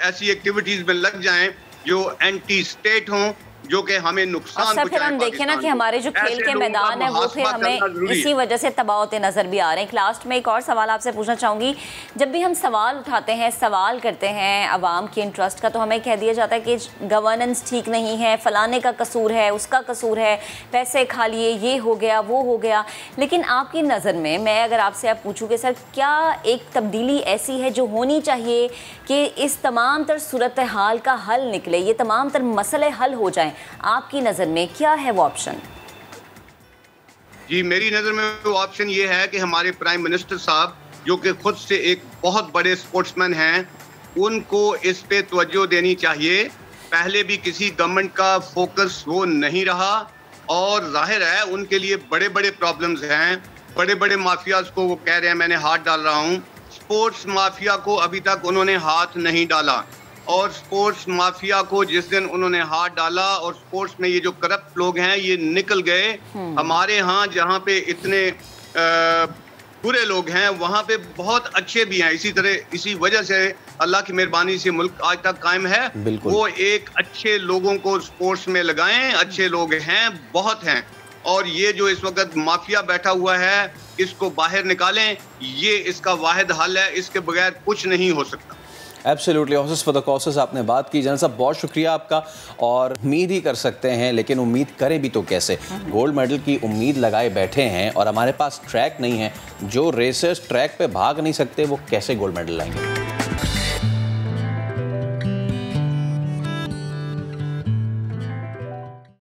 ऐसी एक्टिविटीज में लग जाएं जो एंटी स्टेट हों, जो कि हमें नुकसान।
और फिर हम देखें ना कि हमारे जो खेल के मैदान है वो फिर हमें इसी वजह से तबाह होते नजर भी आ रहे हैं। लास्ट में एक और सवाल आपसे पूछना चाहूँगी, जब भी हम सवाल उठाते हैं, सवाल करते हैं अवाम के इंटरेस्ट का, तो हमें कह दिया जाता है कि गवर्नेंस ठीक नहीं है, फलाने का कसूर है, उसका कसूर है, पैसे खा लिए, ये हो गया, वो हो गया। लेकिन आपकी नज़र में, मैं अगर आपसे आप पूछूँ कि सर क्या एक तब्दीली ऐसी है जो होनी चाहिए कि इस तमाम तर सूरत हाल का हल निकले, ये तमाम तर मसले हल हो जाएं, आपकी नज़र में क्या है वो ऑप्शन?
जी, मेरी नज़र में वो ऑप्शन ये है कि हमारे प्राइम मिनिस्टर साहब, जो कि खुद से एक बहुत बड़े स्पोर्ट्समैन हैं, उनको इस पे तवज्जो देनी चाहिए। पहले भी किसी गवर्नमेंट का फोकस वो नहीं रहा और जाहिर है उनके लिए बड़े बड़े प्रॉब्लम्स हैं। बड़े बड़े माफियाज को वो कह रहे हैं मैंने हाथ डाल रहा हूँ, स्पोर्ट्स माफिया को अभी तक उन्होंने हाथ नहीं डाला। और स्पोर्ट्स माफिया को जिस दिन उन्होंने हाथ डाला और स्पोर्ट्स में ये जो करप्ट लोग हैं ये निकल गए। हमारे यहाँ जहाँ पे इतने बुरे लोग हैं वहाँ पे बहुत अच्छे भी हैं। इसी तरह इसी वजह से अल्लाह की मेहरबानी से मुल्क आज तक कायम है। वो एक अच्छे लोगों को स्पोर्ट्स में लगाएं, अच्छे लोग हैं, बहुत हैं। और ये जो इस वक्त माफिया बैठा हुआ है इसको बाहर निकालें, ये इसका वाहिद हल है, इसके बगैर कुछ नहीं हो सकता।
Absolutely, horses for the causes आपने बात की। जनरल साहब बहुत शुक्रिया आपका। और उम्मीद ही कर सकते हैं, लेकिन उम्मीद करें भी तो कैसे? गोल्ड मेडल की उम्मीद लगाए बैठे हैं और हमारे पास ट्रैक नहीं है। जो रेसर्स ट्रैक पे भाग नहीं सकते वो कैसे गोल्ड मेडल लाएंगे?